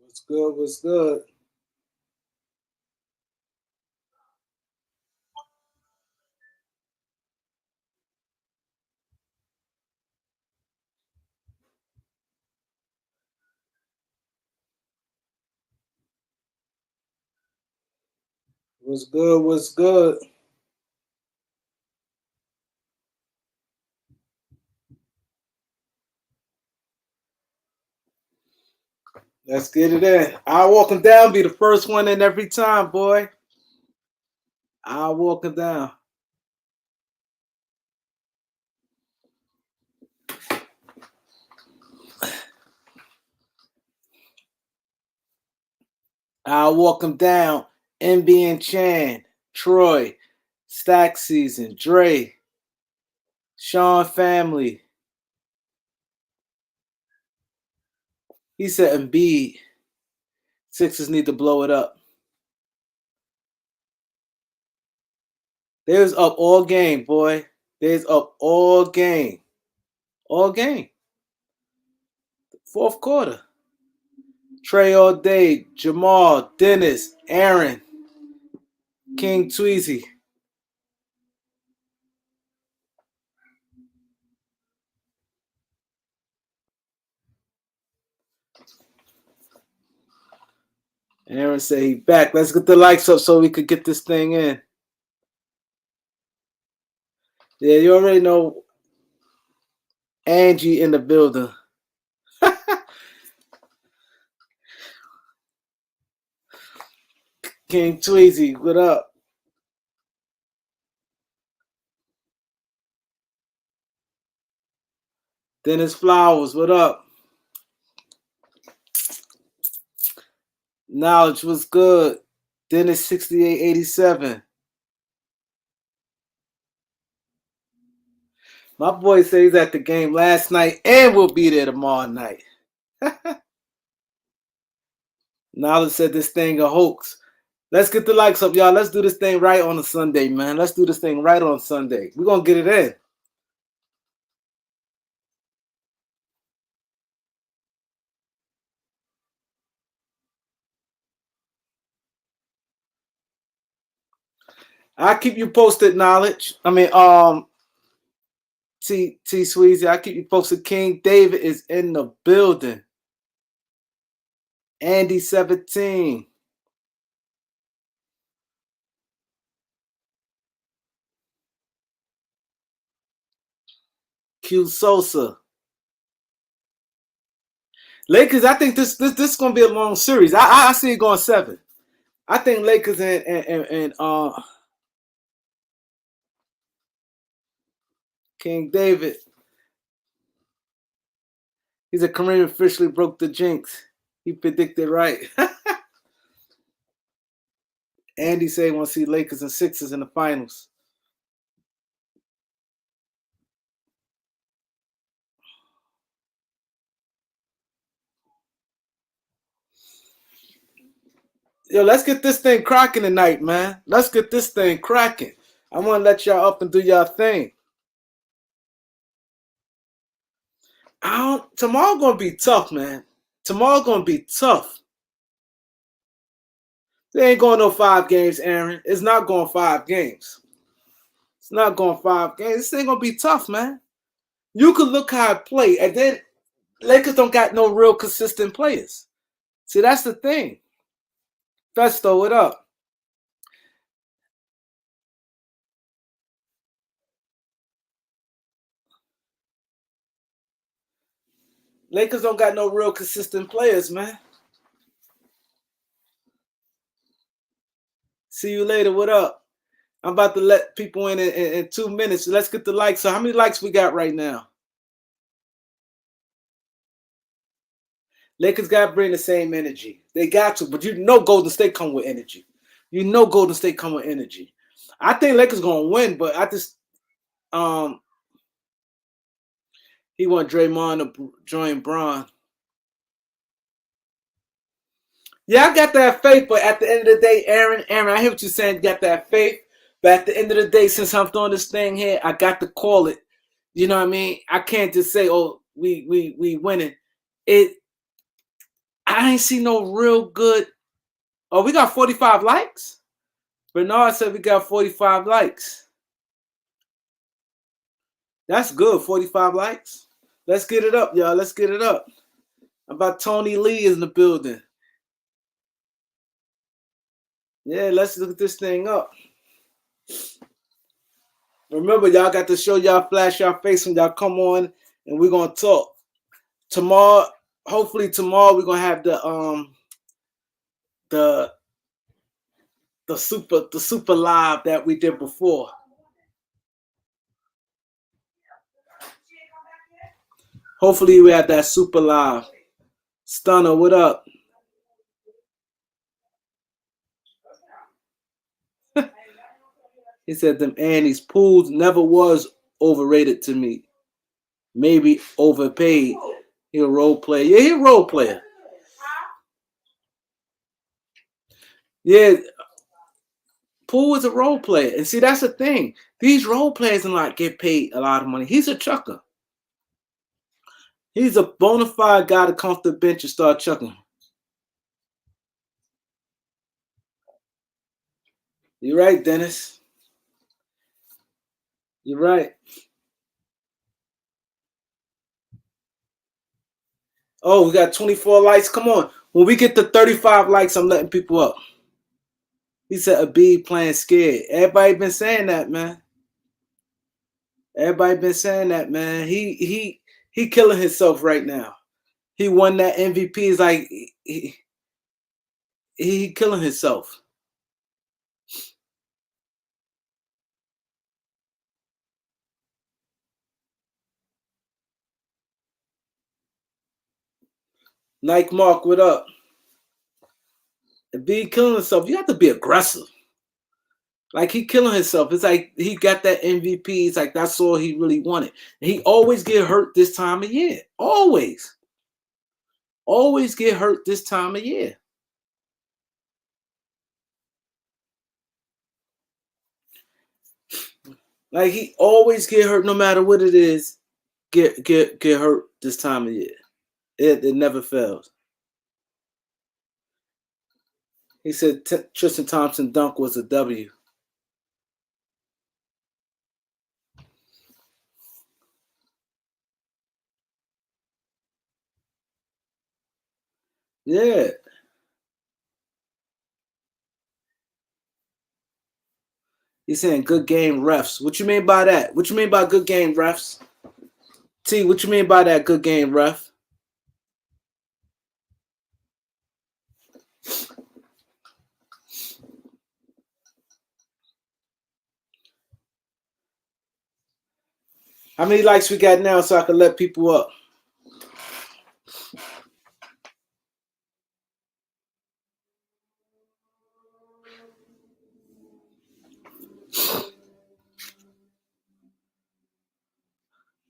What's good? What's good? What's good? What's good? Let's get it in. I'll walk him down. Be the first one in every time, boy. I'll walk him down. I'll walk him down. N.B.A and Chan, Troy, Stack Season, Dre, Sean Family. He said N.B.A. Sixers need to blow it up. They was up all game, boy. They was up all game. All game. Fourth quarter. Trey all day, Jamal, Dennis, Aaron, King Tweezy. Aaron said he back. Let's get the likes up so we could get this thing in. Yeah, you already know Angie in the building. King Tweezy, what up? Dennis Flowers, what up? Knowledge was good. Dennis 6887. My boy said he's at the game last night and will be there tomorrow night. Knowledge said this thing a hoax. Let's get the likes up, y'all. Let's do this thing right on a Sunday, man. Let's do this thing right on Sunday. We're going to get it in. I'll keep you posted, Knowledge. T Sweezy, I'll keep you posted. King David is in the building. Andy 17. Q Sosa. Lakers, I think this is gonna be a long series. I see it going 7. I think Lakers and King David. He's a Kareem officially broke the jinx. He predicted right. Andy said he want to see Lakers and Sixers in the finals. Yo, let's get this thing cracking tonight, man. Let's get this thing cracking. I want to let y'all up and do y'all thing. Tomorrow gonna be tough, man. Tomorrow gonna be tough. They ain't going no 5 games, Aaron. It's not going 5 games. It's not going 5 games. This ain't gonna be tough, man. You could look how I play, and then Lakers don't got no real consistent players. See, that's the thing. Festo it up. Lakers don't got no real consistent players, man. See you later. What up? I'm about to let people in 2 minutes. So let's get the likes. So how many likes we got right now? Lakers got to bring the same energy. They got to, but you know Golden State come with energy. You know Golden State come with energy. I think Lakers gonna win, but I just he want Draymond to join Braun. Yeah, I got that faith, but at the end of the day, Aaron, I hear what you're saying. You got that faith, but at the end of the day, since I'm doing this thing here, I got to call it. You know what I mean? I can't just say, "Oh, we winning." I ain't see no real good. Oh, we got 45 likes? Bernard said we got 45 likes. That's good, 45 likes. Let's get it up, y'all. Let's get it up. How about Tony Lee is in the building? Yeah, let's look this thing up. Remember, y'all got to show y'all, flash y'all face when y'all come on, and we're gonna talk. Tomorrow, hopefully tomorrow, we're gonna have the super live that we did before. Hopefully we have that super live. Stunner, what up? He said them Annie's pools never was overrated to me. Maybe overpaid. He a role player. Yeah, he a role player. Yeah, Poole is a role player. And see, that's the thing. These role players do not get paid a lot of money. He's a chucker. He's a bona fide guy to come off the bench and start chucking. You're right, Dennis. You're right. Oh, we got 24 likes. Come on. When we get to 35 likes, I'm letting people up. He said a B playing scared. Everybody been saying that, man. Everybody been saying that, man. He killing himself right now. He won that MVP. It's like he killing himself. Nike Mark, what up? B killing himself. You have to be aggressive. Like he killing himself. It's like he got that MVP. It's like that's all he really wanted. He always get hurt this time of year. Always. Always get hurt this time of year. Like he always get hurt no matter what it is. Get hurt this time of year. It never fails. He said Tristan Thompson dunk was a W. Yeah. He's saying good game refs. What you mean by that? What you mean by good game refs? T, what you mean by that good game ref? How many likes we got now so I can let people up?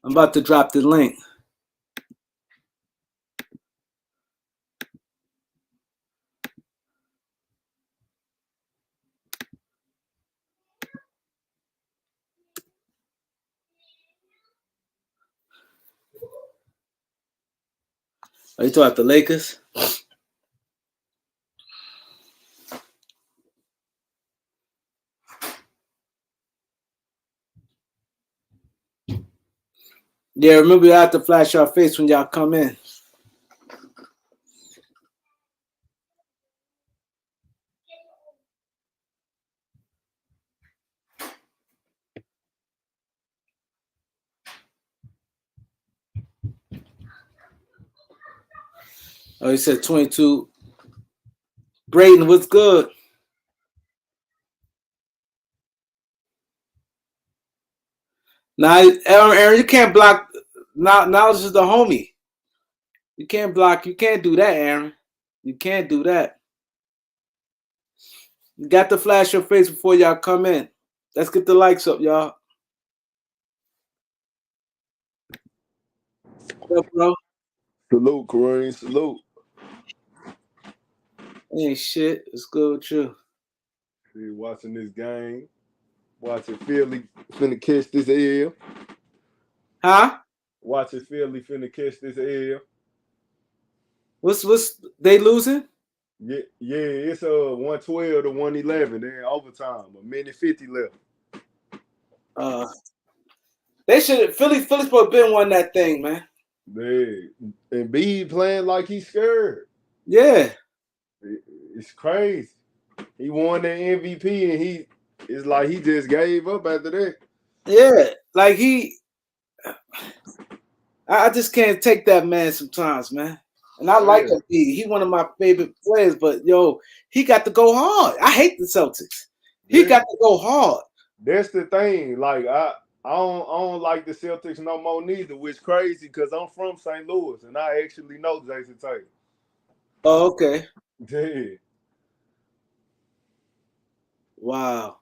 I'm about to drop the link. Are you talking about the Lakers? Yeah, remember you have to flash your face when y'all come in. Oh, he said 22. Brayden, what's good? Now, Aaron, you can't block. Now this is the homie. You can't block. You can't do that, Aaron. You can't do that. You got to flash your face before y'all come in. Let's get the likes up, y'all. What up, bro? Salute, Kareem. Salute. Ain't shit. It's good with you. See, watching this game. Watching Philly finna catch this L. Huh? Watching Philly finna catch this L. What's they losing? Yeah, it's 112 to 111. Then overtime, a minute 50 left. Uh, they should Philly's supposed to been won that thing, man. Man, and B playing like he's scared. Yeah, It's crazy. He won the MVP and it's like he just gave up after that. yeah. Like I just can't take that man sometimes, man. And I like Yeah, him. He one of my favorite players, but yo, he got to go hard. I hate the Celtics. He yeah. got to go hard. That's the thing. Like I don't like the Celtics no more neither, which crazy because I'm from St. Louis and I actually know Jason Tatum. Oh, okay. Yeah, Wow.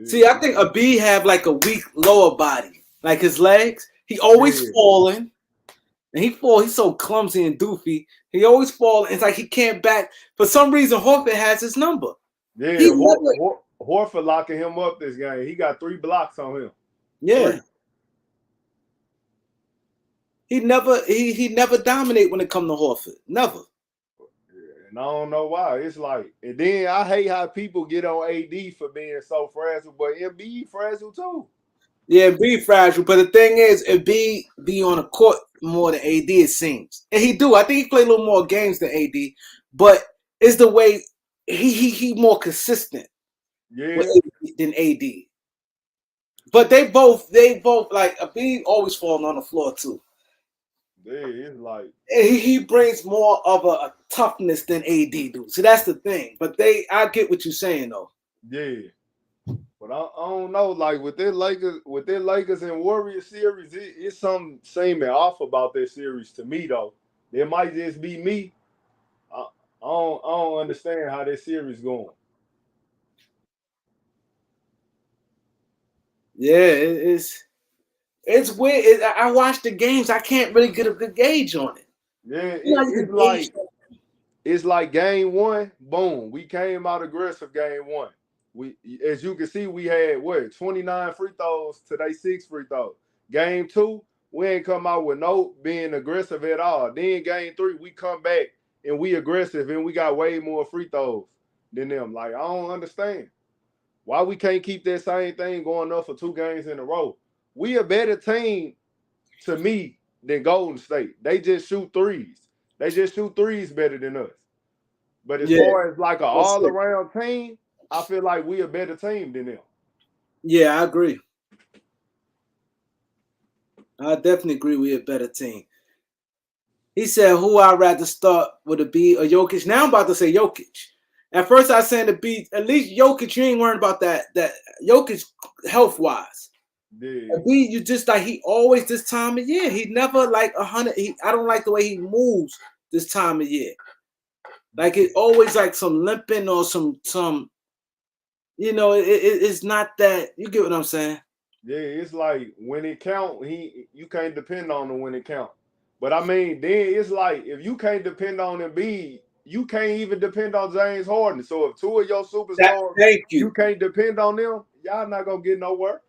See, I yeah, think a B have like a weak lower body, like his legs. He always yeah, falling, and he's so clumsy and doofy. He always falling. It's like he can't back. For some reason, Horford has his number. yeah. He never, Horford locking him up this game. He got 3 blocks on him. yeah, 3. he never dominate when it come to Horford. Never. And I don't know why. It's like, and then I hate how people get on AD for being so fragile, but N.B.A. fragile too. Yeah, B fragile. But the thing is, if be on the court more than AD, it seems, and he do. I think he play a little more games than AD, but it's the way he more consistent with Yeah, AD than AD. But they both like a B always falling on the floor too. yeah. It's like, And he brings more of a toughness than AD do. So that's the thing. But I get what you're saying though. yeah. But I don't know. Like with their Lakers and Warriors series, it's something seeming off about that series to me though. It might just be me. I, I don't understand how that series going. Yeah, it's weird. I watch the games. I can't really get a good gauge on it. Yeah, You know, you it's can gauge. like game one, boom, we came out aggressive game one. We, as you can see, we had what 29 free throws to they 6 free throws. Game two, we ain't come out with no being aggressive at all. Then game three, we come back and we aggressive and we got way more free throws than them. Like I don't understand why we can't keep that same thing going up for 2 games in a row. We a better team to me than Golden State. They just shoot threes. They just shoot threes better than us. But as Yeah, far as like an that's all it. around team, I feel like we a better team than them. Yeah, I agree. I definitely agree. We're a better team. He said, "Who I'd rather start with a B or Jokic?" Now I'm about to say Jokic. At first, I said the B. At least Jokic, you ain't worried about that. That Jokic health wise. Yeah, B, you just like he always this time of year. He never like 100. I don't like the way he moves this time of year. Like it always like some limping or some. It's not that. You get what I'm saying? yeah. It's like when it count, you can't depend on him when it count. But I mean, then it's like if you can't depend on Embiid, you can't even depend on James Harden. So if 2 of your superstars, Thank you you. can't depend on them, y'all not gonna get nowhere.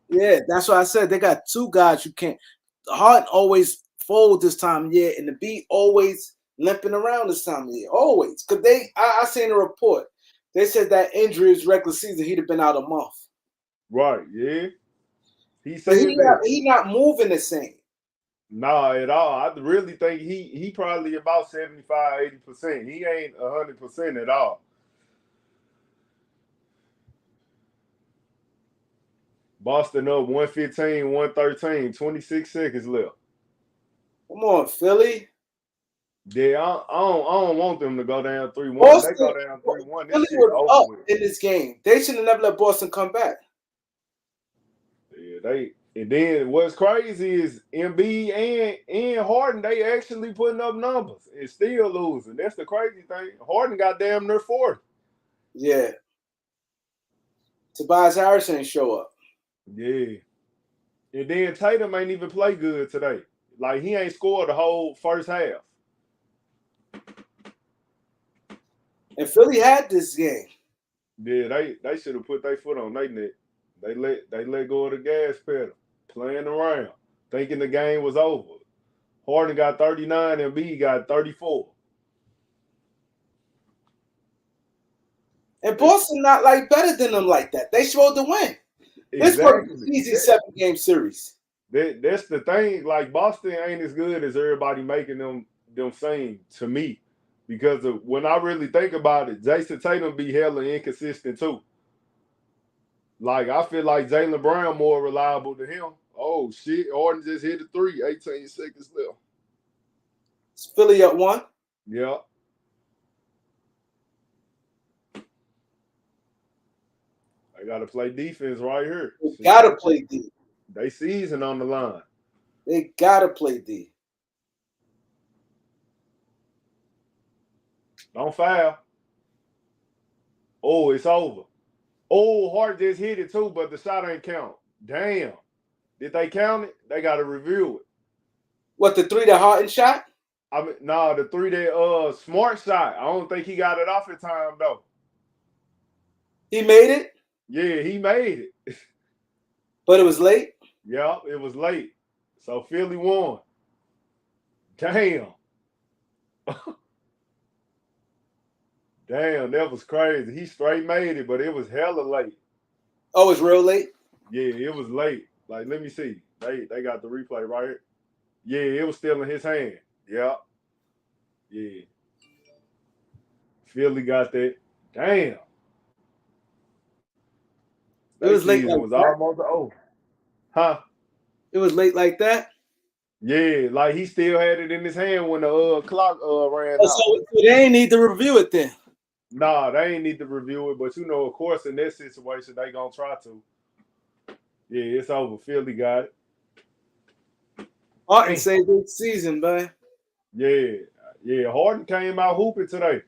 Yeah, that's what I said. They got two guys you can't. Harden always fold this time of year, and the beat always limping around this time of year. Always, because I seen a report. They said that injury is regular season. He'd have been out a month. Right? Yeah. He But said that. he not moving the same. Nah, at all. I really think he probably about 75, 80%. He ain't 100% at all. Boston up 115, 113, 26 seconds left. Come on, Philly. Yeah, I don't want them to go down 3-1. They Boston. go down 3-1. This Philly shit was over up with. in this game. They should have never let Boston come back. Yeah, and then what's crazy is N.B.A. and Harden, they actually putting up numbers and still losing. That's the crazy thing. Harden got damn near 40. Yeah. Tobias Harris ain't show up. Yeah. And then Tatum ain't even play good today. Like he ain't scored the whole first half. And Philly had this game. Yeah, they should have put their foot on their neck. They let go of the gas pedal, playing around, thinking the game was over. Harden got 39, and B got 34. And Boston not like better than them like that. They supposed to win. This was Exactly. an easy 7-game series. That's the thing. Like Boston ain't as good as everybody making them seem to me, because when I really think about it, Jason Tatum be hella inconsistent too. Like I feel like Jaylen Brown more reliable than him. Oh shit! Harden just hit a three. 18 seconds left. It's Philly up 1. Yeah. I gotta play defense right here. They gotta play D. They season on the line. They gotta play D. Don't foul. Oh, it's over. Oh, Hart just hit it too, but the shot ain't count. Damn. Did they count it? They gotta review it. What, the 3 that Harden shot? I mean, nah, the 3 that Smart shot. I don't think he got it off in time though. He made it? Yeah, he made it. But it was late? Yeah, it was late. So Philly won. Damn. Damn, that was crazy. He straight made it, but it was hella late. Oh, it's real late? Yeah, it was late. Like, let me see. They got the replay right here. Yeah, it was still in his hand. Yeah. Yeah. Philly got that. Damn. It was late like was that? almost over. Huh? It was late like that? Yeah, like he still had it in his hand when the clock ran out. So they ain't need to review it then. Nah, they ain't need to review it, but of course, in this situation, they gonna try to. Yeah, it's over. Philly got it. Harden saved the season, man. Yeah. Harden came out hooping today.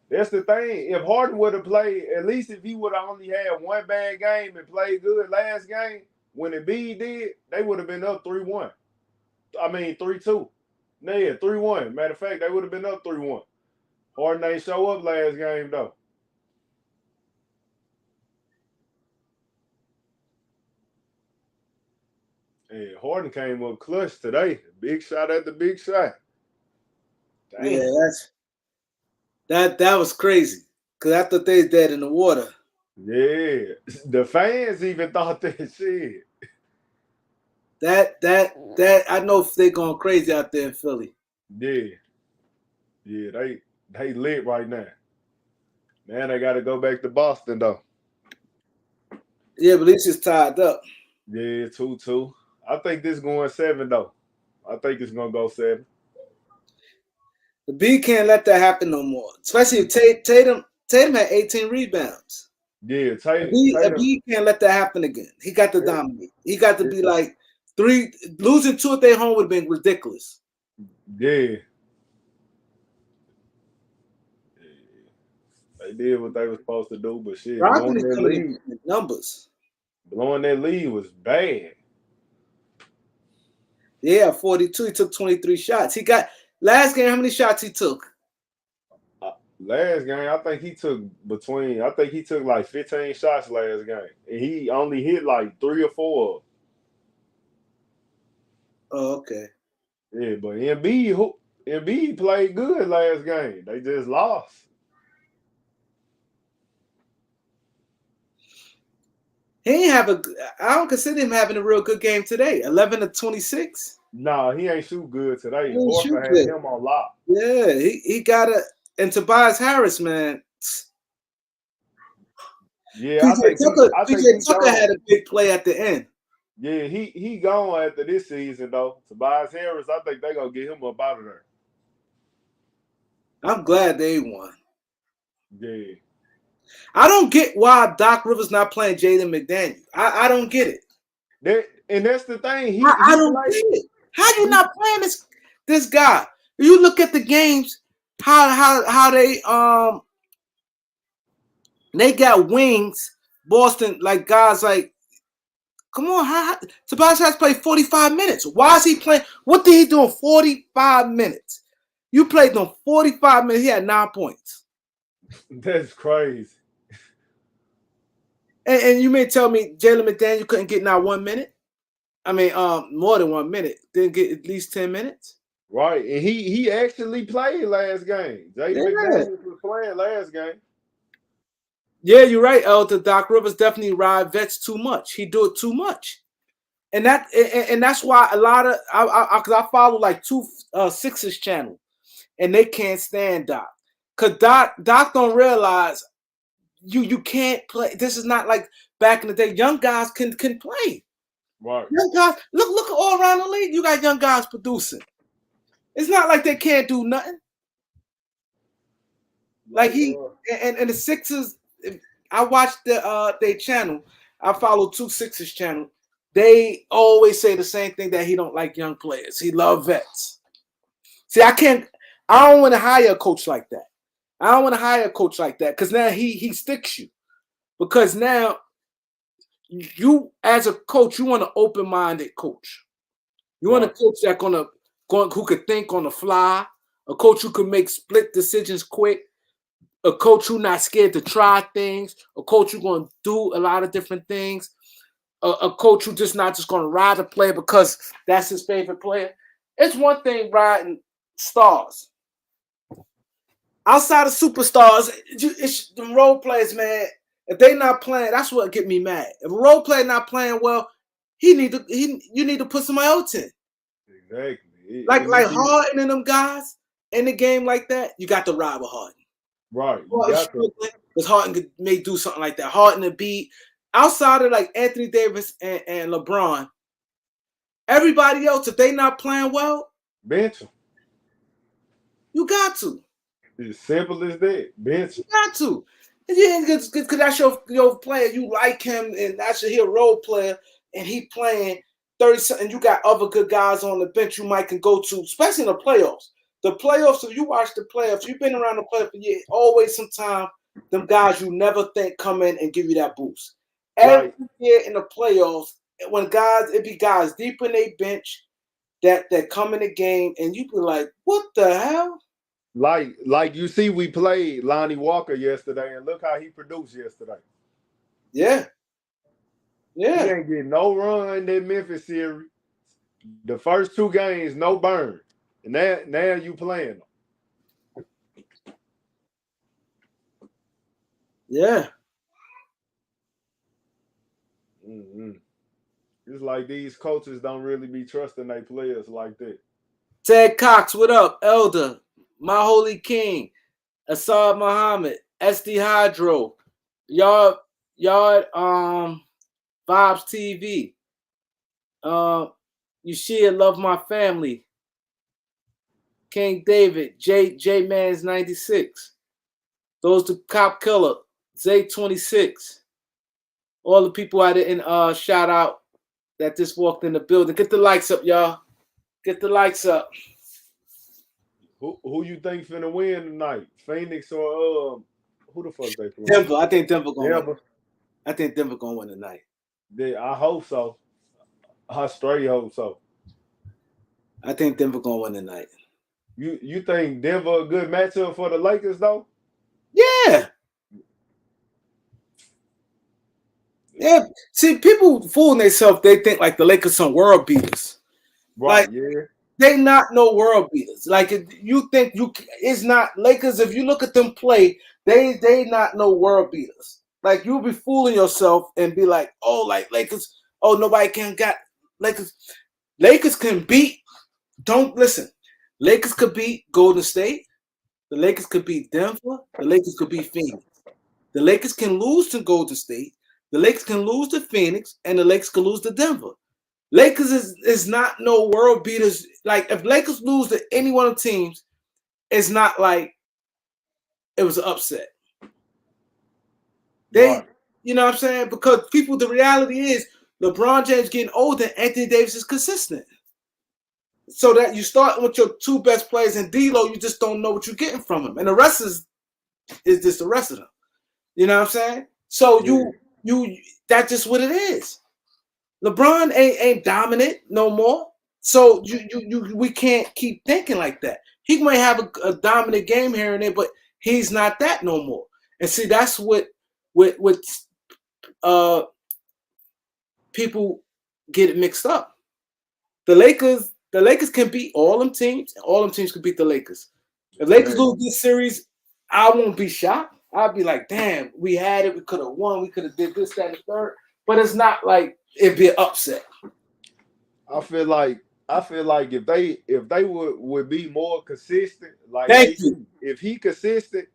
That's the thing. If Harden would have played, at least if he would have only had one bad game and played good last game, when N.B.A. did, they would have been up 3-1. I mean 3-2. Yeah, 3-1. Matter of fact, they would have been up 3-1. Harden ain't show up last game though. Yeah, Harden came up clutch today. Big shot at the big shot. Damn. Yeah, that was crazy. Cause I thought they was dead in the water. Yeah, the fans even thought that shit. That I know they going crazy out there in Philly. Yeah, they lit right now. Man, they got to go back to Boston though. Yeah, but at least it's tied up. Yeah, 2-2. I think this going 7 though. I think it's gonna go 7. The B can't let that happen no more. Especially if Tatum had 18 rebounds. Yeah, Tatum. B can't let that happen again. He got to dominate. He got to be like 3. Losing 2 at their home would have been ridiculous. Yeah. They did what they were supposed to do, but shit, blowing that lead was bad. Yeah, 42. He took 23 shots. He got last game. How many shots he took? Last game, I think he took like 15 shots last game, and he only hit like 3 or 4. Oh, okay. Yeah, but N.B.A. played good last game. They just lost. I don't consider him having a real good game today. 11 of 26. Nah, he ain't shoot good today. Horford had him on lock. Yeah, he got and Tobias Harris, man. Yeah, PJ Tucker had a big play at the end. Yeah, he gone after this season though. Tobias Harris, I think they gonna get him up out of there. I'm glad they won. Yeah. I don't get why Doc Rivers not playing Jaden McDaniel. I don't get it. That's the thing. I don't get it. How you not playing this guy? You look at the games, how they got wings. Boston, like guys like, come on, Tobias has played 45 minutes. Why is he playing? What did he do in 45 minutes? You played them 45 minutes. He had 9 points. That's crazy. And you may tell me Jalen McDaniel couldn't get not 1 minute? I mean, more than 1 minute. Didn't get at least 10 minutes? Right, and he actually played last game. Jaden Yeah. McDaniels was playing last game. Yeah, you're right, Elder. Doc Rivers definitely ride vets too much. He do it too much. And that's why a lot of because I follow like two Sixers channel and they can't stand Doc. Cause Doc don't realize you can't play. This is not like back in the day. Young guys can play. Right. Young guys, look all around the league. You got young guys producing. It's not like they can't do nothing. Like he and the Sixers. I watched their channel. I follow two Sixers channel. They always say the same thing, that he don't like young players. He love vets. See, I don't want to hire a coach like that. I don't want to hire a coach like that because now he sticks you. Because now you, as a coach, you want an open-minded coach. You want a coach that's who could think on the fly, a coach who can make split decisions quick, a coach who's not scared to try things, a coach who's going to do a lot of different things, a coach who's just not just going to ride a player because that's his favorite player. It's one thing riding stars. Outside of superstars, it's the role players, man. If they not playing, that's what get me mad. If a role player not playing well, you need to put somebody else in. Exactly. Like Harden and them guys in the game like that, you got to ride with Harden. Right. Because Harden may do something like that. Harden to be outside of like Anthony Davis and LeBron. Everybody else, if they not playing well, bench them. You got to. It's simple as that. Bench. You got to. Yeah, because that's your player. You like him, and that's your role player, and he playing 30. And you got other good guys on the bench you might can go to, especially in the playoffs. The playoffs, if you watch the playoffs, you've been around the playoffs for years. Always, sometime, them guys you never think come in and give you that boost. Every year in the playoffs, when it be guys deep in their bench that come in the game, and you be like, what the hell? Like you see, we played Lonnie Walker yesterday, and look how he produced yesterday. Yeah. He ain't getting no run in that Memphis series. The first two games, no burn. And now you playing them. Yeah. Mm-hmm. It's like these coaches don't really be trusting their players like that. Ted Cox, what up? Elder, My Holy King, Assad Muhammad, SD Hydro, Yard Vibes TV, Yushia Love My Family, King David, J Man's 96, those the Cop Killer, Zay 26, all the people I didn't shout out that just walked in the building. Get the likes up, y'all. Get the likes up. Who you think finna win tonight? Phoenix or who the fuck they playing? Denver. I think Denver gonna win. I think Denver gonna win tonight. I hope so. I straight hope so. I think Denver gonna win tonight. You think Denver a good matchup for the Lakers though? Yeah. Yeah. See, people fooling themselves. They think like the Lakers some world beaters. Right. Like, yeah. They not no world beaters. Like you think it's not Lakers. If you look at them play, they not no world beaters. Like you'll be fooling yourself and be like, oh, like Lakers. Oh, nobody can got Lakers. Lakers can beat. Don't listen. Lakers could beat Golden State. The Lakers could beat Denver. The Lakers could beat Phoenix. The Lakers can lose to Golden State. The Lakers can lose to Phoenix, and the Lakers can lose to Denver. Lakers is not no world beaters. Like if Lakers lose to any one of the teams, it's not like it was an upset. You know what I'm saying? Because the reality is LeBron James getting older, Anthony Davis is consistent. So that you start with your two best players in D-Lo, you just don't know what you're getting from him. And the rest is just the rest of them. You know what I'm saying? So you that's just what it is. LeBron ain't dominant no more. So we can't keep thinking like that. He might have a dominant game here and there, but he's not that no more. And see, that's what people get it mixed up. The Lakers The Lakers can beat all them teams, and all them teams can beat the Lakers. If Lakers lose this series, I won't be shocked. I'll be like, damn, we had it. We could have won. We could have did this, that, and the third. But it's not like it'd be an upset. I feel like if they would be more consistent, like Thank AD, you. if he consistent,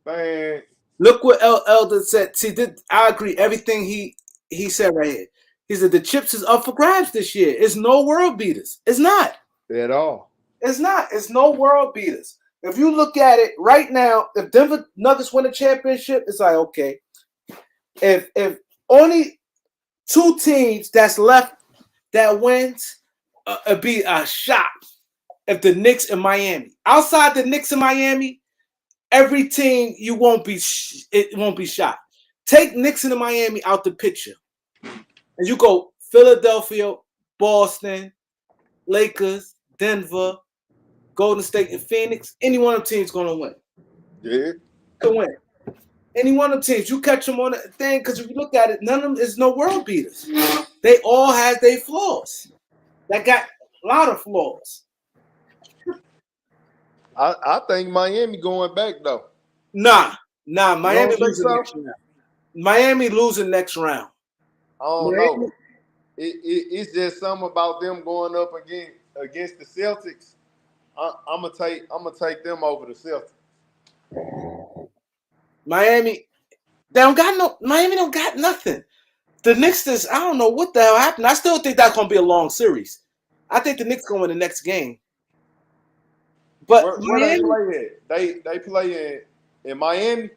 man. Look what Elder said. See, I agree. Everything he said right here. He said the chips is up for grabs this year. It's no world beaters. It's not. At all. It's not. It's no world beaters. If you look at it right now, if Denver Nuggets win a championship, it's like, okay. If only two teams that's left that wins, it'd be a shock if the Knicks and Miami. Outside the Knicks and Miami, every team it won't be shocked. Take Knicks and Miami out the picture, and you go Philadelphia, Boston, Lakers, Denver, Golden State, and Phoenix. Any one of them teams gonna win. Yeah. Can win. Any one of the teams, you catch them on the thing, because if you look at it, none of them is no world beaters. They all have their flaws. They got a lot of flaws. I think Miami going back though. Nah. Miami losing so? next round. Miami losing next round. I don't know. It's just something about them going up against the Celtics. I'm gonna take them over the Celtics. Miami don't got nothing. The Knicks I don't know what the hell happened. I still think that's gonna be a long series. I think the Knicks gonna win the next game. But where they play at? They play in Miami.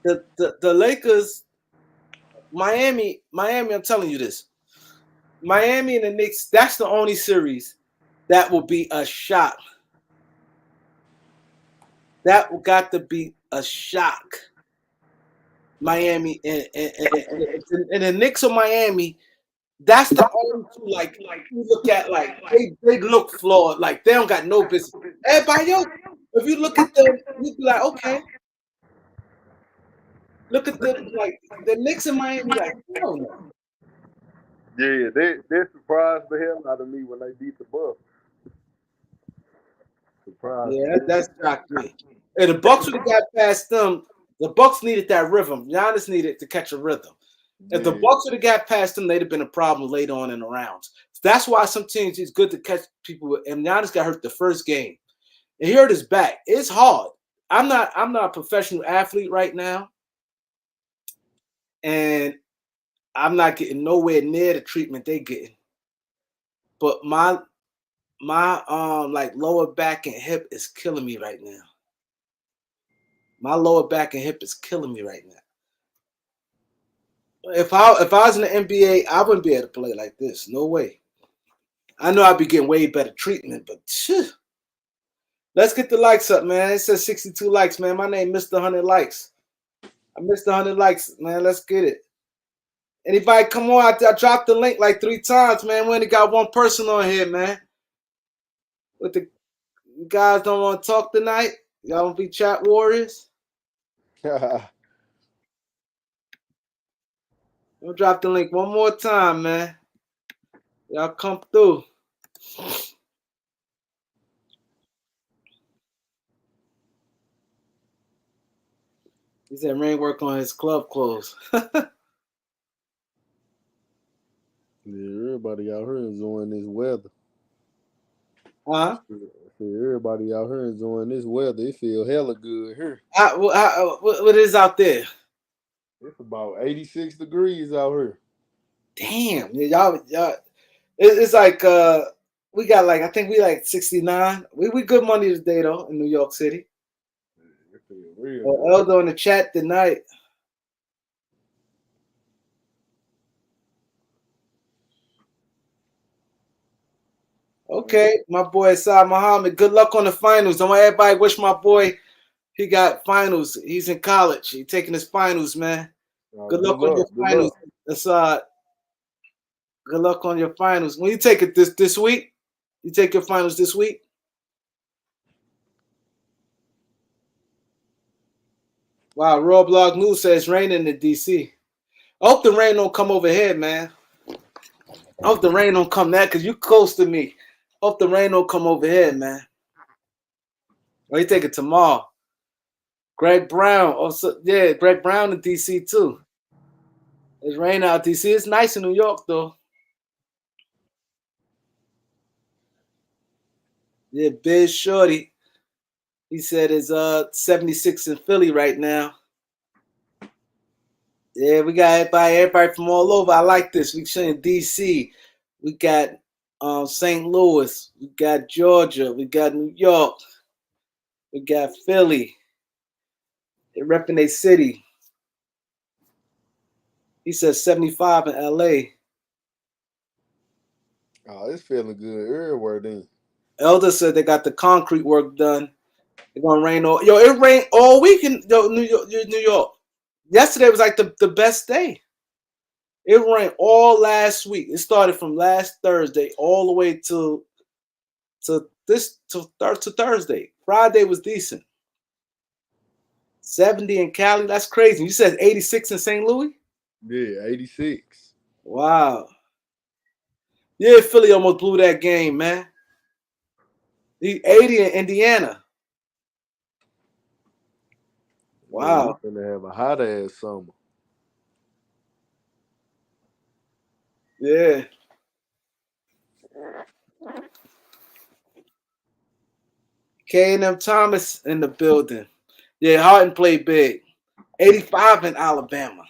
The Lakers, Miami, I'm telling you this. Miami and the Knicks, that's the only series that will be a shock. That got to be a shock. Miami and the Knicks of Miami, that's the only two, like you look at, like they look flawed, like they don't got no business. Everybody else, if you look at them, you be like, okay. Look at the Knicks in Miami, like, hell no. Yeah, they surprised the hell out of me when they beat the Bucks. Yeah, that's shocked me. If the Bucks would have got past them, the Bucks needed that rhythm. Giannis needed to catch a rhythm. If the Bucks would have got past them, they'd have been a problem later on in the rounds. That's why some teams it's good to catch people. And Giannis got hurt the first game, and he hurt his back. It's hard. I'm not a professional athlete right now, and I'm not getting nowhere near the treatment they getting. But my like lower back and hip is killing me right now. My lower back and hip is killing me right now. If I was in the NBA, I wouldn't be able to play like this. No way. I know I'd be getting way better treatment, but let's get the likes up, man. It says 62 likes, man. My name Mr. 100 likes. I missed 100 likes, man. Let's get it. Anybody come on? I dropped the link like 3 times, man. We only got one person on here, man. What the guys don't want to talk tonight? Y'all want to be chat warriors? We'll drop the link one more time, man. Y'all come through. He said Rain work on his club clothes. Yeah, everybody out here enjoying this weather. Huh? Everybody out here enjoying this weather. It feel hella good here. What is out there? It's about 86 degrees out here. Damn, y'all. It's like we got like I think we like 69. We good money today though in New York City. It feel real. Eldo in the chat tonight. Okay, my boy Asad Muhammad. Good luck on the finals. I want everybody wish my boy he got finals. He's in college. He's taking his finals, man. Good luck on your finals, Asad. Good luck on your finals. When you take it this week, you take your finals this week. Wow, Raw Blog News says raining in DC. I hope the rain don't come over here, man. I hope the rain don't come there because you close to me. Hope the rain don't come over here, man. Or you take it tomorrow. Greg Brown. Also, yeah, Greg Brown in DC too. It's rain out DC. It's nice in New York though. Yeah, Biz Shorty. He said it's 76 in Philly right now. Yeah, we got everybody from all over. I like this. We saying DC. We got St. Louis. We got Georgia. We got New York. We got Philly. They're repping their city. He says 75 in LA. Oh, it's feeling good everywhere then. Elder said they got the concrete work done. It's gonna rain all it rained all weekend, New York, New York. Yesterday was like the best day. It rained all last week. It started from last Thursday all the way to Thursday. Friday was decent. 70 in Cali, that's crazy. You said 86 in St. Louis? Yeah, 86. Wow. Yeah, Philly almost blew that game, man. 80 in Indiana. Man, we Wow. finna have a hot ass summer. Yeah. K&M Thomas in the building. Yeah, Harden played big. 85 in Alabama.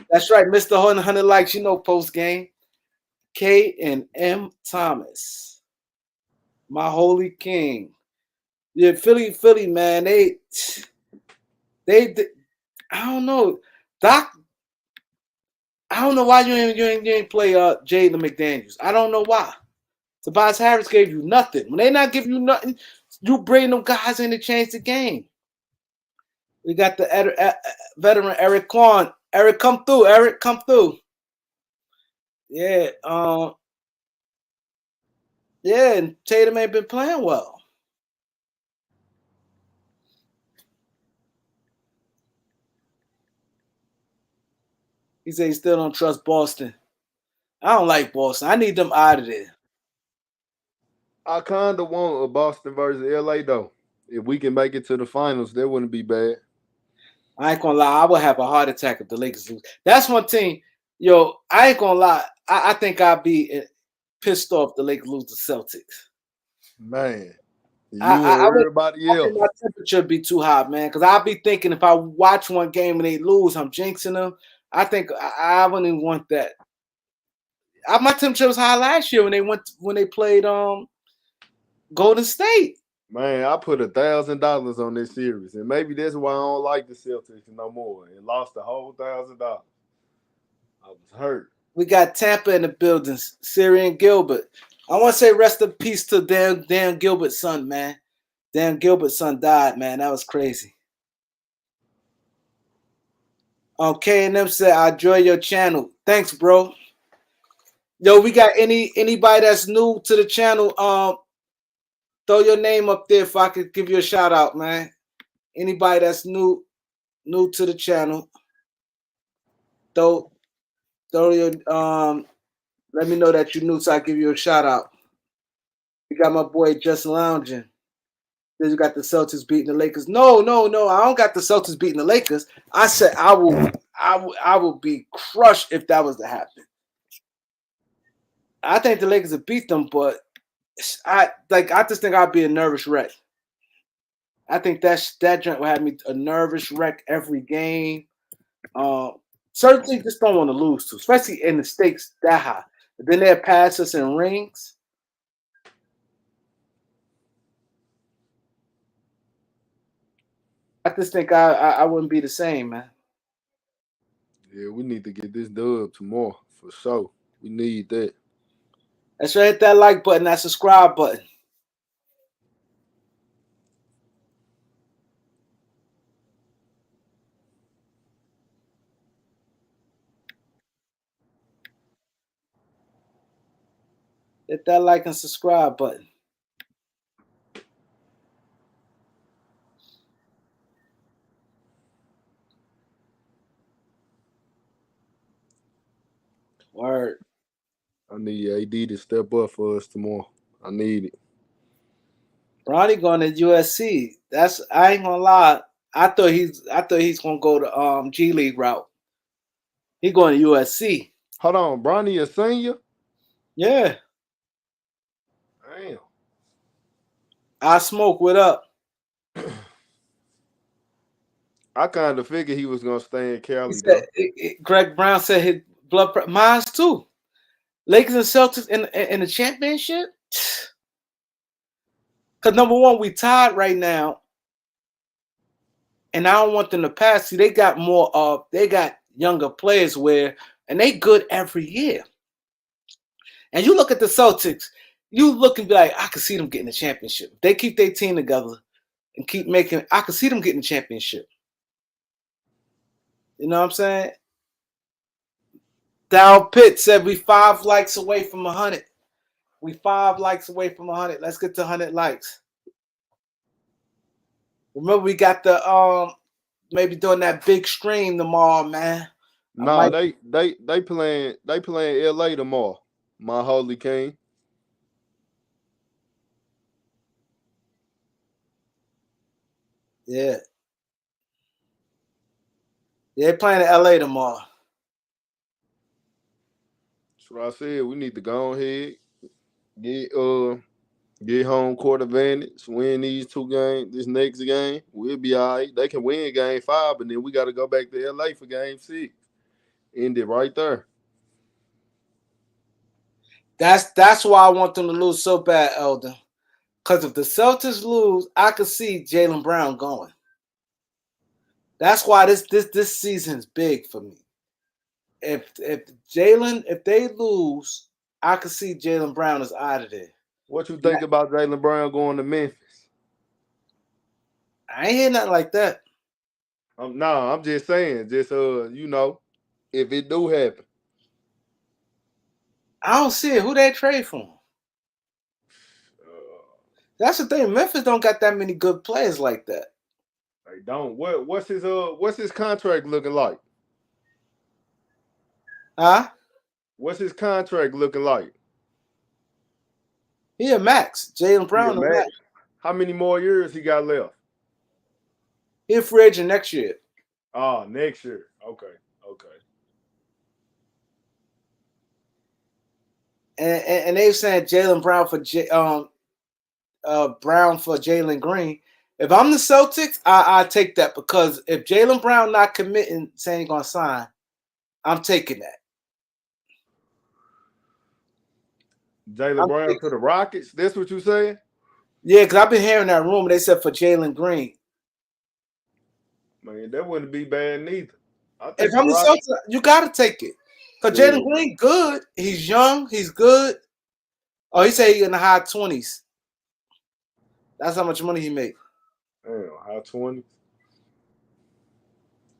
That's right, Mr. 100 likes, post game. K and M Thomas. My holy king. Yeah, Philly, man. They I don't know. Doc, I don't know why you ain't play Jaden McDaniels. I don't know why. Tobias Harris gave you nothing. When they not give you nothing, you bring them guys in to change the game. We got the veteran Eric Quan. Eric, come through. Eric, come through. Yeah, yeah, and Tatum ain't been playing well. He said he still don't trust Boston. I don't like Boston. I need them out of there. I kinda want a Boston versus LA though. If we can make it to the finals, that wouldn't be bad. I ain't gonna lie. I would have a heart attack if the Lakers lose. That's one team. Yo, I ain't gonna lie. I think I'd be pissed off if the Lakers lose to Celtics. Man, I, you I, and I would. everybody I think my else. temperature would be too hot, man. Because I'll be thinking if I watch one game and they lose, I'm jinxing them. I think I wouldn't even want that. My temperature was high last year when they played Golden State. Man, I put $1,000 on this series, and maybe that's why I don't like the Celtics no more. And lost the whole $1,000. I was hurt. We got Tampa in the buildings. Syrian Gilbert. I want to say rest in peace to Dan Gilbert's son, man. Dan Gilbert's son died, man. That was crazy. K&M said, I enjoy your channel. Thanks, bro. Yo, we got anybody that's new to the channel. Throw your name up there if I could give you a shout out, man. Anybody that's new to the channel, throw your let me know that you're new so I give you a shout out. We got my boy just lounging. Then you got the Celtics beating the Lakers. No. I don't got the Celtics beating the Lakers. I said I will be crushed if that was to happen. I think the Lakers will beat them, but I just think I'd be a nervous wreck. I think that joint will have me a nervous wreck every game. Certain things just don't want to lose to, especially in the stakes that high. But then they'll pass us in rings. I just think I wouldn't be the same, man. Yeah, we need to get this dub tomorrow for sure. We need that. That's right. Hit that like button, that subscribe button. Hit that like and subscribe button. Word. I need AD to step up for us tomorrow. I need it. Bronny going to USC. That's I ain't gonna lie. I thought he's gonna go to G League route. He going to USC. Hold on, Bronny a senior? Yeah. Damn. I smoke what up. I kind of figured he was gonna stay in He Cali said though. Greg Brown said his mine's too. Lakers and Celtics in the championship. Because number one, we tied right now, and I don't want them to pass. See, they got they got younger players and they good every year. And you look at the Celtics, you look and be like, I can see them getting the championship. If they keep their team together and keep making, I can see them getting the championship. You know what I'm saying? Dow Pitt said we 5 likes away from 100. We 5 likes away from 100. Let's get to 100 likes. Remember, we got the maybe doing that big stream tomorrow, man. Nah, they playing LA tomorrow. My holy king. Yeah. Yeah, they playing in LA tomorrow. That's what I said. We need to go ahead, get get home court advantage, win these 2 games. This next game, we'll be all right. They can win game 5, but then we got to go back to LA for game 6. End it right there. That's why I want them to lose so bad, Elder. Because if the Celtics lose, I could see Jaylen Brown going. That's why this season's big for me. If they lose, I could see Jaylen Brown is out of there. What you think about Jaylen Brown going to Memphis? I ain't hear nothing like that. Nah, I'm just saying, just if it do happen. I don't see it. Who they trade for him? That's the thing. Memphis don't got that many good players like that. They don't. What's his contract looking like? Huh? What's his contract looking like? He a max. Jaylen Brown a max. How many more years he got left? He a free agent next year. Oh, next year. Okay. And they saying Jaylen Brown for Jalen Green. If I'm the Celtics, I take that because if Jaylen Brown not committing, saying he's gonna sign, I'm taking that. Jaylen Brown to the Rockets. That's what you saying? Yeah, because I've been hearing that rumor. They said for Jalen Green. Man, that wouldn't be bad neither. If I'm the Celtics, you gotta take it. Because Jalen Green good. He's young. He's good. Oh, he said he's in the high 20s. That's how much money he make. Damn, high 20s.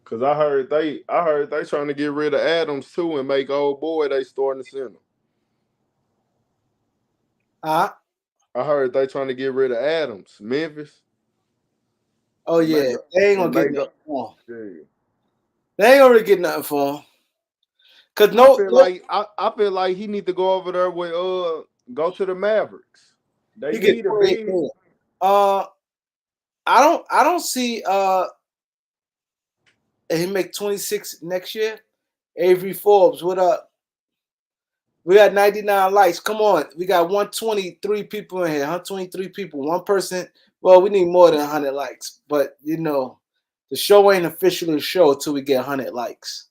Cause I heard they trying to get rid of Adams too and make old boy they starting center. Huh? I heard they trying to get rid of Adams, Memphis. Oh yeah, they ain't gonna get nothing for him. Yeah. They ain't gonna really get nothing for him. Cause I feel like he need to go over there with go to the Mavericks. They need a big. I don't see he make 26 next year. Avery Forbes, what up? We got 99 likes. Come on. We got 123 people in here. 123 people. One person. Well, we need more than 100 likes. But, the show ain't officially a show until we get 100 likes.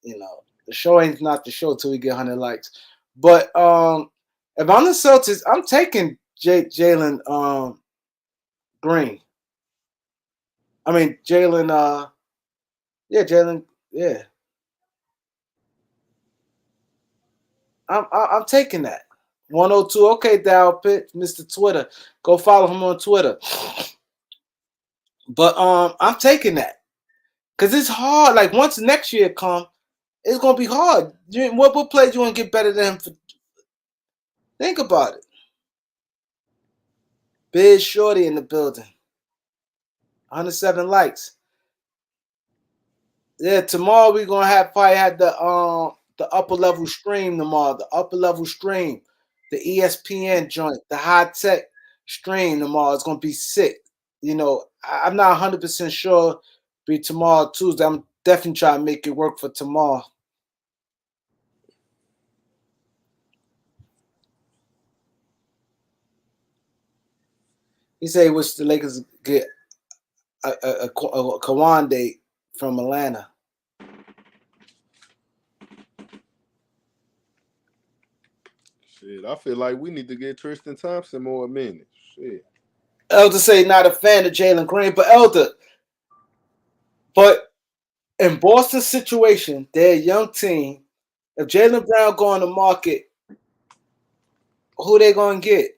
The show ain't not the show until we get 100 likes. But if I'm the Celtics, I'm taking Jalen Green. I mean, Jalen, Jalen, yeah. I'm taking that. 102. Okay, Dow Pitt, Mr. Twitter. Go follow him on Twitter. But I'm taking that. Cause it's hard. Like once next year come, it's gonna be hard. What players you want to get better than him? Think about it. Biz Shorty in the building. 107 likes. Yeah, tomorrow we're gonna probably have the upper level stream tomorrow. The upper level stream, the ESPN joint, the high tech stream tomorrow is gonna be sick. I'm not 100% sure. Be tomorrow Tuesday. I'm definitely trying to make it work for tomorrow. He said he wished the Lakers get a Kawhi date from Atlanta. Shit, I feel like we need to get Tristan Thompson more minutes. Shit. Elder say not a fan of Jalen Green, but in Boston's situation, they're a young team. If Jaylen Brown go on the market, who they gonna get?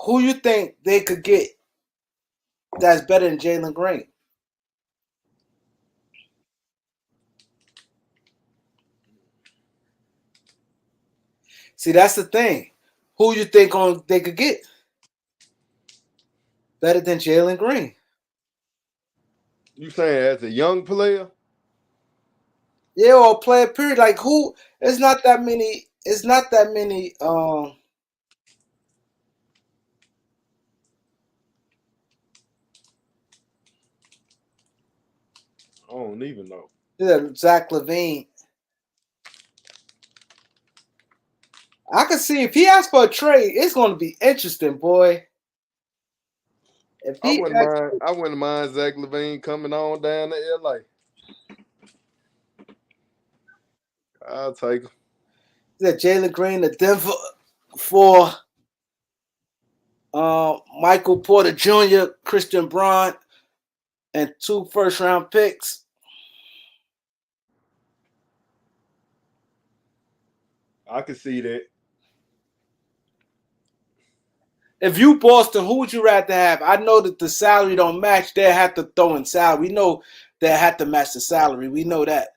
Who you think they could get that's better than Jalen Green? See, that's the thing. Who you think they could get better than Jalen Green? You saying as a young player? Yeah, or player period. Like who? It's not that many. It's not that many. I don't even know. Yeah, Zach LaVine. I can see if he asks for a trade, it's going to be interesting, boy. If I he wouldn't asks, mind. I wouldn't mind Zach LaVine coming on down to LA. I'll take him. that Jalen Green to Denver for Michael Porter Jr., Christian Braun, and 2 first-round picks. I can see that. If you Boston, who would you rather have? I know that the salary don't match. They have to throw in salary. We know they have to match the salary. We know that.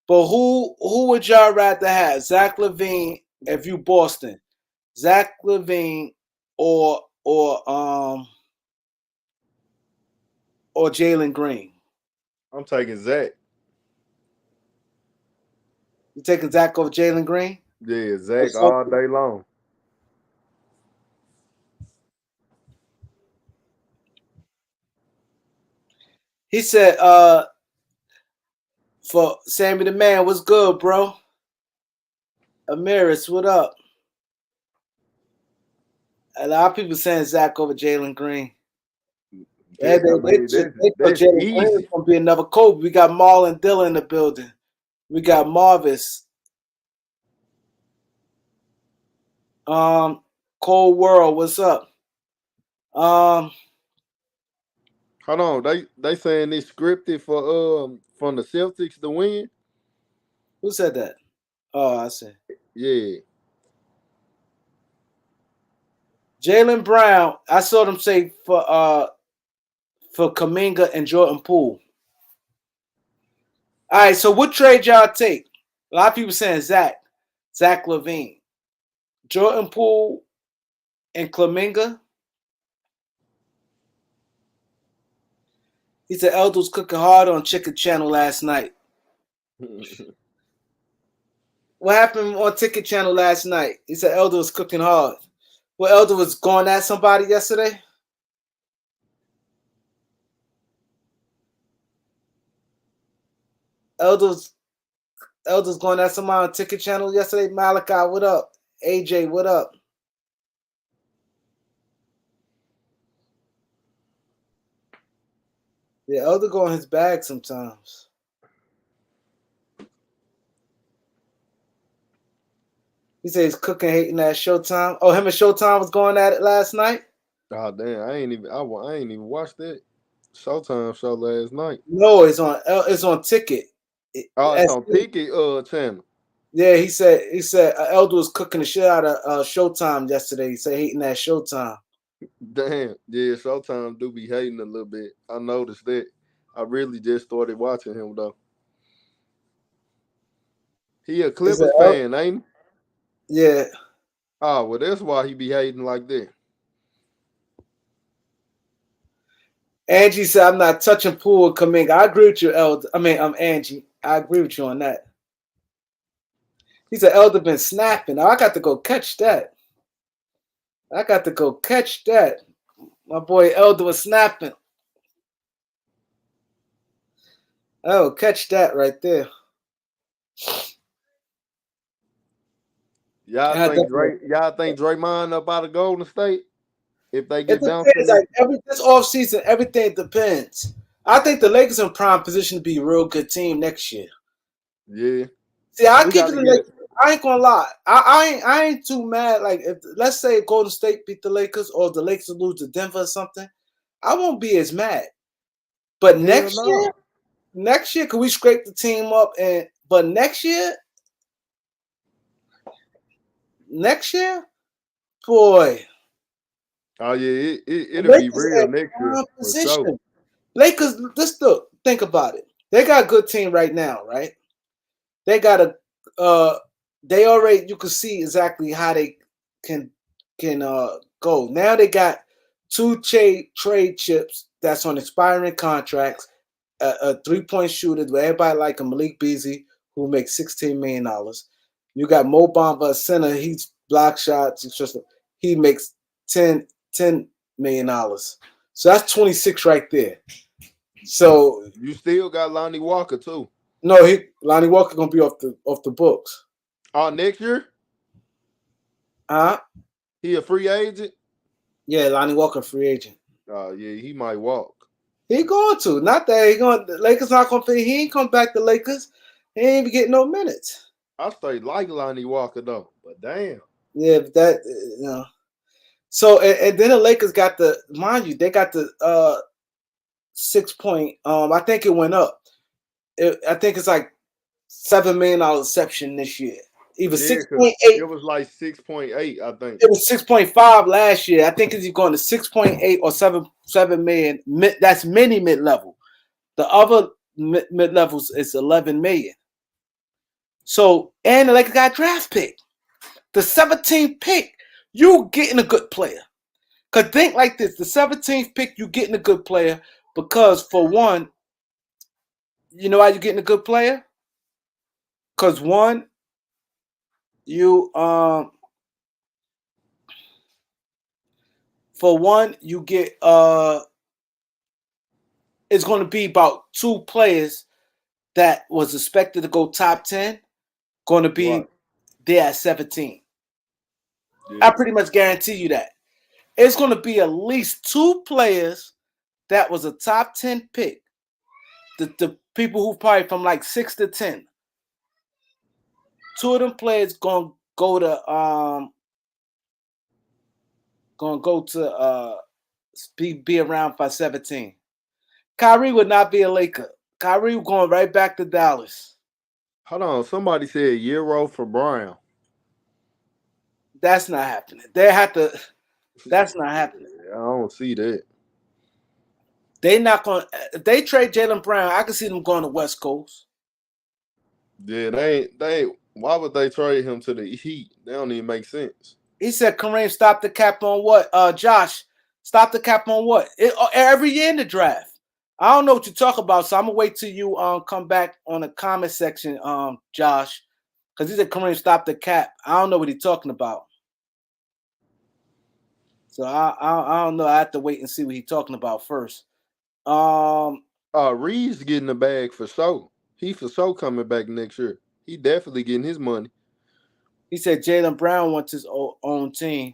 But who would y'all rather have? Zach LaVine, if you Boston, Zach LaVine or Jalen Green? I'm taking Zach. You taking Zach over Jalen Green? Yeah, Zach all day long. He said, for Sammy the Man, what's good, bro? Amiris, what up? A lot of people saying Zach over Jalen Green. Yeah, they thought That's Jalen Green was easy. going to be another Kobe. We got Marlon Dillon in the building. We got Marvis. Cold World, what's up? Hold on, they saying it's scripted for from the Celtics to win. Who said that? Oh, I see. Yeah, Jalen Brown, I saw them say for Kuminga and Jordan Poole. All right, so what trade y'all take? A lot of people saying Zach LaVine, Jordan Poole, and Kuminga. He said Elder was cooking hard on Chicken Channel last night. What happened on Ticket Channel last night? He said Elder was cooking hard. Well, Elder was going at somebody yesterday. Elder's going at somebody on Ticket Channel yesterday. Malachi, what up? AJ, what up? Yeah, Elder go in his bag sometimes. He said he's cooking, hating at Showtime. Oh, him and Showtime was going at it last night? Oh damn, I ain't even watched that Showtime show last night. No, it's on Ticket. It's on Picket channel. Yeah, he said Elder was cooking the shit out of Showtime yesterday. He said hating at Showtime. Damn, yeah, Showtime do be hating a little bit. I noticed that. I really just started watching him though. He a Clippers fan, ain't he? Yeah. Oh, well, that's why he be hating like that. Angie said, I'm not touching Poole or Kuminga. I agree with you, Elder. Angie. I agree with you on that. He said Elder been snapping. Now I got to go catch that. I got to go catch that. My boy Elder was snapping. Oh, catch that right there. Y'all I think definitely. Draymond up out of Golden State if they It get bounced depends. in this? Like this offseason, everything depends. I think the Lakers in prime position to be a real good team next year. Yeah, See, I we keep got it to in get the. it. I ain't gonna lie. I ain't too mad. Like if let's say Golden State beat the Lakers or the Lakers lose to Denver or something, I won't be as mad. But Hell no. next year, can we scrape the team up and but next year, boy, Oh yeah, it'll be Lakers real in next year prime for sure. position. Lakers, just look, think about it. They got a good team right now, right? They got a they already you can see exactly how they can go. Now they got two trade chips that's on expiring contracts, a 3-point shooter where everybody like a Malik Beasley who makes $16 million. You got Mo Bamba, a center, he's block shots, it's just he makes 10 million dollars. So that's 26 right there. So You still got Lonnie Walker too. no, Lonnie Walker gonna be off the books. Oh, next year Huh? he a free agent. Yeah, Lonnie Walker free agent. Oh yeah, he might walk. He going to. Not that he going. The Lakers not going to. He ain't come back to Lakers. He ain't even getting no minutes. I stay like Lonnie Walker though, but damn. Yeah, but that So and then the Lakers got the mind you, they got the 6 point. I think it went up. I think it's like $7 million exception this year. Either Yeah, six because point it eight. was like 6.8, I think. It was 6.5 last year. I think it's going to 6.8 or 7 million. That's mid level. The other mid levels is 11 million. So and the Lakers got draft pick. The 17th pick, you getting a good player. Cause think like this: the 17th pick, you getting a good player because for one, you know why you getting a good player? Cause one, you for one you get it's going to be about two players that was expected to go top 10 going to Right. be there at 17. Yeah. I pretty much guarantee you that. It's going to be at least two players that was a top 10 pick. The people who probably from like 6 to 10. Two of them players going to go to be around by 17. Kyrie would not be a Laker. Kyrie going right back to Dallas. Hold on. Somebody said Euro for Brown. That's not happening. They have to. That's not happening. I don't see that. They not going. If they trade Jaylen Brown, I can see them going to West Coast. Yeah, they ain't. Why would they trade him to the Heat? That don't even make sense. He said, "Kareem, stop the cap on what? Josh, stop the cap on what? Every year in the draft. I don't know what you talk about, so I'm gonna wait till you come back on the comment section, Josh, because he said Kareem stop the cap. I don't know what he's talking about. So I don't know. I have to wait and see what he's talking about first. Reed's getting the bag for sure. He for sure coming back next year. He definitely getting his money. He said Jaylen Brown wants his own team.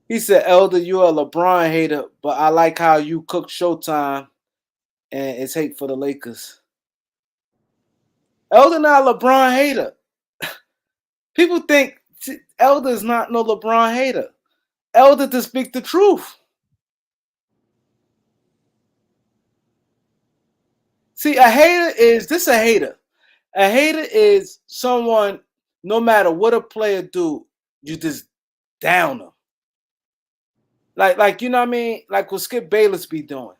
He said, Elder, you a LeBron hater, but I like how you cook Showtime and it's hate for the Lakers. Elder not a LeBron hater. People think Elder is not no LeBron hater. Elder to speak the truth. See, a hater is a hater. A hater is someone, no matter what a player do, you just down them. Like you know what I mean? Like what Skip Bayless be doing.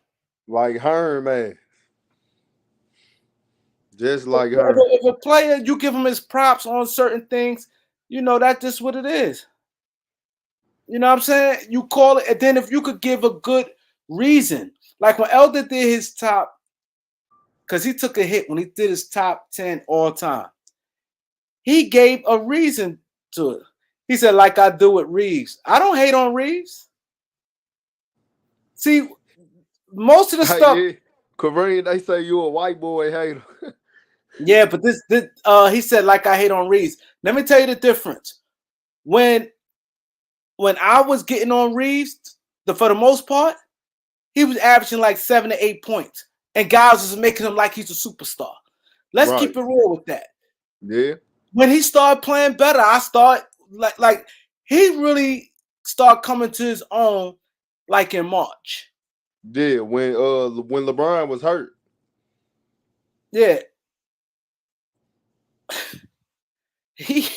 Like Herm, man. Just like her. If a player, you give him his props on certain things, you know that's just what it is. You know what I'm saying? You call it, and then if you could give a good reason, like when Elder did his top because he took a hit when he did his top 10 all time. He gave a reason to it. He said, like I do with Reeves. I don't hate on Reeves. See, most of the stuff. Yeah. Kareem, they say you a white boy hater. Yeah, but this he said, like I hate on Reeves. Let me tell you the difference. When I was getting on Reeves, for the most part, he was averaging like 7 to 8 points. And guys was making him like he's a superstar. Let's keep it real with that. Yeah. When he started playing better, I start like he really started coming to his own like in March. Yeah, when LeBron was hurt. Yeah. He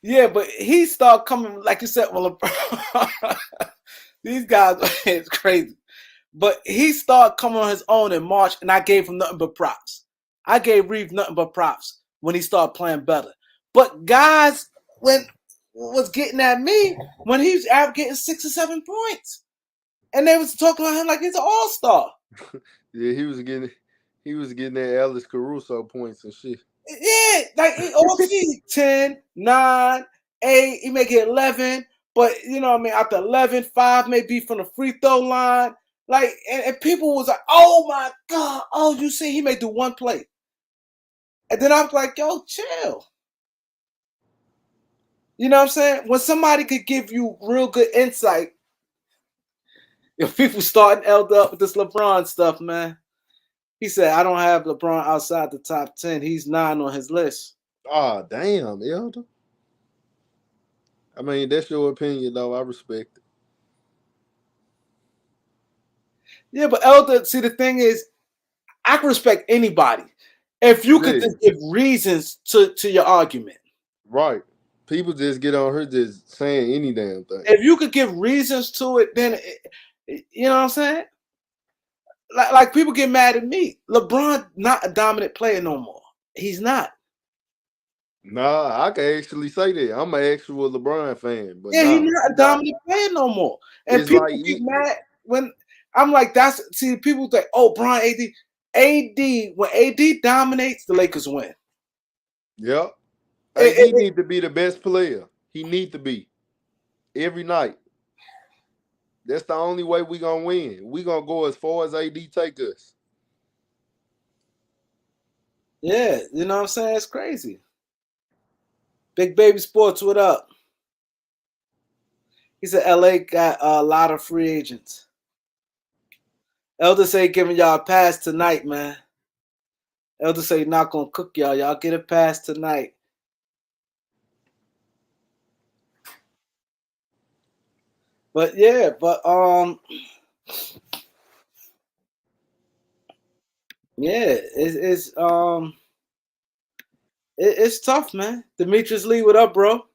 yeah, but he started coming, like you said, well, LeBron, these guys, it's crazy. But he started coming on his own in March, and I gave him nothing but props. I gave Reeves nothing but props when he started playing better. But guys, when was getting at me when he was getting 6 or 7 points, and they was talking about him like he's an all-star. Yeah, he was getting that Alex Caruso points and shit. Yeah, like all 10, 9, 8, he may get 11, but you know what I mean, after 11, 5 may be from the free throw line. Like, and people was like, oh my God, oh, you see, he may do one play. And then I was like, yo, chill. You know what I'm saying? When somebody could give you real good insight, if people starting Elder up with this LeBron stuff, man. He said, I don't have LeBron outside the top 10. He's 9 on his list. Ah, damn, Elder. I mean, that's your opinion, though. I respect it. Yeah, but Elder, see, the thing is, I can respect anybody if you could just give reasons to your argument. Right. People just get on her just saying any damn thing. If you could give reasons to it, then you know what I'm saying? Like people get mad at me. LeBron not a dominant player no more. He's not. Nah, I can actually say that. I'm an actual LeBron fan, but Yeah, he's not a dominant player no more. And it's people like get mad when I'm like, see, people think, oh, Brian AD, when AD dominates, the Lakers win. Yep. AD need to be the best player. He need to be every night. That's the only way we gonna win. We gonna go as far as AD take us. Yeah, you know what I'm saying? It's crazy. Big Baby Sports, what up? He said LA got a lot of free agents. Elder say giving y'all a pass tonight, man. Elder say not gonna cook y'all. Y'all get a pass tonight. But yeah, yeah, it's tough, man. Demetrius Lee, what up, bro?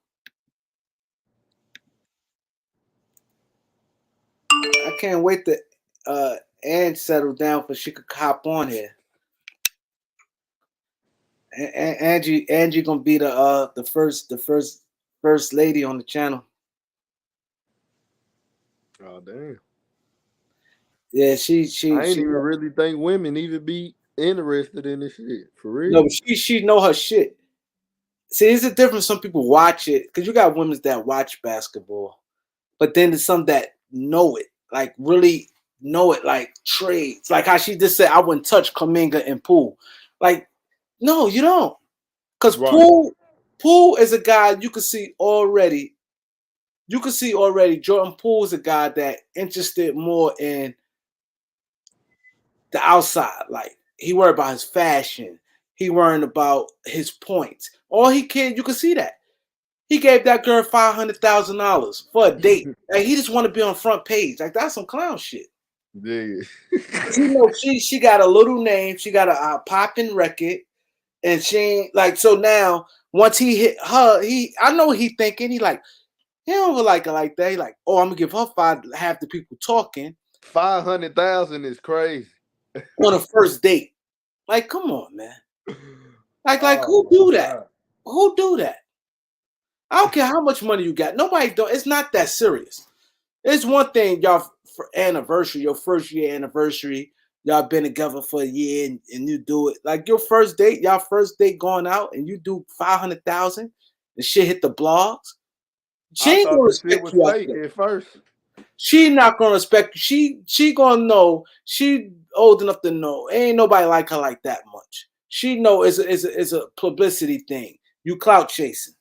I can't wait to Ange settle down for she could hop on here. Angie gonna be the first lady on the channel. Oh damn. Yeah, she I ain't even really think women even be interested in this shit. For real. No, she know her shit. See, it's a difference. Some people watch it because you got women that watch basketball, but then there's some that know it, like really know it, like trades. Like how she just said, I wouldn't touch Kuminga and Poole. Like, no, you don't, because Poole is a guy you can see already. You can see already. Jordan Poole is a guy that interested more in the outside. Like he worried about his fashion. He worrying about his points. All he can, you can see that. He gave that girl $500,000 for a date. Like he just want to be on front page. Like that's some clown shit. Yeah. You know, she got a little name. She got a popping record, and she ain't like. So now, once he hit her, I know what he thinking. He like, he don't like her like that. He like, oh, I'm gonna give her half the people talking. 500,000 is crazy on a first date. Like, come on, man. Like who do that? God. Who do that? I don't care how much money you got. Nobody don't. It's not that serious. It's one thing, y'all, for anniversary, your first year anniversary. y'all been together for a year and you do it. Like your first date, y'all first date going out and you do 500,000 and shit hit the blogs. She I ain't gonna thought the shit respect was you fake after that. at first. She not gonna respect you. She gonna know. She old enough to know. Ain't nobody like her like that much. She know it's a publicity thing. You clout chasing.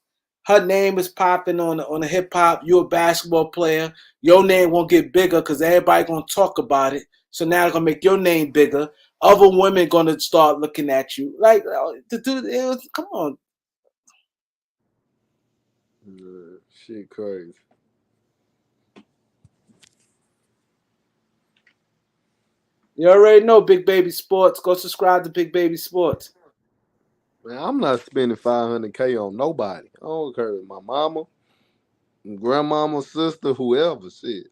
Her name is popping on the hip hop. You're a basketball player. Your name won't get bigger because everybody gonna talk about it. So now they're gonna make your name bigger. Other women gonna start looking at you. Like the dude, come on. Shit crazy. You already know Big Baby Sports. Go subscribe to Big Baby Sports. Man, I'm not spending 500K on nobody. I don't care if my mama, grandmama, sister, whoever. Shit,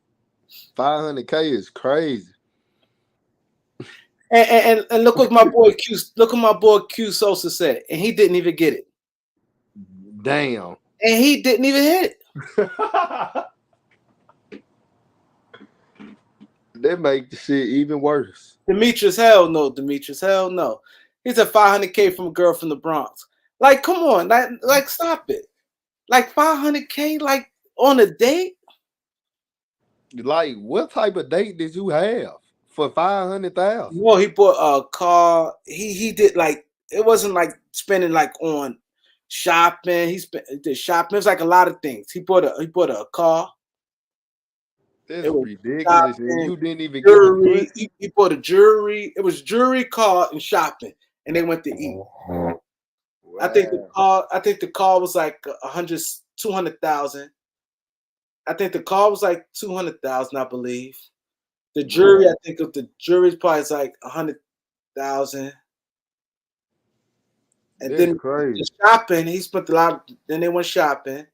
500K is crazy. And look what my boy Q. Look what my boy Q Sosa said, and he didn't even get it. Damn. And he didn't even hit it. That make the shit even worse. Demetrius, hell no. Demetrius, hell no. He's a 500K from a girl from the Bronx. Like, come on, like stop it. Like 500K, like on a date. Like, what type of date did you have for 500,000? No, he bought a car. He did like it wasn't like spending like on shopping. He did shopping. It was like a lot of things. He bought a car. That's It was ridiculous, and shopping, you didn't even get the jewelry. pussy. He bought a jewelry. It was jewelry, car, and shopping, and they went to eat. Wow. I think the car was like 200,000. I think the car was like 200,000. I believe the jury. I think of the jury's price like 100,000. And That's then crazy. the shopping, he spent a lot. Then they went shopping,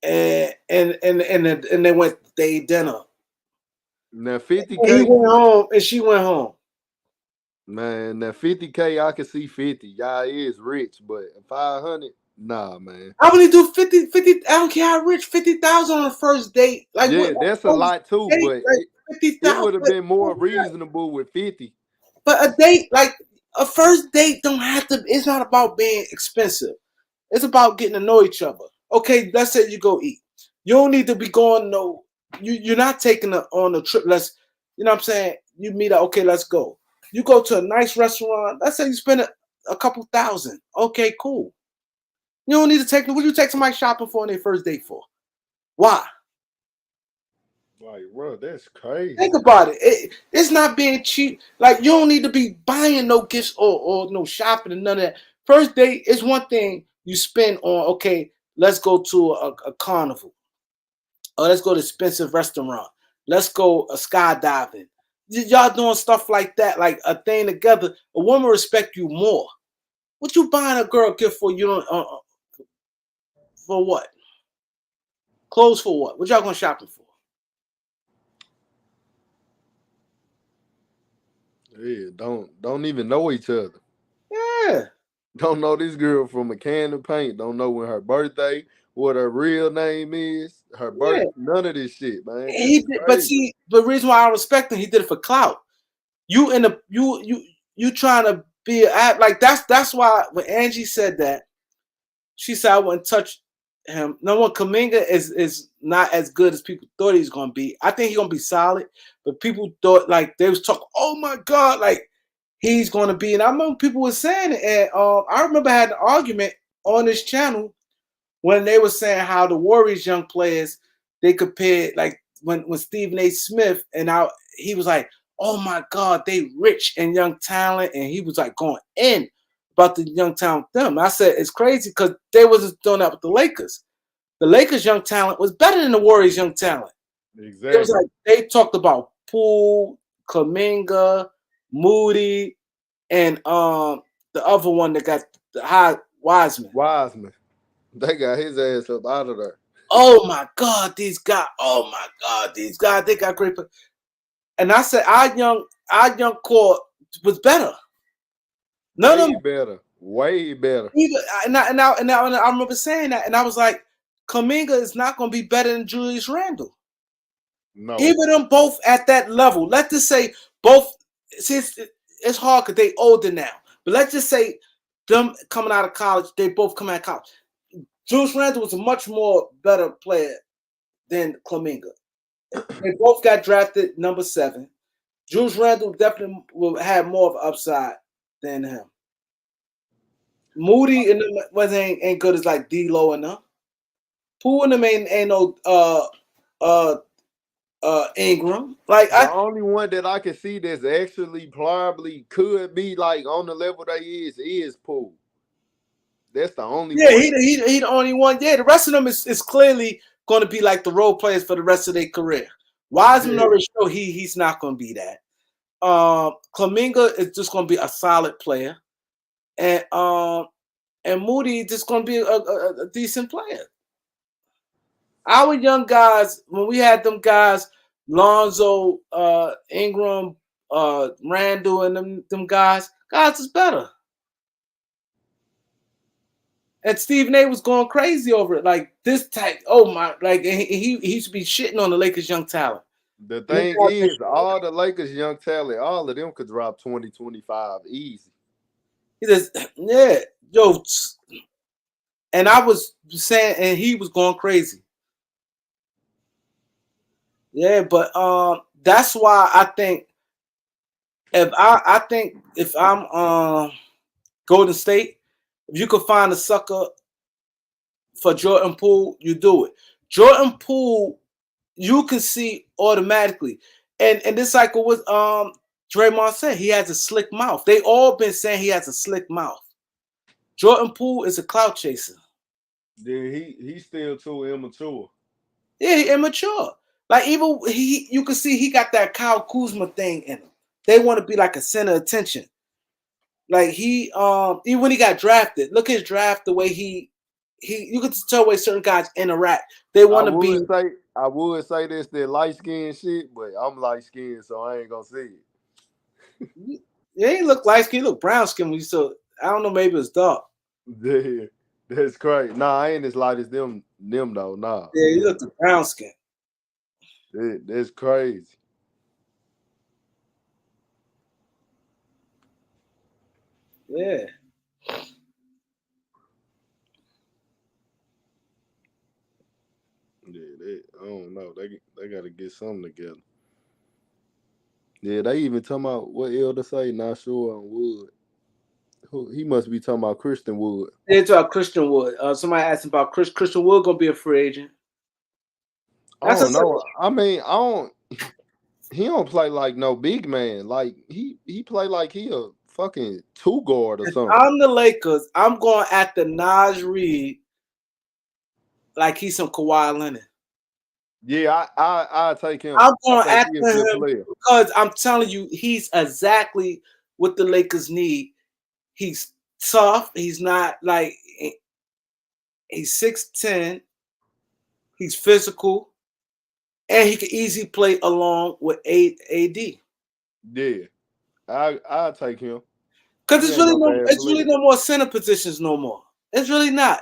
and they went they ate dinner. Now And he 50K, went home, and she went home. man. Now 50K, I can see 50. Y'all is rich, but 500, nah, man. I would do 50. I don't care how rich, 50,000 on the first date. Like what Yeah, that's a first lot too, date? but Like fifty it thousand. would have been more reasonable with 50. But a date, like a first date, don't have to. It's not about being expensive. It's about getting to know each other. Okay, let's say you go eat. You don't need to be going no. You're not taking on a trip. You know what I'm saying. You meet up. Okay, let's go. You go to a nice restaurant. Let's say you spend a couple thousand. Okay, cool. You don't need to take. What do you take somebody shopping for on their first date for? Why? Like, bro, that's crazy. Think about it. It's not being cheap. Like you don't need to be buying no gifts or no shopping and none of that. First date is one thing you spend on. Okay, let's go to a carnival. Or let's go to an expensive restaurant. Let's go skydiving. Y'all doing stuff like that, like a thing together. A woman respect you more. What you buying a girl gift for? You don't for what? Clothes for what? What y'all going shopping for? Yeah, don't even know each other. Yeah. Don't know this girl from a can of paint. Don't know when her birthday, what her real name is, her Yeah. birth, none of this shit, man. That's He did, but crazy. see, the reason why I respect him, he did it for clout. You in the you trying to be like that's why when Angie said that, she said I wouldn't touch him. No one Kaminga is not as good as people thought he's gonna be. I think he's gonna be solid, but people thought like they was talking, oh my god, like he's gonna be. And I remember people were saying it, and I remember I had an argument on this channel when they were saying how the Warriors young players they compared like when Stephen A. Smith and he was like, oh my God, they rich and young talent, and he was like going in about the young talent with them. I said it's crazy because they wasn't doing that with the Lakers. The Lakers young talent was better than the Warriors young talent. It was Exactly. like they talked about Poole, Kuminga, Moody, and the other one that got the high Wiseman. Wiseman. They got his ass up out of there. Oh my God, these guys! Oh my God, these guys! They got great. And I said, our young core was better. None of Way them. better. Way better. Even and I remember saying that, and I was like, Kaminga is not going to be better than Julius Randle. No. Even them both at that level. Let's just say both see, it's hard because they older now. But let's just say them coming out of college, they both come out of college. Julius Randle was a much more better player than Kuminga. They both got drafted number 7. Julius Randle definitely will have more of an upside than him. Moody and them ain't good as like D-Lo and them. Poole and them ain't no Ingram. Like The only one that I can see that's actually probably could be like on the level they is Poole. That's the only yeah, one. he the only one. Yeah, the rest of them is clearly going to be like the role players for the rest of their career. Wiseman Yeah. already showed he's not going to be that. Kuminga is just going to be a solid player, and Moody just going to be a decent player. Our young guys, when we had them guys, Lonzo, Ingram, Randall, and them guys is better. And Stephen A was going crazy over it. Like this type, oh my, like he should be shitting on the Lakers' young talent. The thing is, all the Lakers young talent, all of them could drop 20, 25 easy. He says, yeah, yo, and I was saying, and he was going crazy. Yeah, but that's why I think if I'm Golden State, if you could find a sucker for Jordan Poole, you do it. Jordan Poole, you can see automatically. And this cycle was Draymond said he has a slick mouth. They all been saying he has a slick mouth. Jordan Poole is a clout chaser. Yeah, he's still too immature. Yeah, he immature. Like even you can see he got that Kyle Kuzma thing in him. They want to be like a center of attention. Like even when he got drafted, look at his draft, the way he you could tell the way certain guys interact. They want to be. I would say this that light skin shit, but I'm light skinned, so I ain't gonna say it. Yeah, he look light skin, he look brown skin when you still. I don't know, maybe it's dark. Yeah, that's crazy. Nah, I ain't as light as them though. Nah. Yeah, he looked brown skin. That's crazy. Yeah. Yeah, I don't know. They got to get something together. Yeah, they even talking about what Elder say. Not sure on Wood. He must be talking about Christian Wood. They talk Christian Wood. Somebody asked him about Christian Wood gonna be a free agent. I don't know. I mean, I don't. He don't play like no big man. Like he play like he a fucking two guard or something. I'm the Lakers. I'm going after Naj Reid like he's some Kawhi Leonard. Yeah, I take him. I'm going after him because I'm telling you, he's exactly what the Lakers need. He's tough. He's not like he's 6'10". He's physical, and he can easily play along with AD. Yeah, I take him. Because it's really no more center positions no more. It's really not.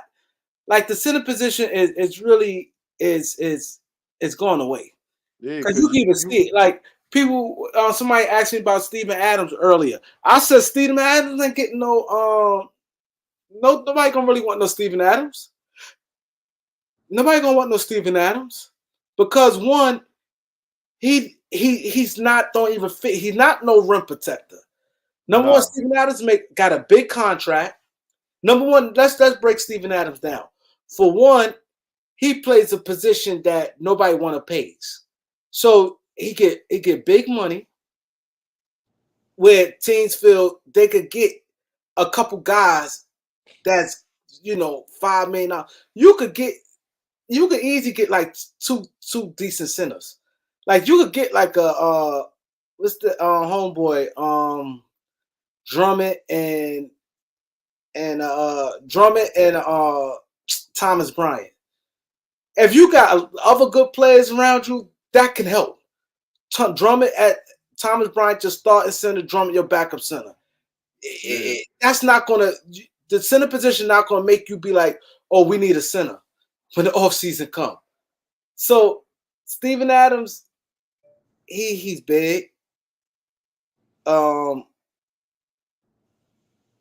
Like the center position is really going away. Because you can even see it. Like people, somebody asked me about Steven Adams earlier. I said Steven Adams ain't getting nobody gonna really want no Steven Adams. Nobody gonna want no Steven Adams because one, he's not don't even fit. He's not no rim protector. Number one, Steven Adams got a big contract. Number one, let's break Steven Adams down. For one, he plays a position that nobody want to pay. So he get big money where teams feel they could get a couple guys that's $5 million. You could easily get like two decent centers. Like you could get like a what's the homeboy Drummond and Thomas Bryant. If you got other good players around you, that can help. Drummond at Thomas Bryant just start and center, Drummond your backup center. That's not gonna the center position not gonna make you be like, oh, we need a center when the offseason come. So Steven Adams, he's big. Um,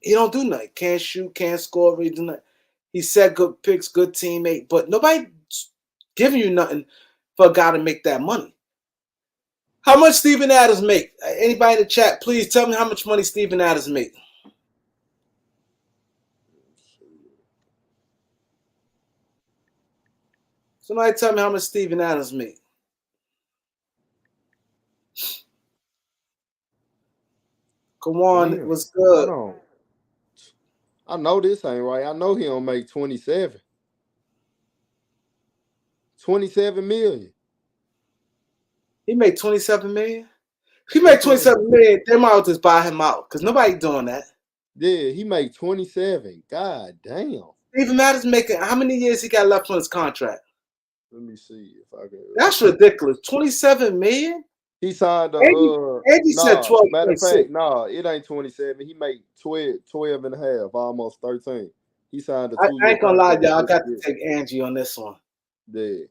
he don't do nothing. Can't shoot, can't score, really do nothing. He said good picks, good teammate, but nobody giving you nothing for a guy to make that money. How much Steven Adams make? Anybody in the chat, please tell me how much money Steven Adams make. Somebody tell me how much Steven Adams make. Come on, Damn. what's good? Hold on. I know this ain't right. I know he don't make 27. 27 million. He made 27 million. If he made That's what 27 million, they might just buy him out because nobody doing that. yeah, he made 27. God damn. Steven Adams making how many years he got left on his contract? Let me see if I can. That's ridiculous. 27 million? He signed a Andy said nah. 12 Matter of 26. fact, nah, it ain't 27. He made 12 and a half, almost 13. He signed a I 2-year ain't gonna lie, contract y'all. I this got to year. take Angie on this one. Yeah.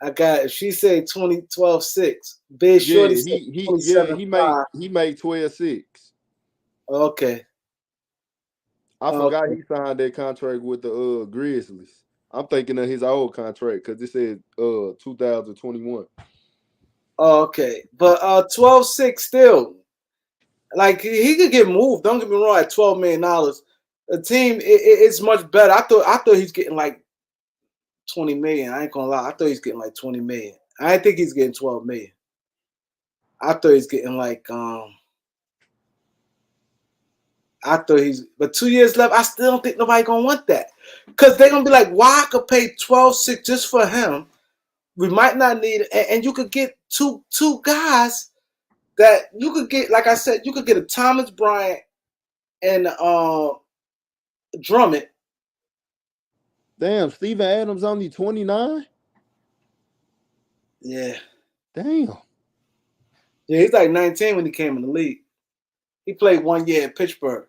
I got if she said 2012-6. Big Shorty said He 27-5. made 12-6. Okay. I forgot Okay. he signed that contract with the Grizzlies. I'm thinking of his old contract because it said 2021. Okay. But 12-6 still. Like he could get moved. Don't get me wrong. At $12 million, the team it's much better. I thought he's getting like 20 million. I ain't gonna lie. I thought he's getting like 20 million. I didn't think he's getting 12 million. I thought he's getting like but 2 years left. I still don't think nobody gonna want that because they're gonna be like, why I could pay 12-6 just for him. We might not need it, and you could get two guys that you could get. Like I said, you could get a Thomas Bryant and Drummond. Damn, Steven Adams only 29? Yeah. Damn. Yeah, he's like 19 when he came in the league. He played 1 year in Pittsburgh.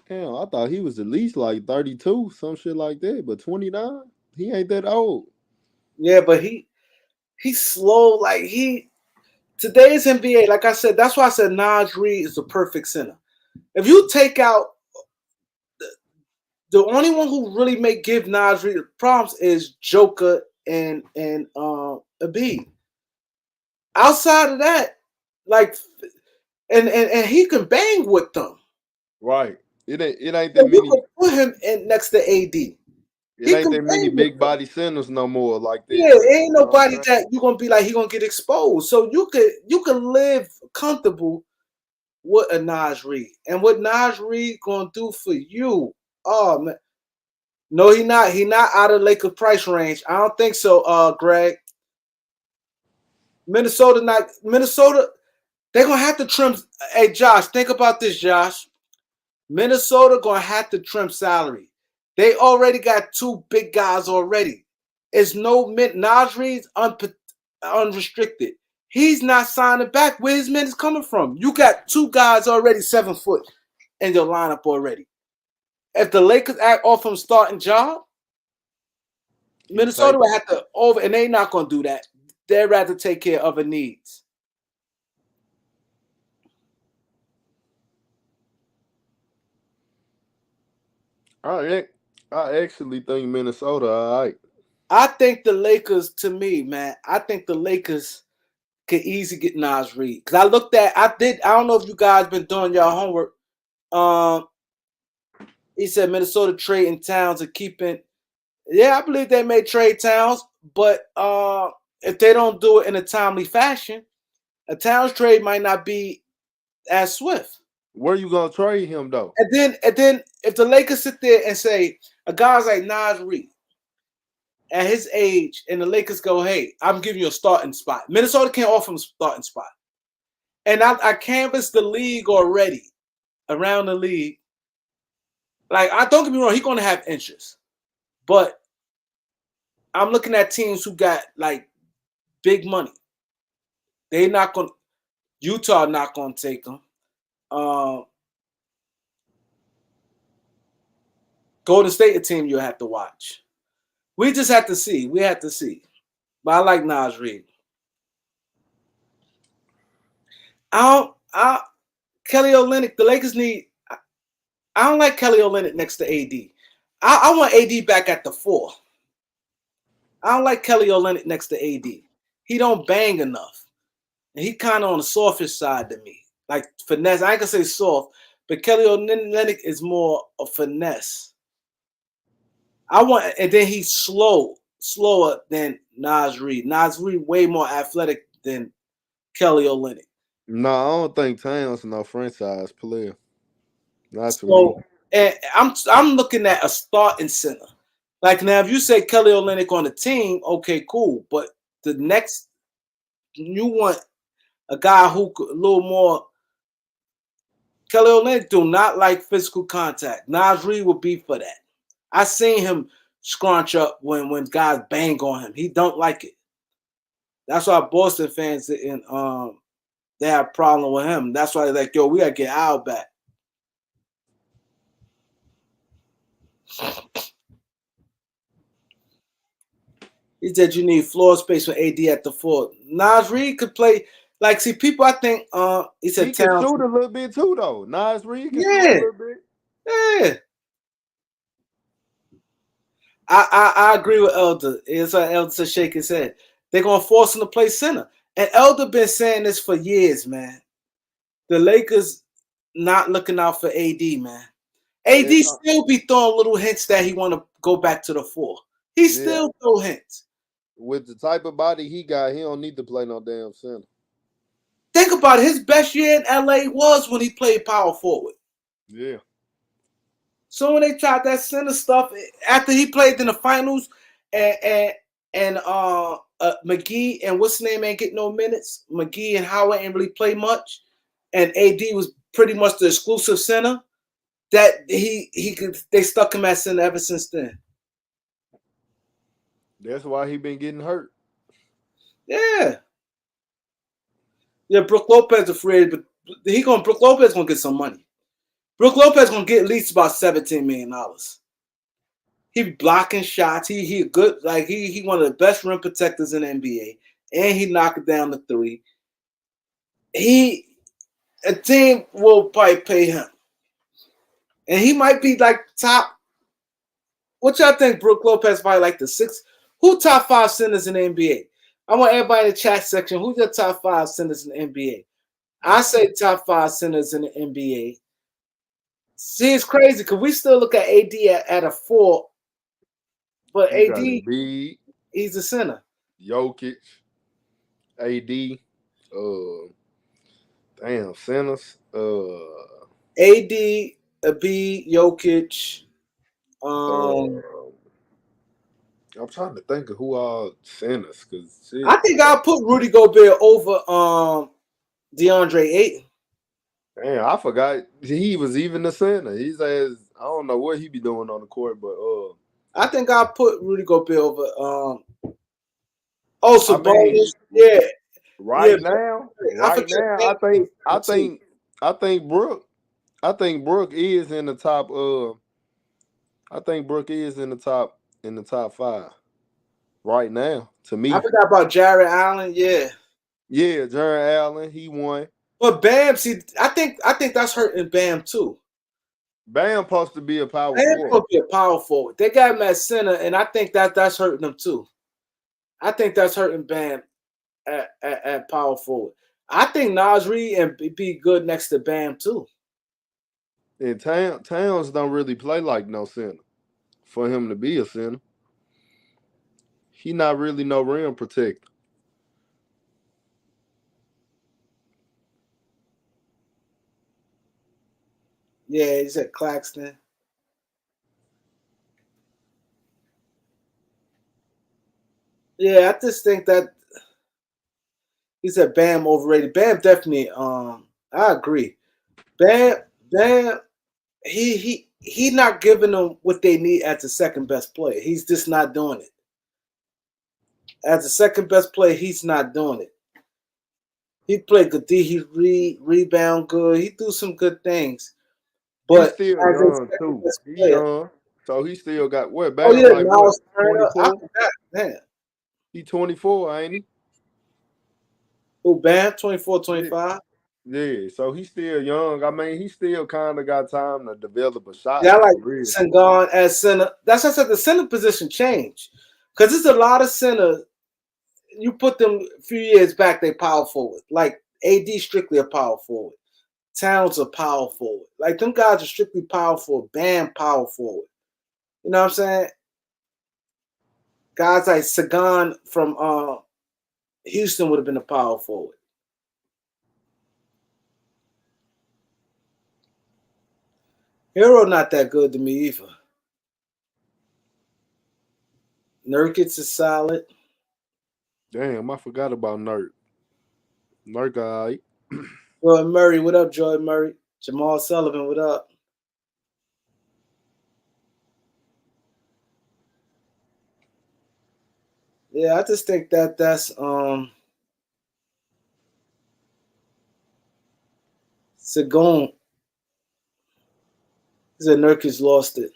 Damn, I thought he was at least like 32, some shit like that. But 29? He ain't that old. Yeah, but he's slow. Like today's NBA, like I said, that's why I said Naj Reid is the perfect center. If you take out the only one who really may give Naj Reid problems is Joker and Embiid. Outside of that, like and he can bang with them. Right. It ain't So that you many. could put him in next to AD. It He ain't can that many bang with big them. body centers no more like that. Yeah, You ain't know what I'm nobody saying? that you gonna be like he gonna get exposed. So you could live comfortable with a Naj Reid. And what Naj Reid gonna do for you? Oh man. No, he not out of Lakers price range. I don't think so, Greg. Minnesota, they're gonna have to trim. Hey Josh, think about this, Josh. Minnesota gonna have to trim salary. They already got two big guys already. It's no Naj Reid's unrestricted. He's not signing back. Where his men is coming from? You got two guys already 7 foot in your lineup already. If the Lakers act off him starting job, He Minnesota take will have to and they're not gonna do that. They'd rather take care of other needs. I actually think Minnesota all right. I think the Lakers, to me, man, I think the Lakers could easily get Naj Reid. Because I don't know if you guys been doing your homework. Um, he said Minnesota trading Towns and keeping. Yeah, I believe they may trade Towns, but if they don't do it in a timely fashion, a Towns trade might not be as swift. Where you gonna trade him though? And then if the Lakers sit there and say a guy's like Naj Reid at his age, and the Lakers go, "Hey, I'm giving you a starting spot." Minnesota can't offer him a starting spot, and I canvassed the league already, around the league. Like, I don't get me wrong, he's gonna have interest, but I'm looking at teams who got like big money. They not gonna Utah not gonna take him. Golden State, a team you'll have to watch. We just have to see. We have to see. But I like Naj Reid. Kelly Olynyk, the Lakers need. I don't like Kelly Olynyk next to AD. I want AD back at the 4. I don't like Kelly Olynyk next to AD. He don't bang enough. And he kind of on the softish side to me. Like finesse. I ain't gonna say soft, but Kelly Olynyk is more a finesse. I want, and then he's slower than Naz Reid. Naz Reid way more athletic than Kelly Olynyk. No, I don't think Towns no franchise player. Not to me. So, and I'm looking at a starting center. Like now, if you say Kelly Olynyk on the team, okay, cool. But the next, you want a guy who could a little more. Kelly Olynyk do not like physical contact. Naz Reid would be for that. I seen him scrunch up when guys bang on him. He don't like it. That's why Boston fans and they have a problem with him. That's why they're like, yo, we gotta get Al back. He said you need floor space for AD at the 4. Naz Reid could play. Like, see, people, I think he said He can Towns. shoot a little bit too, though. Naz Reid can shoot Yeah. a little bit. Yeah. I agree with Elder. It's like Elder to shake his head. They're gonna force him to play center. And Elder been saying this for years, man. The Lakers not looking out for AD, man. AD still be throwing little hints that he want to go back to the 4. He still throw hints. With the type of body he got, he don't need to play no damn center. Think about it. His best year in LA was when he played power forward. Yeah. So when they tried that center stuff after he played in the finals, and McGee and what's his name ain't getting no minutes. McGee and Howard ain't really play much, and AD was pretty much the exclusive center. That they stuck him at center ever since then. That's why he been getting hurt. Yeah. Yeah, Brook Lopez is free, but Brook Lopez gonna get some money. Brook Lopez gonna get at least about $17 million. He be blocking shots. He good, like he one of the best rim protectors in the NBA, and he knocked down the 3. A team will probably pay him, and he might be like top. What y'all think? Brook Lopez probably like the 6. Who top 5 centers in the NBA? I want everybody in the chat section. Who's your top 5 centers in the NBA? I say top 5 centers in the NBA. See, it's crazy because we still look at AD at a 4, but AD, he's a center. Jokic, AD, damn centers. AD, B, Jokic. I'm trying to think of who are centers because I think I'll put Rudy Gobert over DeAndre Ayton. Damn, I forgot he was even the center. He says I don't know what he be doing on the court, but I think I'll put Rudy Gobert over Sabonis. Yeah. Right now, I think Brook is in the top. I think Brook is in the top 5 right now. To me, I forgot about Jared Allen. Yeah, Jared Allen, he won. But Bam, see, I think that's hurting Bam too. Bam supposed to be a power Bam forward. supposed to be a power forward. They got him at center, and I think that's hurting them too. I think that's hurting Bam at power forward. I think Naz Reid and be good next to Bam too. And Towns don't really play like no center. For him to be a center, he not really no rim protector. Yeah, he said Claxton. Yeah, I just think that he said Bam overrated. Bam definitely. I agree. Bam, he not giving them what they need as the second best player. He's just not doing it. As the second best player, he's not doing it. He played good D. He rebound good. He do some good things. But he's still young too. He's young, so he still got what? Bam, like what? 24. Man. He 24, ain't he? Oh, Bam, 24, 25. Yeah, so he's still young. I mean, he still kind of got time to develop a Yeah, shot I like for real. Sengun as center. That's why I said the center position changed. Because there's a lot of centers. You put them a few years back, they power forward. Like AD strictly a power forward. Towns are power forward. Like them guys are strictly power forward. Bam, power forward. You know what I'm saying? Guys like Sagan from Houston would have been a power forward. Hero not that good to me either. Nurkic is solid. Damn, I forgot about Nurk. Nurk, alright. Jordan Murray, what up, Jordan Murray? Jamal Sullivan, what up? Yeah, I just think that's Sagon. He said Nurkic lost it.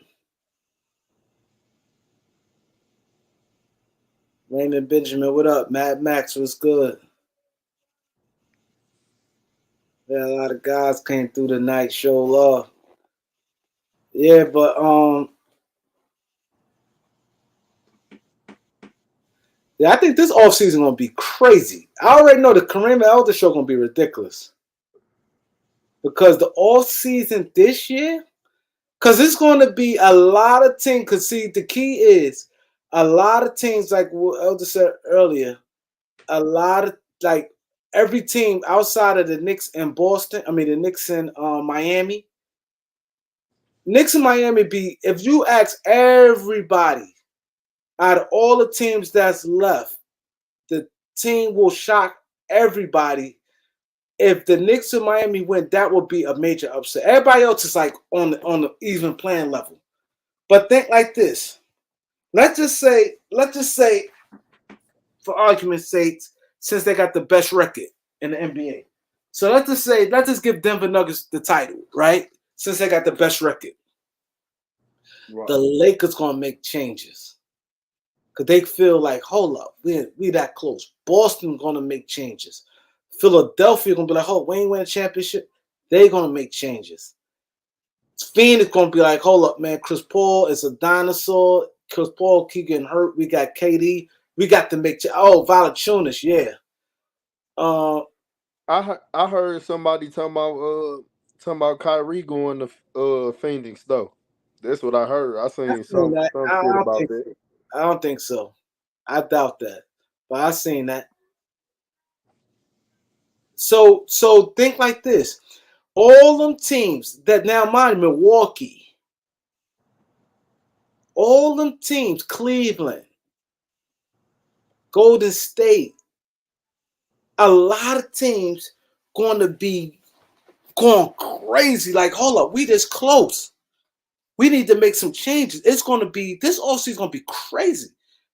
Raymond Benjamin, what up? Mad Max, what's good? Yeah, a lot of guys came through tonight, show love. Yeah, but yeah, I think this offseason gonna be crazy. I already know the Kareem Elder show gonna be ridiculous. Because the offseason this year, because it's gonna be a lot of teams. Cause see, the key is a lot of teams, like what Elder said earlier, a lot of like every team outside of the Knicks and Boston, I mean the Knicks and Miami. Knicks and Miami be if you ask everybody out of all the teams that's left, the team will shock everybody. If the Knicks and Miami win, that would be a major upset. Everybody else is like on the even playing level. But think like this. Let's just say, for argument's sake, since they got the best record in the NBA. So let's just give Denver Nuggets the title, right? Since they got the best record. Right. The Lakers gonna make changes. Cause they feel like, hold up, we that close. Boston gonna make changes. Philadelphia gonna be like, oh, we ain't win a championship. They gonna make changes. Phoenix gonna be like, hold up, man. Chris Paul is a dinosaur. Chris Paul keep getting hurt. We got KD. We got to make. Valanciunas, yeah. I heard somebody talking about Kyrie going to Phoenix though. That's what I heard. I I seen seen that. some I shit don't about think. that. I don't think so. I doubt that. But I seen that. So think like this. All them teams that now mind Milwaukee, all them teams, Cleveland, Golden State, a lot of teams going to be going crazy. Like, hold up, we this close. We need to make some changes. It's going to be this offseason going to be crazy.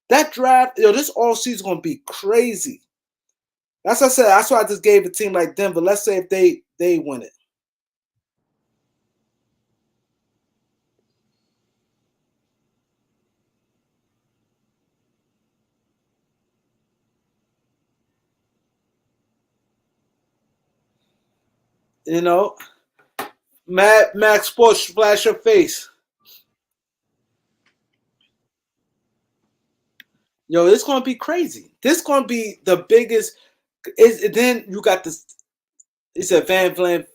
That draft, this offseason going to be crazy. That's what I said. That's why I just gave a team like Denver. Let's say if they win it. You know, Max Sports, flash your face. Yo, it's gonna be crazy. This gonna be the biggest. Then you got this. It's a Van Vliet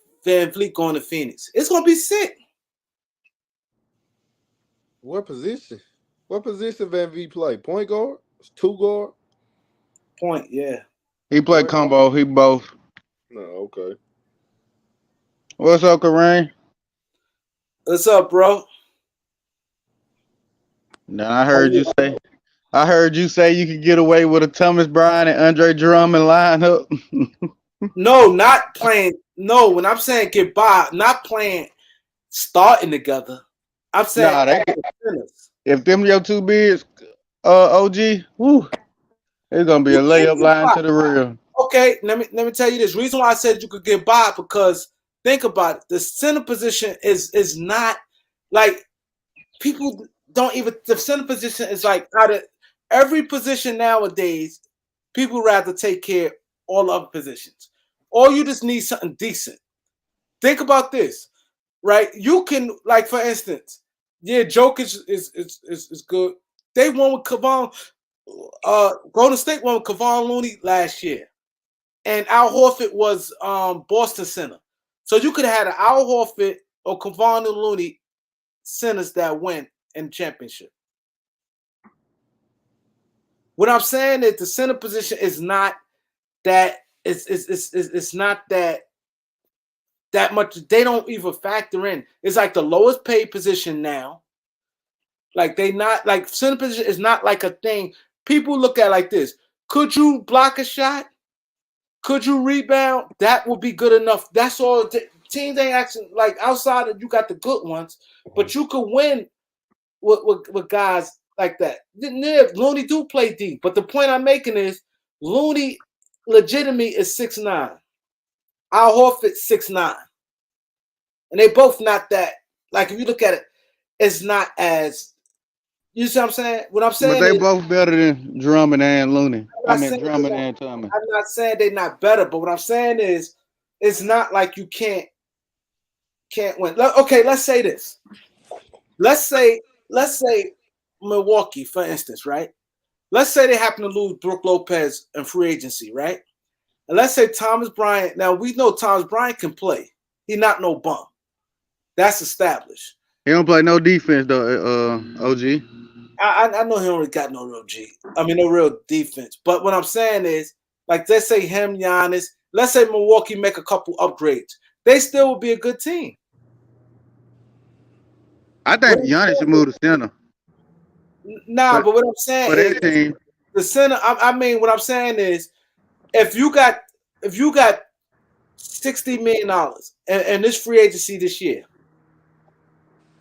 going to Phoenix. It's gonna be sick. What position? What position Van V play? Point guard? Two guard? Point, yeah. He play Point. combo. He both. No, okay. What's up, Kareem? What's up, bro? Now I heard you say. I heard you say you could get away with a Thomas Bryant and Andre Drummond lineup. No, not playing. No, when I'm saying get by, not playing starting together. I'm saying Nah, they, sinners. if them your two bigs, OG, whoo, it's gonna be You a can't layup get line by. to the real. Okay, let me tell you this. Reason why I said you could get by because think about it. The center position is not like people don't even the center position is like out of every position nowadays, people rather take care of all other positions. or you just need something decent. Think about this, right? You can, like, for instance, yeah, Jokic is good. They won with Kevon. Golden State won with Kevon Looney last year, and Al Horford was Boston center. So you could have had an Al Horford or Kevon Looney centers that win in the championship. What I'm saying is the center position is not that it's not that much. They don't even factor in. It's like the lowest paid position now. Like they not like center position is not like a thing. People look at it like this. Could you block a shot? Could you rebound? That would be good enough. That's all. Teams ain't actually like outside of you got the good ones, but you could win with guys like that. Looney do play deep, but the point I'm making is Looney legitimately is 6'9". Al Horford 6'9", and they both not that. Like if you look at it, it's not as. You see what I'm saying? What I'm saying But they is, both better than Drummond and Looney. I'm not saying Drummond and Thomas. I'm not saying they're not better, but what I'm saying is, it's not like you can't win. Okay, let's say this. Let's say Milwaukee, for instance, right? Let's say they happen to lose Brook Lopez in free agency, right? And let's say Thomas Bryant. Now we know Thomas Bryant can play. He's not no bum. That's established. He don't play no defense though, OG. I know he don't got no real defense. But what I'm saying is, like, let's say him, Giannis. Let's say Milwaukee make a couple upgrades. They still would be a good team. I think Giannis should move to center. Nah, but what I'm saying is team. The center. I mean, what I'm saying is, if you got $60 million and this free agency this year,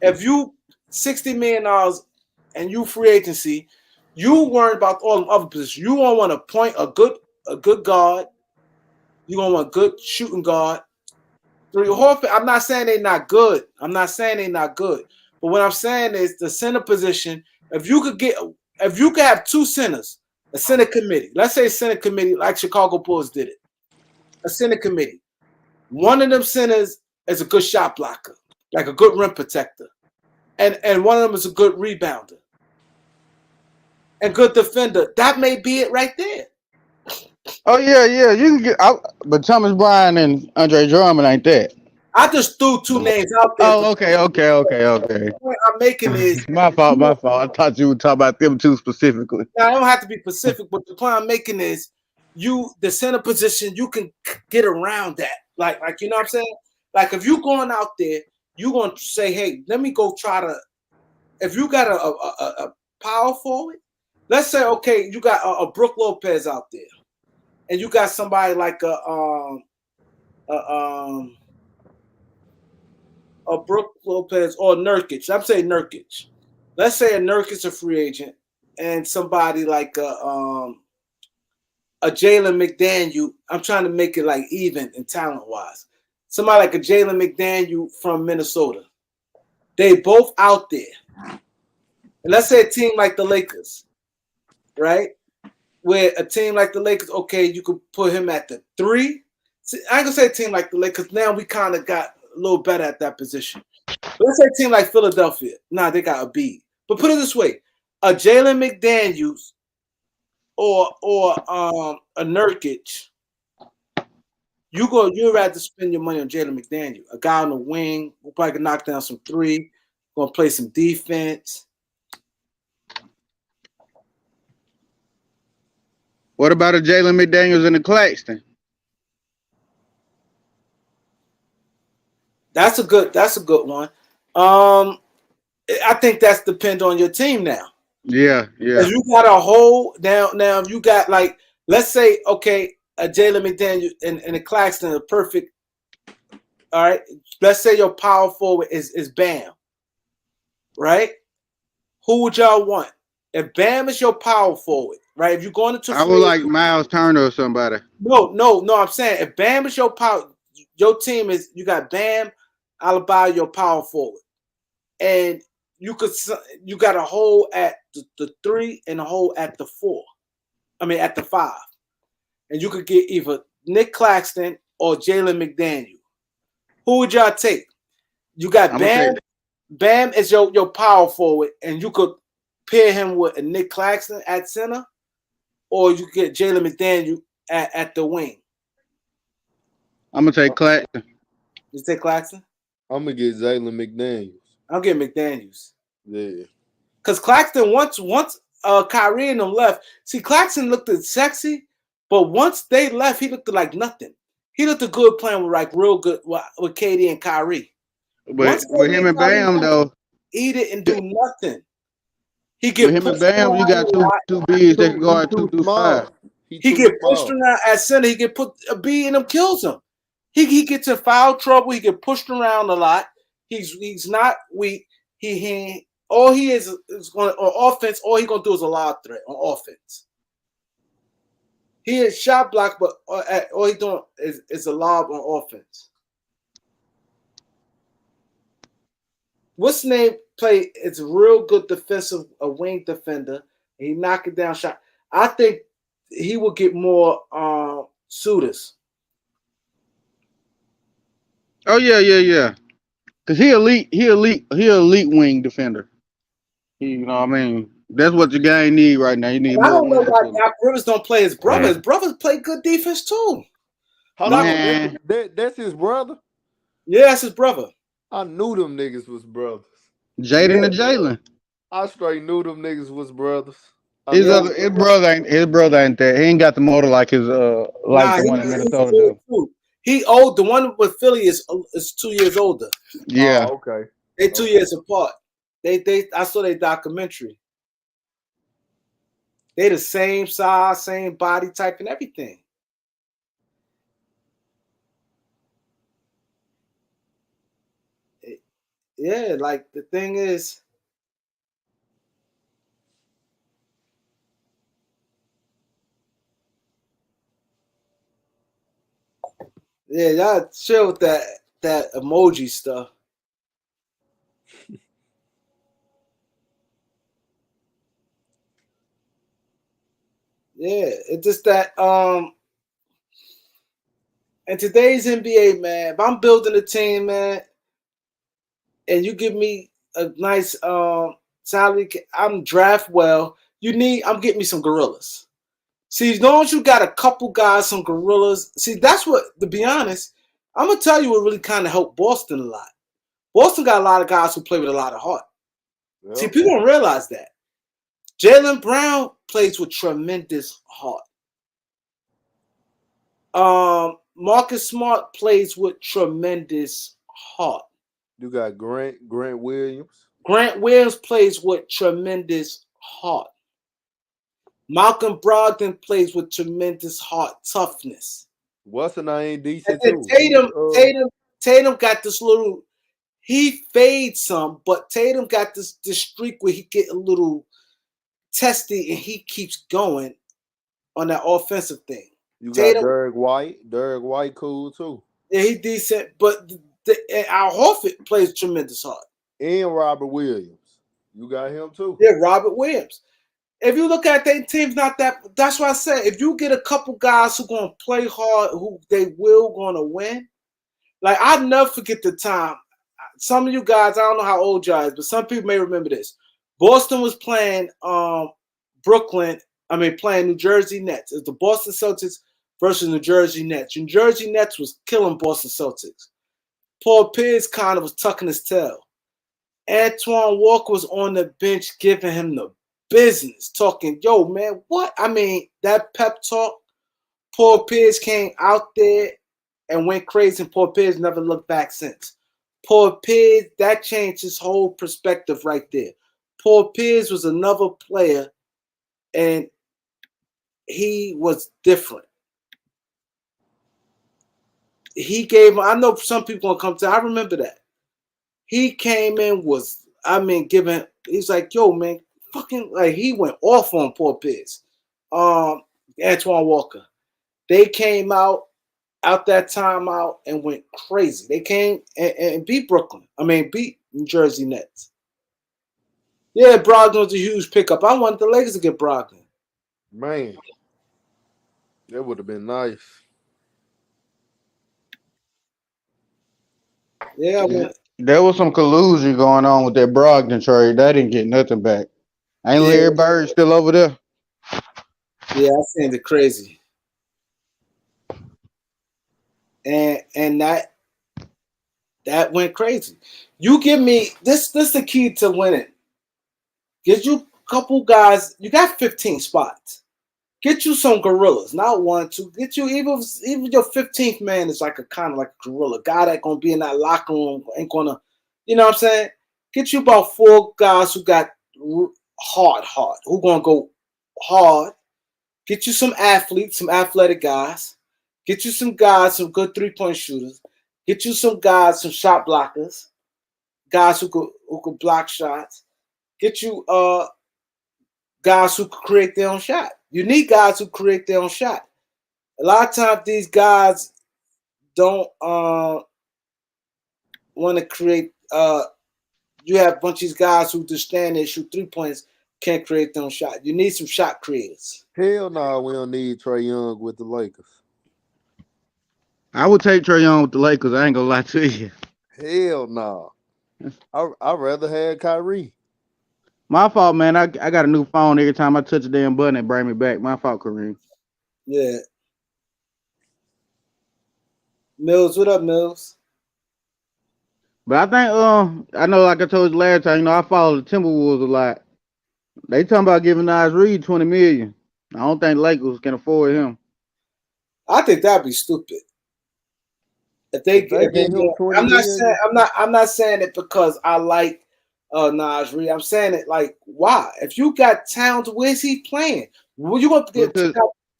if you $60 million and you free agency, you worry about all the other positions. You gonna want to point a good guard. You gonna want a good shooting guard. Horford, I'm not saying they're not good. But what I'm saying is the center position. If you could have two centers, a center committee. Let's say a center committee like Chicago Bulls did it. A center committee. One of them centers is a good shot blocker, like a good rim protector. And one of them is a good rebounder and good defender. That may be it right there. Oh yeah, you can get out, but Thomas Bryant and Andre Drummond ain't that. I just threw two names out there. Oh, okay. The point I'm making is my fault. I thought you would talk about them two specifically. Now, I don't have to be specific, but the point I'm making is the center position, you can get around that. Like you know what I'm saying? Like if you're going out there, you're going to say, hey, let me go try to. If you got a power forward, let's say, okay, you got a Brook Lopez out there, and you got somebody like a Brook Lopez or Nurkic. I'm saying Nurkic. Let's say a Nurkic a free agent, and somebody like a Jalen McDaniel. I'm trying to make it like even in talent wise. Somebody like a Jalen McDaniel from Minnesota. They both out there. And let's say a team like the Lakers, right? Where a team like the Lakers, okay, you could put him at the 3. See, I ain't gonna say a team like the Lakers. Now we kind of got a little better at that position. But let's say a team like Philadelphia. Nah, they got a B. But put it this way: a Jalen McDaniels or a Nurkic, you'd rather spend your money on Jalen McDaniel, a guy on the wing who probably can knock down some 3, gonna play some defense. What about a Jalen McDaniels and a Claxton? That's a good one. I think that's depend on your team now. Yeah. If you got a whole now if you got like, let's say, okay, a Jalen McDaniel and a Claxton are perfect. All right. Let's say your power forward is Bam. Right? Who would y'all want? If Bam is your power forward, right? If you're going into I would like Miles Turner or somebody. No. I'm saying if Bam is your power, your team is you got Bam, Alaba, your power forward, and you got a hole at the 3 and a hole at the 4. I mean at the 5, and you could get either Nick Claxton or Jalen McDaniel? Who would y'all take? You got I'm gonna Bam. take. Bam is your power forward, and you could pair him with a Nick Claxton at center, or you get Jalen McDaniel at the wing. I'm gonna take Claxton. You take Claxton? I'm gonna get Jalen McDaniels. I'm getting McDaniels. Yeah. Because Claxton once Kyrie and them left. See, Claxton looked sexy, but once they left, he looked like nothing. He looked good playing with like real good with KD and Kyrie. But Once with KD him and and Kyrie Bam left, though, he didn't do nothing. He with get him and pushed Bam, you around got a lot. two bigs that can He guard too 2 through 5. small. He He too get pushed small. around at center. He get put a B and him kills him. He gets in foul trouble. He get pushed around a lot. He's not weak. He all he is going on offense. All he gonna do is a lob threat on offense. He is shot block, but all he doing is a lob on offense. What's his name? Play. It's a real good defensive, a wing defender. He knock it down shot. I think he will get more suitors. Oh yeah. Cause he elite wing defender. You know what I mean? That's what the game need right now. You need And I more don't know wing why defender. Doc Rivers don't play his brother. His brothers play good defense too. Hold Doc, on, Man, that's his brother. yeah, that's his brother. I knew them niggas was brothers. Jaden Yeah, and Jalen. I straight knew them niggas was brothers. I His yeah. knew other it. his brother ain't that. He ain't got the motor like Nah, the one in he's Minnesota good do. too. He old. The one with Philly is 2 years older. Yeah. Oh, okay. They 2 years Okay. apart. They I saw their documentary. They the same size, same body type, and everything. Yeah, like the thing is, yeah, y'all chill with that emoji stuff. Yeah, it's just that in today's NBA, man, if I'm building a team, man, and you give me a nice salary, I'm draft well. I'm getting me some gorillas. See, as long as you got a couple guys, some gorillas. See, that's what, to be honest, I'm gonna tell you what really kind of helped Boston a lot. Boston got a lot of guys who play with a lot of heart. See, Yep. people don't realize that. Jaylen Brown plays with tremendous heart. Marcus Smart plays with tremendous heart. You got Grant Williams. Grant Williams plays with tremendous heart. Malcolm Brogdon plays with tremendous heart, toughness. What's the name And decent then too? Tatum got this little. He fades some, but Tatum got this streak where he get a little testy and he keeps going on that offensive thing. You got Tatum, Derek White. Derek White cool too. yeah, he decent, but Al Horford plays tremendous hard. And Robert Williams. You got him too. Yeah, Robert Williams. If you look at their teams, not that. That's why I said if you get a couple guys who gonna play hard, who they will gonna win. Like I'll never forget the time. Some of you guys, I don't know how old y'all is, but some people may remember this. Boston was playing Brooklyn. I mean, playing New Jersey Nets. It's the Boston Celtics versus New Jersey Nets. New Jersey Nets was killing Boston Celtics. Paul Pierce kind of was tucking his tail. Antoine Walker was on the bench giving him the business, talking, yo, man, what? I mean, that pep talk, Paul Pierce came out there and went crazy, and Paul Pierce never looked back since. Paul Pierce, that changed his whole perspective right there. Paul Pierce was another player, and he was different. He gave, I know some people gonna come to, I remember that. He came in, giving, he's like, yo, man, fucking, like, he went off on Paul Pierce. Antoine Walker. They came out that timeout and went crazy. They came and beat Brooklyn. Beat New Jersey Nets. Yeah, Brogdon was a huge pickup. I wanted the Lakers to get Brogdon. Man, that would have been nice. Yeah, I Yeah. went. There was some collusion going on with that Brogdon trade. They didn't get nothing back. Ain't Yeah, Larry Bird still over there? yeah, I seen the crazy, and that went crazy. You give me this. This the key to winning. Get you a couple guys. You got 15 spots. Get you some gorillas, not one, two. Get you even your 15th man is like a kind of like a gorilla guy that gonna be in that locker room. Ain't gonna, you know what I'm saying? Get you about 4 guys who got hard, who gonna go hard. Get you some athletes, some athletic guys. Get you some guys, some good 3-point shooters. Get you some guys, some shot blockers, guys who could block shots. Get you guys who could create their own shot. You need guys who create their own shot. A lot of times these guys don't want to create. You have a bunch of these guys who just stand there, shoot 3 points, can't create their own shot. You need some shot creators. Hell no, we don't need Trey Young with the Lakers. I would take Trae Young with the Lakers. I ain't gonna lie to you. Hell no. I'd rather have Kyrie. My fault, man. I got a new phone. Every time I touch a damn button, it bring me back. My fault, Kareem. Yeah. Mills, what up, Mills? But I think I know, like I told you last time, I follow the Timberwolves a lot. They talking about giving Nas Reed 20 million. I don't think Lakers can afford him. I think that'd be stupid. If they get him 20 I'm not million, saying I'm not saying it because I like Nas Reed. I'm saying it like why? If you got Towns, where's he playing? Well, you gonna get Because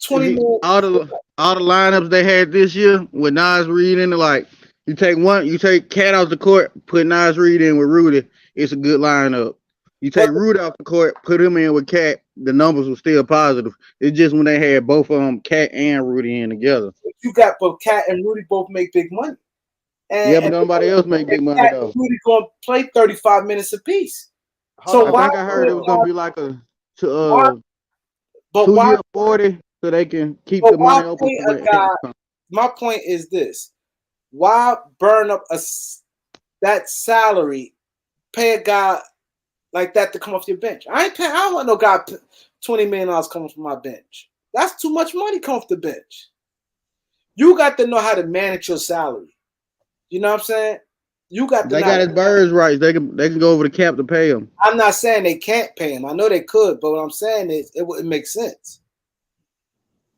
20 million? all the lineups they had this year with Nas Reed in it, like you take Cat off the court, put Nas Reed in with Rudy, it's a good lineup. You But take Rudy off the court, put him in with Cat, the numbers were still positive. It's just when they had both of them, Cat and Rudy, in together. you got both Cat and Rudy both make big money, Yeah, but and nobody else make big money Cat and though. Rudy gonna play 35 minutes apiece. hold So I why? on. think I heard it was gonna be like a Why? to But two why? year 40 so they can keep But the why money open pay for a when guy? Ant comes. My point is this: why burn up that salary? Pay a guy like that to come off your bench. I don't want no guy $20 million coming from my bench. That's too much money coming off the bench. You got to know how to manage your salary. You know what I'm saying? You got to They got not. his birds rights. They can go over the cap to pay him. I'm not saying they can't pay him. I know they could, but what I'm saying is it wouldn't make sense.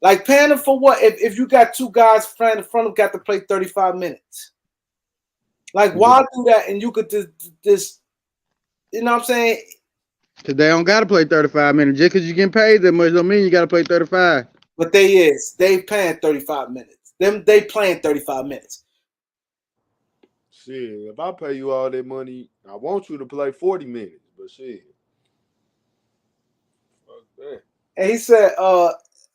Like paying him for what? If you got 2 guys playing in front of him, got to play 35 minutes. Like why do that? And you could just you know what I'm saying? Cause they don't gotta play 35 minutes. Just cause you getting paid that much don't mean you gotta play 35. But they playing 35 minutes. They playing 35 minutes. Shit, if I pay you all that money, I want you to play 40 minutes. But shit. Fuck that. And he said,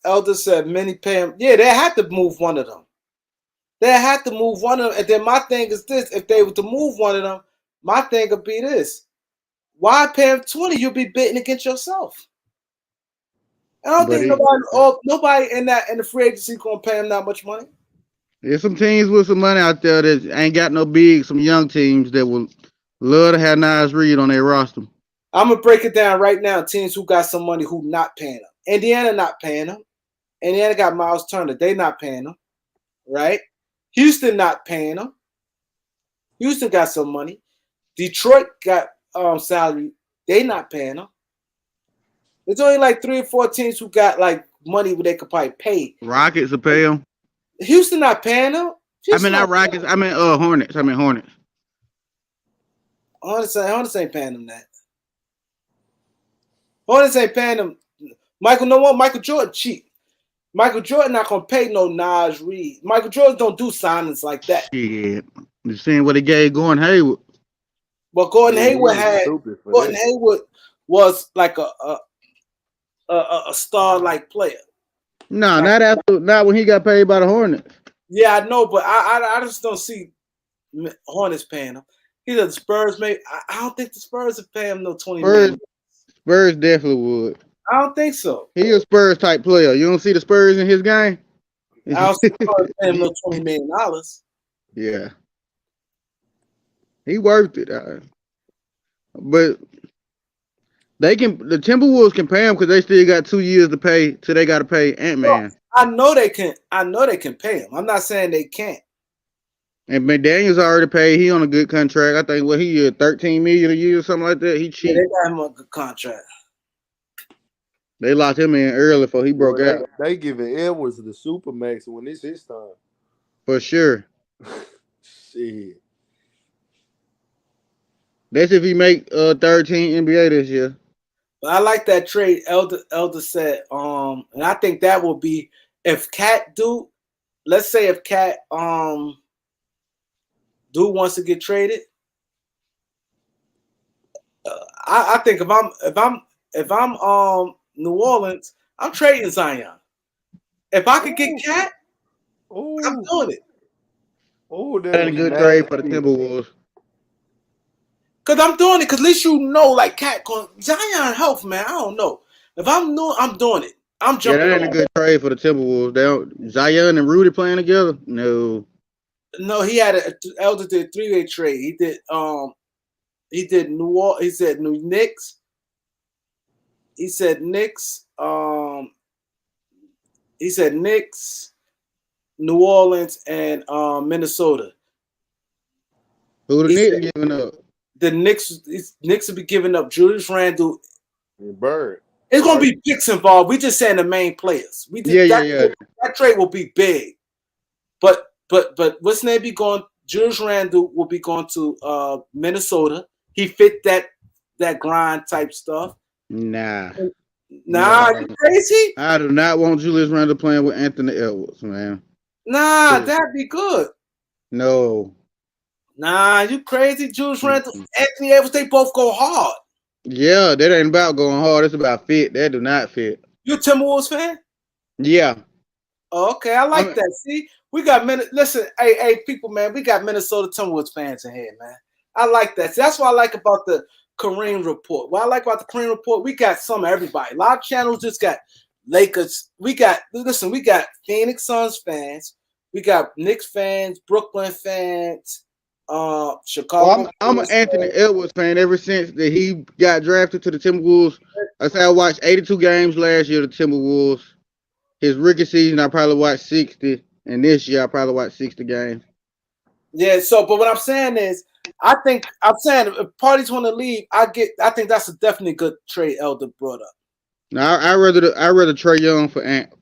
Elder said many pay him. Yeah, they had to move one of them. They had to move one of them. And then my thing is this: if they were to move one of them, my thing would be this: why pay him 20? You'll be betting against yourself. I don't But think nobody in the free agency gonna pay him that much money. there's some teams with some money out there that ain't got no big, some young teams that will love to have Nas Reed on their roster. I'm gonna break it down right now. Teams who got some money who not paying him. Indiana not paying him. Indiana got Miles Turner. They not paying him. Right? Houston not paying him. Houston got some money. Detroit got salary. They not paying them. There's only like 3 or 4 teams who got like money where they could probably pay. Rockets will pay them. Houston not paying them. I mean not Rockets. I mean Hornets. Hornets. Hornets ain't paying them that. Hornets ain't paying them. Michael Jordan cheap. Michael Jordan not gonna pay no Nas Reed. Michael Jordan don't do signings like that. Shit. You seen what he gave Gordon Hayward. But Gordon Yeah, Hayward that. Hayward was like a star like player. No, not when he got paid by the Hornets. Yeah, I know, but I just don't see Hornets paying him. Either the Spurs, maybe. I don't think the Spurs are paying him no 20 million. Spurs definitely would. I don't think so. He a Spurs type player. You don't see the Spurs in his game? I don't see the Spurs paying him no $20 million. Yeah. He worth it. But the Timberwolves can pay him because they still got 2 years to pay till they got to pay No, Ant-Man. I know they can. I know they can pay him. I'm not saying they can't. And McDaniels already paid. He on a good contract. I think he 13 million a year or something like that. He Yeah, cheap. they got him on a good contract. They locked him in early before he broke Boy, out they giving Edwards the supermax when it's his time. for sure. Shit. That's if he make 13 NBA this year. But I like that trade. Elder said, and I think that will be if Cat do. Let's say if Cat do wants to get traded. I think if I'm New Orleans, I'm trading Zion. If I could get Cat, I'm Oh, doing it. oh, That that'll ain't a be good trade for the nasty. Timberwolves. Cause I'm doing it. Cause at least you know, like Cat, Zion health, man. I don't know. If I'm new, I'm doing it. I'm Yeah, jumping that ain't a on. good trade for the Timberwolves. Zion and Rudy playing together? No. No, he had Elder did 3-way trade. He did He said New Knicks. He said Knicks. He said Knicks, New Orleans, and Minnesota. Who the He Knicks said giving up? the Knicks will be giving up Julius Randle. Bird. It's gonna Right? be picks involved. We just saying the main players. We did Yeah. that trade will be big. But what's name be going? Julius Randle will be going to Minnesota. He fit that grind type stuff. Nah. Nah, No. you crazy? I do not want Julius Randle playing with Anthony Edwards, man. Nah, that'd be good. No. Nah, you crazy? Julius Randle, Mm-mm. Anthony Edwards, they both go hard. Yeah, that ain't about going hard. It's about fit. That do not fit. You a Timberwolves fan? Yeah. Oh, okay, I I like mean, that. See, we got listen, hey, people, man, we got Minnesota Timberwolves fans in here, man. I like that. See, that's what I like about the Kareem report. What I like about the Kareem report, we got some of everybody. A lot of channels just got Lakers. We got Phoenix Suns fans, we got Knicks fans, Brooklyn fans, Chicago I'm an Bulls Anthony fans. Edwards fan ever since that he got drafted to the Timberwolves. I say I watched 82 games last year. The Timberwolves. His rookie season, I probably watched 60, and this year I probably watched 60 games. Yeah, so but what I'm saying is, I'm saying if parties want to leave, I think that's a definitely good trade Elder brought up. Now I rather Trey Young for Cat.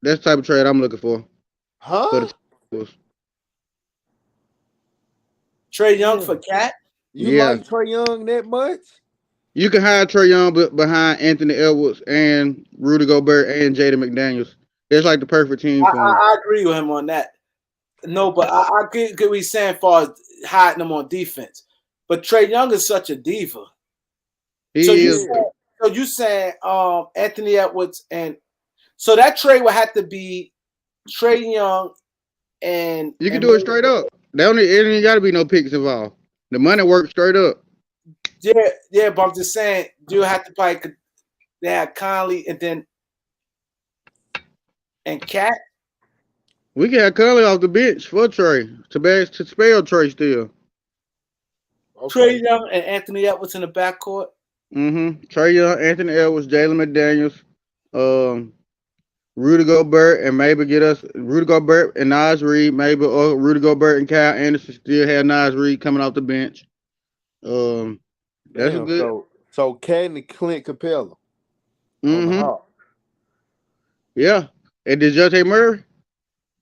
That's the type of trade I'm looking for Huh? the Timberwolves. Trey Young for Damn. Cat. You Yeah, like Trae Young that much? you can hire Trey Young behind Anthony Edwards and Rudy Gobert and Jaden McDaniels. That's like the perfect team I, for him. I, I agree with him on that. No, but I get what he's saying as far as hiding him on defense. But Trey Young is such a diva. So He you is. Yeah. saying, Anthony Edwards, and so that trade would have to be Trey Young and You can do it straight up. It ain't got to be no picks involved. The money works straight up. yeah. But I'm just saying you have to probably they have Conley and Cat. We can have Curly off the bench for Trey to spell Trey still. Trey Okay. Young and Anthony Edwards in the backcourt. Trey Young, Anthony Edwards, Jalen McDaniels, um, Rudy Gobert, and maybe get us Rudy Gobert and Nas Reed, maybe, or Rudy Gobert and Kyle Anderson still have Nas Reed coming off the bench. Um, that's a Damn. good. So Cat and Clint Capella on the Mm-hmm. hop. Yeah, and DeJounte Murray,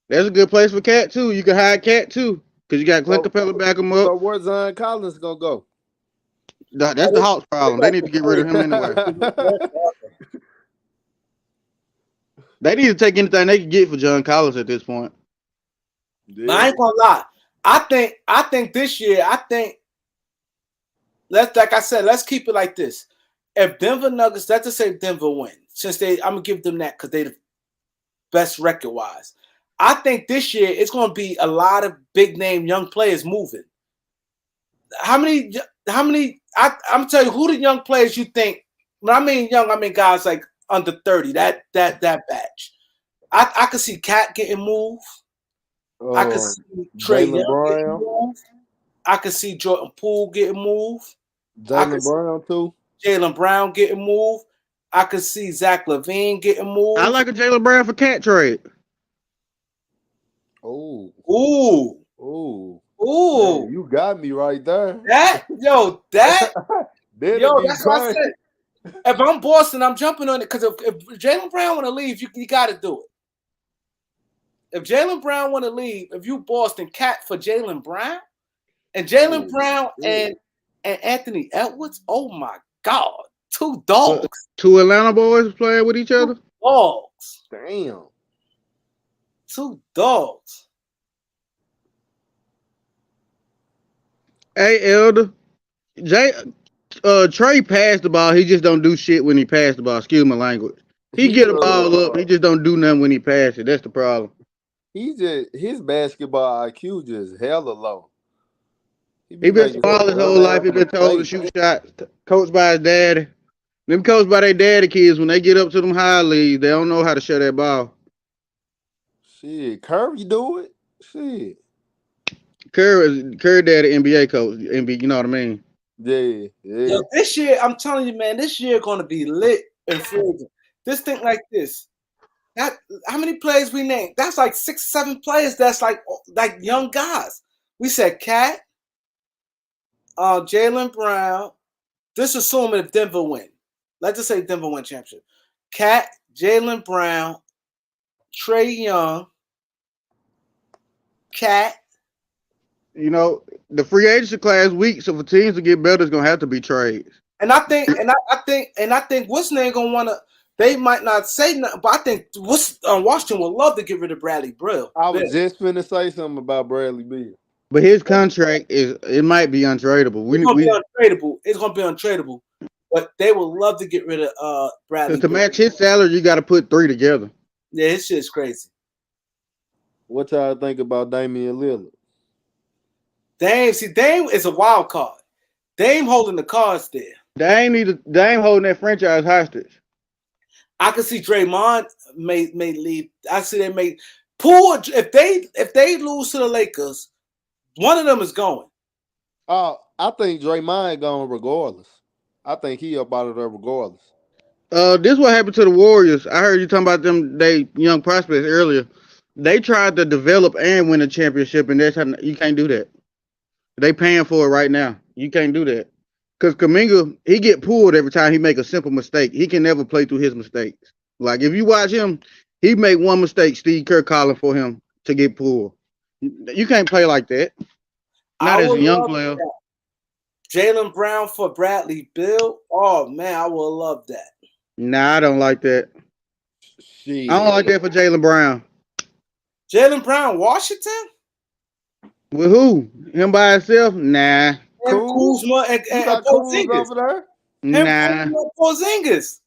that's a good place for Cat too. You can hire Cat too, cause you got Clint So Capella back him up. so where's Zion Collins gonna go? That's the Hawks' problem. They need to get rid of him anyway. They need to take anything they can get for John Collins at this point. But I ain't gonna lie. I think this year, let's like I said, let's keep it like this. If Denver Nuggets, let's just say Denver win, since I'm gonna give them that because they the best record wise. I think this year it's gonna be a lot of big name young players moving. How many? I'm telling you, who the young players you think? When I mean young, I mean guys like under 30. That batch. I could see Cat getting moved. I could see Trey Jalen Young getting Brown. moved. I could see Jordan Poole getting moved. I could Jalen Brown too. see Jalen Brown getting moved. I could see Zach LaVine getting moved. I like a Jalen Brown for cat trade. Oh, Ooh, oh, ooh, you got me right there. that yo, That'd be that's what I crazy. said. If I'm Boston, I'm jumping on it because if Jalen Brown want to leave, you got to do it. If Jalen Brown want to leave, if you Boston, cat for Jalen Brown and Jalen Brown and Anthony Edwards, oh my God, two dogs. Two Atlanta boys playing with each other. Dogs. Damn. Two dogs. Hey, Elder. Trey passed the ball. He just don't do shit when he passed the ball. Excuse my language. He get the ball up. He just don't do nothing when he passes it. That's the problem. His basketball IQ just hella low. He been small his whole life. He been told to shoot shots. Coached by his daddy. Them coached by their daddy kids. When they get up to them high leagues, they don't know how to shut that ball. Shit, Curry do it. Shit. Curry daddy N.B.A. coach. NBA, you know what I mean? Yeah. Yo, this year, I'm telling you, man, this year gonna be lit and frozen. This thing like this. How many players we named? That's like 6, 7 players. That's like young guys. We said Cat, Jalen Brown. This assuming if Denver win. Let's just say Denver win championship. Cat, Jalen Brown, Trey Young, Cat. You know, the free agency class weak, so for teams to get better, it's gonna have to be trades. And I think what's name gonna wanna. They might not say nothing, but I think Washington would love to get rid of Bradley Beal. I was just finna say something about Bradley Beal. But his contract might be untradeable. It's gonna be untradeable. But they would love to get rid of Bradley. To match his salary, you got to put 3 together. Yeah, his shit's crazy. What y'all think about Damian Lillard? Dame is a wild card. Dame holding the cards there. Dame holding that franchise hostage. I can see Draymond may leave. I see they may Poole if they lose to the Lakers, one of them is going. I think Draymond going regardless. I think he up out of there regardless. This what happened to the Warriors. I heard you talking about them they young prospects earlier. They tried to develop and win a championship, and that's how you can't do that. They paying for it right now. You can't do that. Because Kuminga, he get pulled every time he make a simple mistake. He can never play through his mistakes. Like, if you watch him, he make one mistake, Steve Kerr calling for him to get pulled. You can't play like that. Not as a young player. Jalen Brown for Bradley Beal. Oh, man, I would love that. Nah, I don't like that. Shit. I don't like that for Jalen Brown. Jalen Brown, Washington? With who? Him by himself? Nah. Kuzma and Porzingis. Over there? Nah. Porzingis.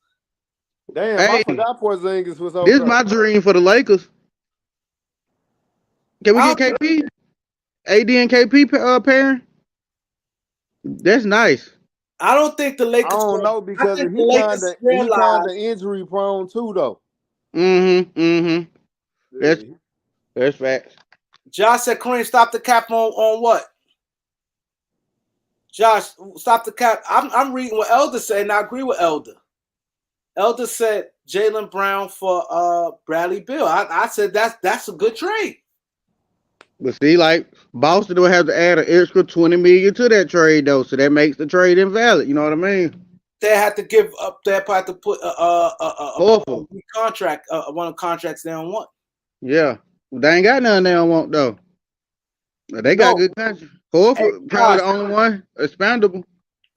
Damn, I forgot Porzingis was over there. This is my dream for the Lakers. Can we get KP? AD and KP pairing? That's nice. I don't think the Lakers. I don't know because he kind of injury prone too, though. That's facts. Josh said, "Kareem, stop the cap on what?" Josh, stop the cap. I'm reading what Elder said, and I agree with Elder. Elder said Jalen Brown for Bradley Beal. I said that's a good trade. But see, like Boston will have to add an extra $20 million to that trade, though, so that makes the trade invalid. You know what I mean? They have to give up. They have to put a contract, one of the contracts they don't want. Yeah, they ain't got nothing they don't want though. They got good contracts. Horford probably the only one expandable.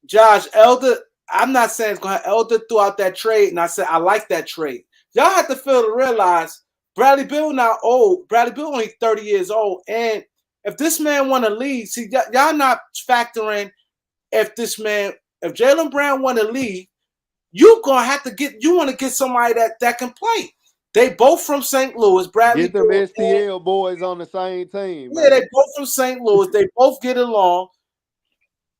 Josh, Elder, I'm not saying it's going to Elder throughout that trade, and I said I like that trade. Y'all have to feel to realize Bradley Beal now old. Bradley Beal only 30 years old, and if this man want to leave, see y'all not factoring if Jalen Brown want to leave, you gonna have to get somebody that can play. They both from St. Louis. Bradley get them STL boys on the same team. Yeah, they both from St. Louis. They both get along.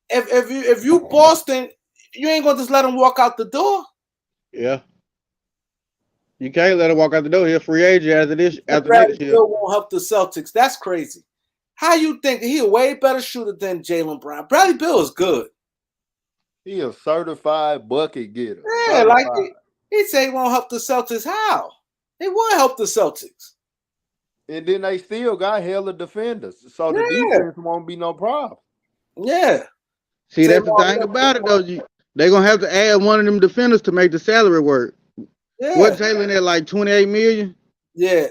If you Boston, you ain't gonna just let them walk out the door. Yeah. You can't let him walk out the door. He'll free agent You said after Bradley next year. Beal won't help the Celtics. That's crazy. How you think he a way better shooter than Jaylen Brown? Bradley Beal is good. He a certified bucket getter. Yeah, like Certified. he say he won't help the Celtics. How? He will help the Celtics. And then they still got hella defenders. So the Yeah, defense won't be no problem. yeah. See, Say that's the more. thing about it though. They gonna have to add one of them defenders to make the salary work. What Yeah, Jalen at like 28 million? yeah.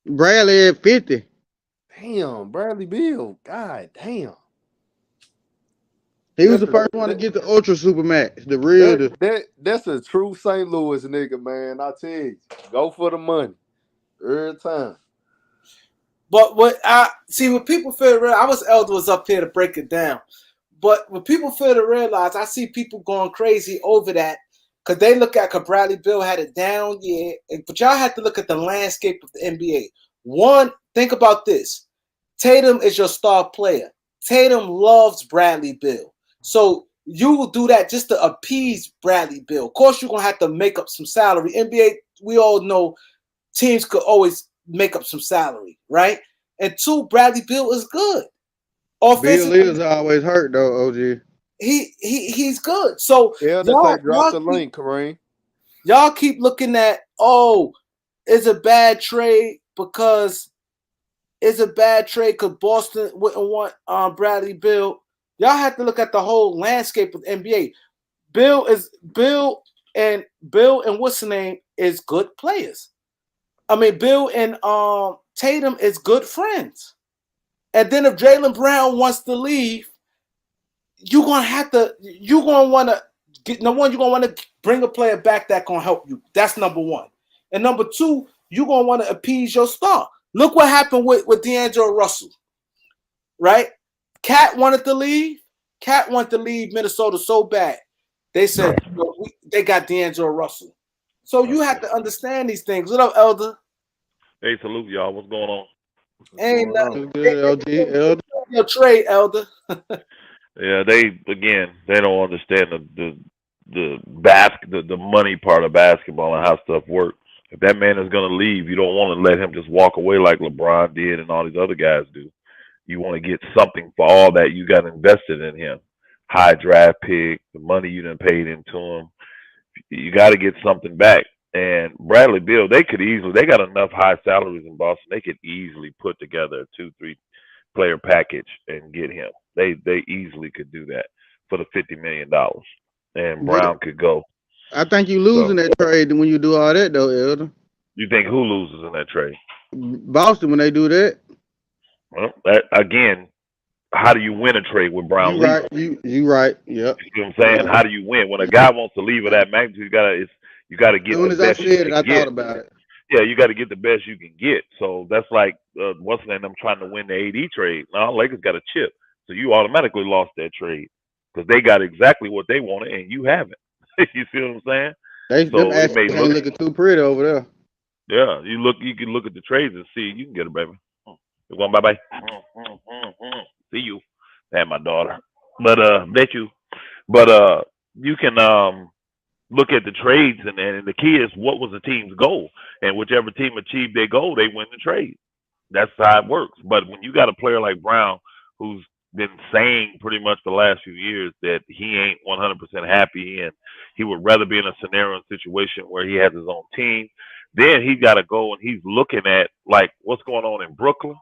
Bradley at 50. Damn, Bradley Beal. God damn. He was That's the a first one to get the Ultra Supermax, the real. that's a true St. Louis nigga, man. I tell you. Go for the money. Every time. But what I see, when people feel real, I was Elder was up here to break it down. But when people fail to realize, I see people going crazy over that because they look at because Bradley Beal had a down year. But y'all have to look at the landscape of the NBA. One, think about this. Tatum is your star player. Tatum loves Bradley Beal. So you will do that just to appease Bradley Beal. Of course, you're going to have to make up some salary. NBA, we all know teams could always make up some salary, right? And two, Bradley Beal is good. Bill Offensively, is always hurt though, OG. he's good. So Elder say drop the link, Kareem. y'all keep looking at, oh, it's a bad trade because Boston wouldn't want Bradley Beal. Y'all have to look at the whole landscape of the NBA. Bill and what's the name is good players. I mean, Bill and Tatum is good friends. And then if Jaylen Brown wants to leave, you're gonna want to get number one. You're gonna want to bring a player back that gonna help you. That's number one. And number two, you're gonna want to appease your star. Look what happened with D'Angelo Russell, right? Cat wanted to leave. Cat wanted to leave Minnesota so bad. They said they got D'Angelo Russell. So you have to understand these things. What up, Elder? Hey, salute y'all. What's going on? Ain't nothing. Good, LG. Elder. Your trade, Elder. Yeah, they don't understand the money part of basketball and how stuff works. If that man is gonna leave, you don't want to let him just walk away like LeBron did and all these other guys do. You want to get something for all that you got invested in him. High draft pick, the money you done paid into him. You got to get something back. And Bradley Beal, they got enough high salaries in Boston. They could easily put together a 2-3 player package and get him. They easily could do that for the $50 million, and Brown could go. I think you So losing that trade when you do all that though, Elder. you think who loses in that trade? Boston when they do that. Well, that, again, how do you win a trade with Brown You leaving? right. You right. Yep. You see what I'm saying? How do you win when a guy wants to leave of that magnitude? You gotta As get soon the as I best you said it, can I thought get. about it. Yeah, you got to get the best you can get. So that's like what's the name? I'm trying to win the AD trade. Now Lakers got a chip, so you automatically lost that trade because they got exactly what they wanted and you haven't. You see what I'm saying? Them So it assets may ain't look, looking too pretty over there. yeah. You can look at the trades and see you can get it, baby. You're going bye bye. See you, and my daughter. But bet you. But you can look at the trades and the key is what was the team's goal, and whichever team achieved their goal, they win the trade. That's how it works. But when you got a player like Brown, who's been saying pretty much the last few years that he ain't 100% happy and he would rather be in a scenario and situation where he has his own team, then he got to go and he's looking at like what's going on in Brooklyn.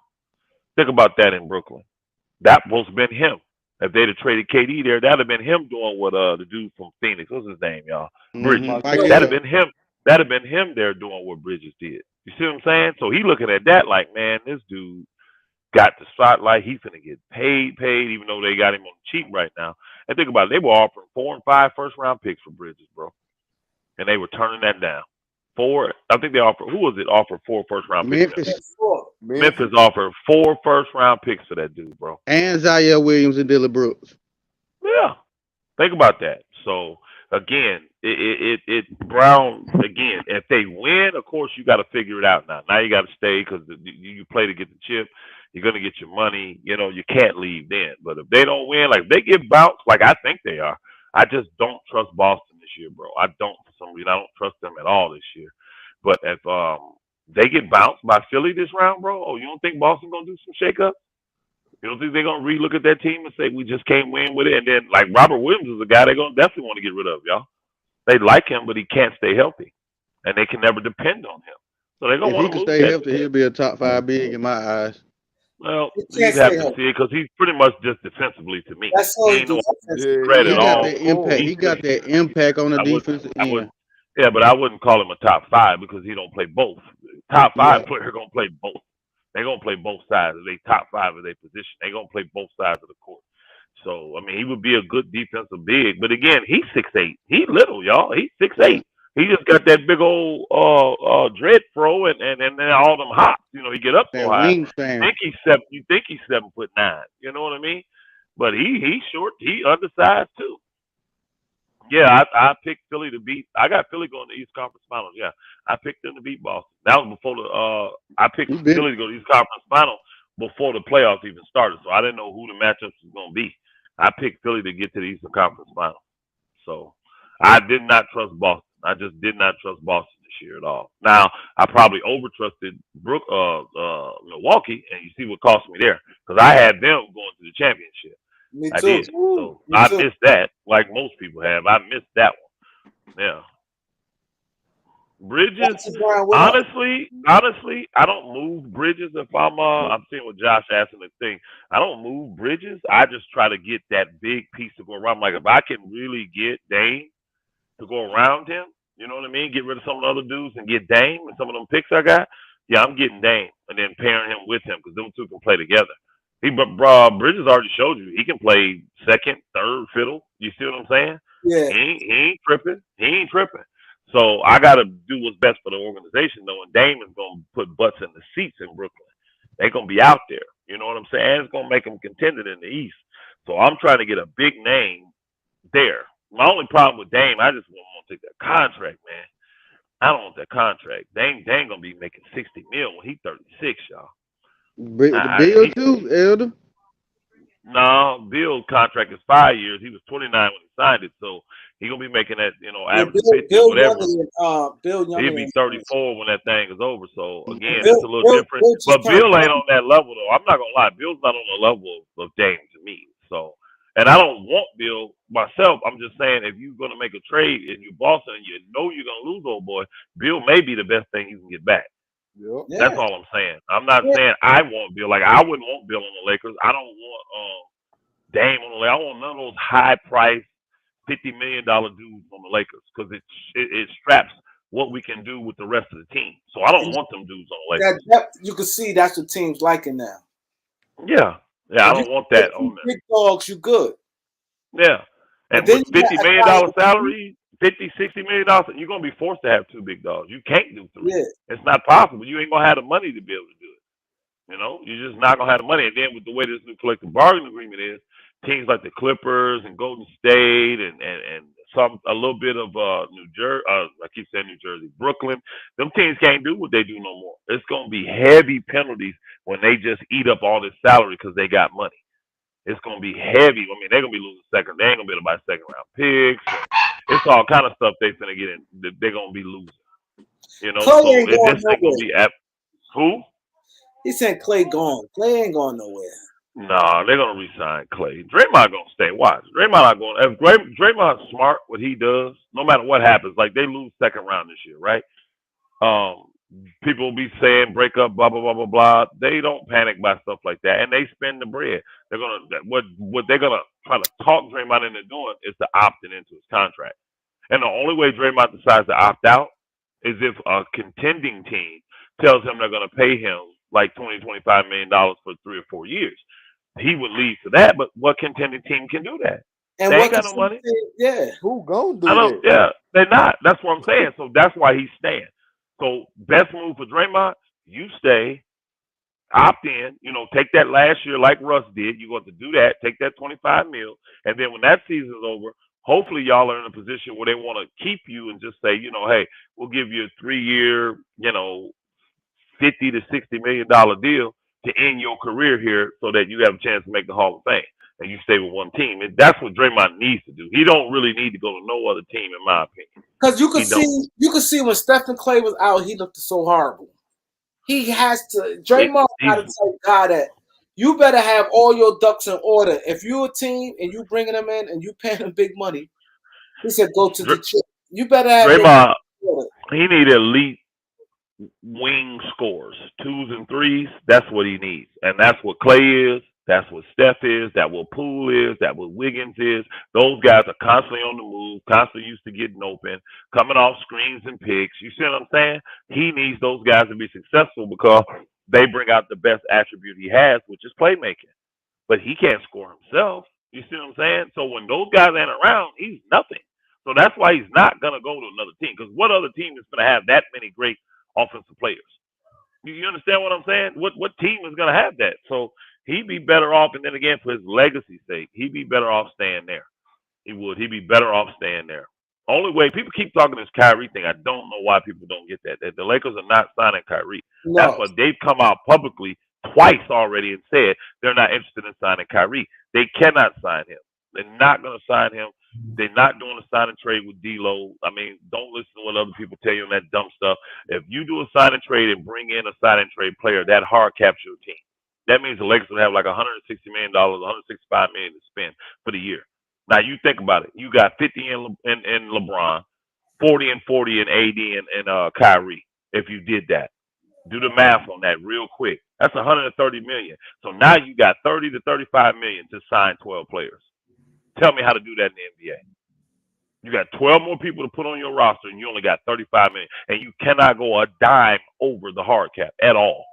Think about that in Brooklyn. That was been him. If they'd have traded KD there, that'd have been him doing what the dude from Phoenix, what's his name, y'all? Bridges. Like That'd have been him. That'd have been him there doing what Bridges did. You see what I'm saying? So he looking at that like, man, this dude got the spotlight. He's gonna get paid, even though they got him on the cheap right now. And think about it, they were offering 4 and 5 first round picks for Bridges, bro, and they were turning that down. I think they offered. Who was it? Offered 4 first round picks. Memphis Memphis offered 4 first round picks for that dude, bro. and Zaire Williams and Dylan Brooks. Yeah, think about that. So again, it Brown again. If they win, of course you got to figure it out now. Now you got to stay because you play to get the chip. You're gonna get your money. You know you can't leave then. But if they don't win, like if they get bounced, like I think they are, I just don't trust Boston this year, bro. I don't for some reason. I don't trust them at all this year. But if they get bounced by Philly this round, bro, oh, you don't think Boston gonna do some shakeup? You don't think they're gonna relook at that team and say we just can't win with it? And then like Robert Williams is a guy they're gonna definitely want to get rid of, y'all. They like him, but he can't stay healthy, and they can never depend on him. So they're gonna If he want to could move stay that. healthy, he'll be a top 5 big in my eyes. Well, He can't you'd stay have to healthy. see it because he's pretty much just defensively to me. That's all He he ain't no does. Yeah, Offensively. threat he He at ain't got no all. that impact. scorer. He He got could. that impact on the I would. defensive I would. end. Yeah, but I wouldn't call him a top five because he don't play both. Top Yeah, five player gonna play both. They gonna play both sides. If they top five of their position, they gonna play both sides of the court. So I mean, he would be a good defensive big. But again, he's 6'8". He's little, y'all. He's six yeah. eight. He just got that big old dread fro and then all them hops. You know, he get up That so high. wingspan. You think he's 7'9". You know what I mean? But he's short. He undersized too. Yeah, I picked Philly to beat. I got Philly going to East Conference Finals. Yeah, I picked them to beat Boston. That was before the. I picked He been Philly to go to East Conference Finals before the playoffs even started. So I didn't know who the matchups was going to be. I picked Philly to get to the Eastern Conference Finals. So I did not trust Boston. I just did not trust Boston this year at all. Now I probably over trusted Milwaukee, and you see what cost me there because I had them going to the championship. Me I too. did. Woo. So Me I too. missed that, like most people have. I missed that one. Yeah. Bridges, That's the Brown winner. honestly, I don't move Bridges if I'm seeing what Josh asked in the thing. I don't move Bridges. I just try to get that big piece to go around. Like if I can really get Dame to go around him, you know what I mean? Get rid of some of the other dudes and get Dame and some of them picks I got. Yeah, I'm getting Dame and then pairing him with him because them two can play together. But Bridges already showed you he can play second, third, fiddle. You see what I'm saying? Yeah. He ain't tripping. He ain't tripping. So I got to do what's best for the organization, though. And Dame is going to put butts in the seats in Brooklyn. They're going to be out there. You know what I'm saying? And it's going to make them contended in the East. So I'm trying to get a big name there. My only problem with Dame, I just want to take that contract, man. I don't want that contract. Dame gonna be making 60 mil when he's 36, y'all. the Bill He too, Elder. no Bill's contract is 5 years. He was 29 when he signed it, so he gonna be making that Yeah, average 50 or whatever. Bill younger He'll be than 34 when that thing is over. So again, it's Bill, a little Bill, different. Bill just But turned Bill ain't 30. on that level though. I'm not gonna lie. Bill's not on the level of Dame to me. So, and I don't want Bill myself. I'm just saying if you're gonna make a trade and you Boston and you know you're gonna lose, old boy, Bill may be the best thing you can get back. Yep. That's Yeah. all I'm saying. I'm not Yeah. saying I want Bill. Like I wouldn't want Bill on the Lakers. I don't want Dame on the Lakers. I want none of those high price $50 million dudes on the Lakers because it straps what we can do with the rest of the team. So I don't And want them dudes on the that Lakers. depth, you can see that's what teams liking now. Yeah, yeah, I If you don't want get that two on big dogs, you good. there. Yeah, And and then with you got $50 million salary, 50, $60 million, you're gonna be forced to have two big dogs. You can't do three. yeah. It's not possible. You ain't gonna have the money to be able to do it. You know, you're just not gonna have the money. And then with the way this new collective bargaining agreement is, teams like the Clippers and Golden State and some a little bit of New Jersey, I keep saying New Jersey, Brooklyn, them teams can't do what they do no more. It's gonna be heavy penalties when they just eat up all this salary because they got money. It's gonna be heavy. I mean, they're gonna be losing second. They ain't gonna be able to buy second round picks, and it's all kind of stuff they finna get in. They're gonna be losing. You know, Clay so ain't going this ain't gonna nowhere. be at who? He said Clay gone. Clay ain't going nowhere. Nah, they're gonna resign Clay. Draymond gonna stay. Watch. Draymond not going. If Draymond's smart, what he does, no matter what happens, like they lose second round this year, right? Um, people will be saying break up, blah blah blah blah blah. They don't panic by stuff like that, and they spend the bread. They're gonna what they're gonna try to talk Draymond into doing is to opt it into his contract. And the only way Draymond decides to opt out is if a contending team tells him they're going to pay him like $20, $25 million for 3 or 4 years. He would leave to that, but what contending team can do that? And They ain't what can got no some money. yeah. Who gonna I do know, that? yeah, they're not. That's what I'm saying. So that's why he's staying. So best move for Draymond, you stay, opt in, take that last year like Russ did. You're going to do that, take that 25 mil, and then when that season's over, hopefully y'all are in a position where they want to keep you and just say, hey, we'll give you a 3 year, 50 to $60 million deal to end your career here so that you have a chance to make the Hall of Fame. and you stay with one team. And that's what Draymond needs to do. He don't really need to go to no other team, in my opinion. Because He don't. you could see when Stephen Clay was out, he looked so horrible. He has to. Draymond got to tell God that you better have all your ducks in order. If you're a team and you bringing them in and you paying them big money, he said go to Detroit. You better have Draymond. your order. He need elite wing scores, 2s and 3s. That's what he needs, and that's what Clay is. That's what Steph is. That's what Poole is. That's what Wiggins is. Those guys are constantly on the move, constantly used to getting open, coming off screens and picks. You see what I'm saying? He needs those guys to be successful because they bring out the best attribute he has, which is playmaking. But he can't score himself. You see what I'm saying? So when those guys ain't around, he's nothing. So that's why he's not going to go to another team. Because what other team is going to have that many great offensive players? You understand what I'm saying? What team is going to have that? So he'd be better off, and then again, for his legacy's sake, he'd be better off staying there. He would. He'd be better off staying there. Only way people keep talking this Kyrie thing, I don't know why people don't get that. That the Lakers are not signing Kyrie. No. That's why they've come out publicly twice already and said they're not interested in signing Kyrie. They cannot sign him. They're not going to sign him. They're not doing a sign and trade with D-Lo. I mean, don't listen to what other people tell you on that dumb stuff. If you do a sign and trade and bring in a sign and trade player, that hard caps your team. That means the Lakers will have like $160 million, $165 million to spend for the year. Now you think about it. You got 50 in LeBron, 40 and 40 in AD and Kyrie. If you did that, do the math on that real quick. That's 130 million. So now you got 30 to 35 million to sign 12 players. Tell me how to do that in the NBA. You got 12 more people to put on your roster, and you only got 35 million, and you cannot go a dime over the hard cap at all.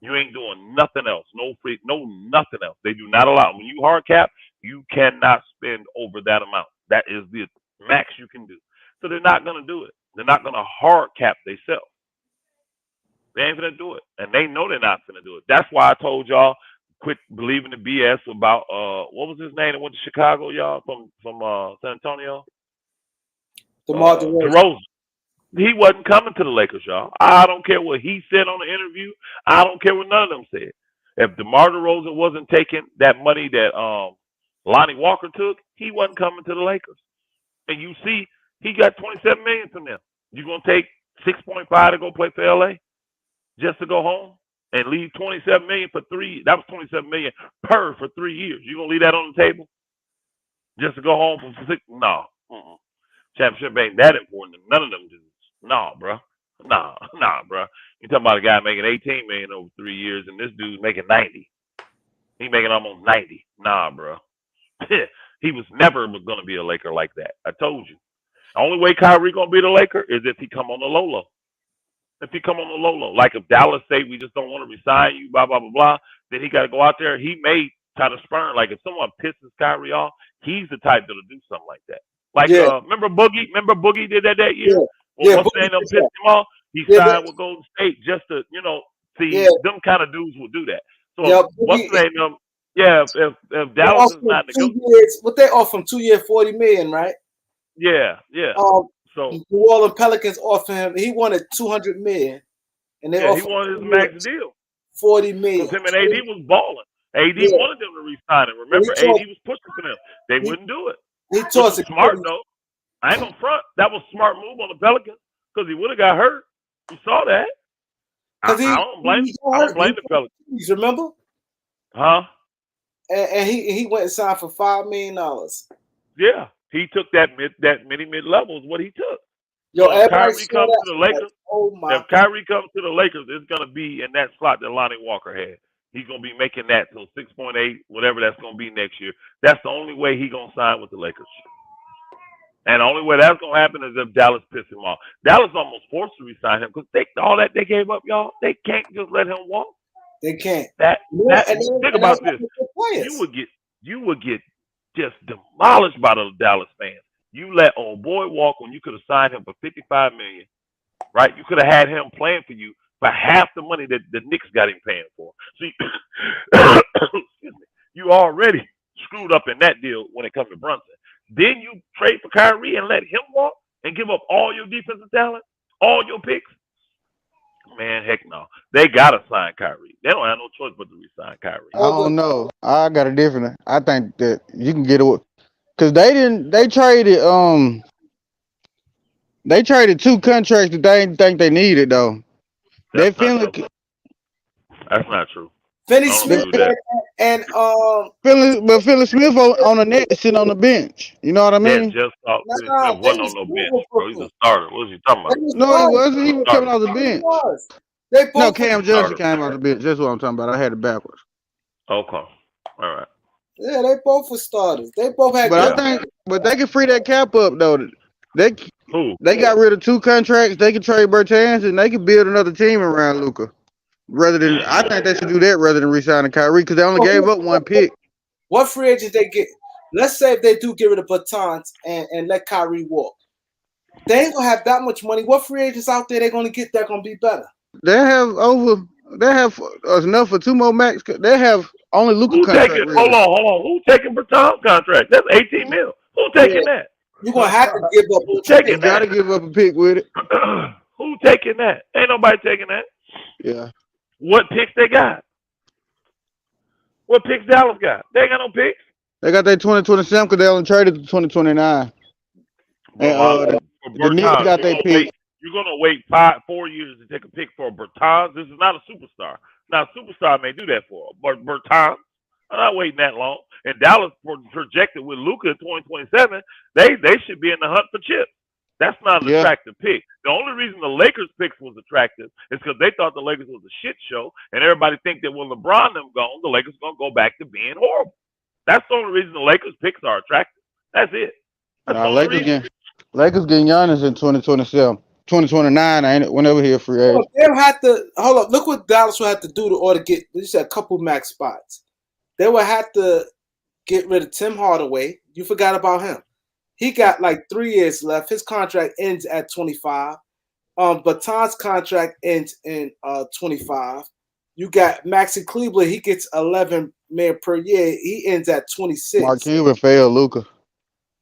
You ain't doing nothing else. Nothing else. They do not allow. When you hard cap, you cannot spend over that amount. That is the max you can do. So they're not going to do it. They're not going to hard cap themselves. They ain't going to do it. And they know they're not going to do it. That's why I told y'all, quit believing the BS about, what was his name that went to Chicago, y'all, from San Antonio? DeMar DeRozan. DeRozan. He wasn't coming to the Lakers, y'all. I don't care what he said on the interview. I don't care what none of them said. If DeMar DeRozan wasn't taking that money that Lonnie Walker took, he wasn't coming to the Lakers. And you see, he got $27 million from them. You gonna take 6.5 to go play for LA, just to go home and leave $27 million for 3? That was $27 million per for 3 years. You gonna leave that on the table just to go home for 6? No. Championship ain't that important to none of them dudes. Nah, bro. Nah, bro. You talking about a guy making $18 million over 3 years, and this dude's making 90. He making almost 90. Nah, bro. He was never going to be a Laker like that. I told you. The only way Kyrie going to be the Laker is if he come on the low. If he come on the low. Like if Dallas say we just don't want to resign you, blah, blah, blah, blah, then he got to go out there. He may try to spurn. Like if someone pisses Kyrie off, he's the type that'll do something like that. Like, remember Boogie? Remember Boogie did that year? Yeah. Once they pissed him off, he signed with Golden State just to, see, them kind of dudes will do that. So what's the name? If Dallas is not negotiating, what they offer him 2 years, $40 million, right? Yeah. So New Orleans Pelicans offered him. He wanted $200 million, and they offered he wanted his max deal. $40 million. Because him and AD was balling. AD wanted them to re-sign him. Remember, AD was pushing for them. They wouldn't do it. He tossed it smart though. I ain't gonna front. That was a smart move on the Pelicans because he would have got hurt. You saw that. I don't blame the Pelicans. Remember? Huh? And he went and signed for $5 million. Yeah, he took that mid level is what he took. Yo, so if Kyrie comes to the Lakers, if Kyrie comes to the Lakers, it's gonna be in that slot that Lonnie Walker had. He's gonna be making that till 6.8, whatever that's gonna be next year. That's the only way he's gonna sign with the Lakers. And the only way that's gonna happen is if Dallas pisses him off. Dallas almost forced to resign him because all that they gave up, y'all. They can't just let him walk. They can't. Think about this. You would get just demolished by the Dallas fans. You let old boy walk when you could have signed him for $55 million, right? You could have had him playing for you for half the money that the Knicks got him paying for. See, you already screwed up in that deal when it comes to Brunson. Then you trade for Kyrie and let him walk and give up all your defensive talent, all your picks. Man, heck no. They gotta sign Kyrie. They don't have no choice but to resign Kyrie. I don't know. I got a different. I think that you can get it because they didn't. They traded 2 contracts that they didn't think they needed though. They That's not Finley, true. That's not true. Finney I don't Smith agree with that. and Philly Smith on the net sitting on the bench. You know what I Yeah, mean? just thought Finney nah, Smith wasn't Finney on no Smith bench, was bro. He's a Brooklyn. starter. What was you talking about? He was No, he starting. wasn't. He was coming off the He bench. was. They No, both. Cam Johnson Starter. came off the bench. That's what I'm talking about. I had it backwards. Okay. All right. Yeah, they both were starters. They both had. But Yeah. I think, but they can free that cap up though. They Who? they got rid of 2 contracts. They can trade Bertans and they can build another team around Luka. Rather than, I think they should do that rather than re-signing Kyrie because they only gave up 1 pick. What free agents they get? Let's say if they do get rid of Bertans and let Kyrie walk, they ain't gonna have that much money. What free agents out there they gonna get that gonna be better? They have enough for 2 more max. They have only Luka Who contract. taking? Really. Hold on. Who taking Berton's contract? That's 18 mil. Who taking that? You're gonna have to give up. Who what taking You got to give up a pick with it. Who taking that? Ain't nobody taking that. Yeah. What picks they got? What picks Dallas got? They ain't got no picks. They got their 2027 because they only traded to 2029. Bro, And for the Knicks Bertans, got their pick. you're gonna wait 4 years to take a pick for Bertans. This is not a superstar. Now, a superstar may do that for him, but Bertans, I'm not waiting that long. And Dallas projected with Luka in 2027, they should be in the hunt for chips. That's not an attractive pick. The only reason the Lakers picks was attractive is because they thought the Lakers was a shit show, and everybody think that when LeBron them gone, the Lakers gonna go back to being horrible. That's the only reason the Lakers picks are attractive. That's it. That's the only reason. Lakers getting Giannis in 2027. 2029, ain't it? Whenever he a free agent. They'll have to hold up. Look what Dallas will have to do to order get. You said a couple max spots. They will have to get rid of Tim Hardaway. You forgot about him. He got like 3 years left. His contract ends at 25. Baton's contract ends in 25. You got Maxi Cleveland. He gets 11 million per year. He ends at 26. Mark Cuban failed Luka.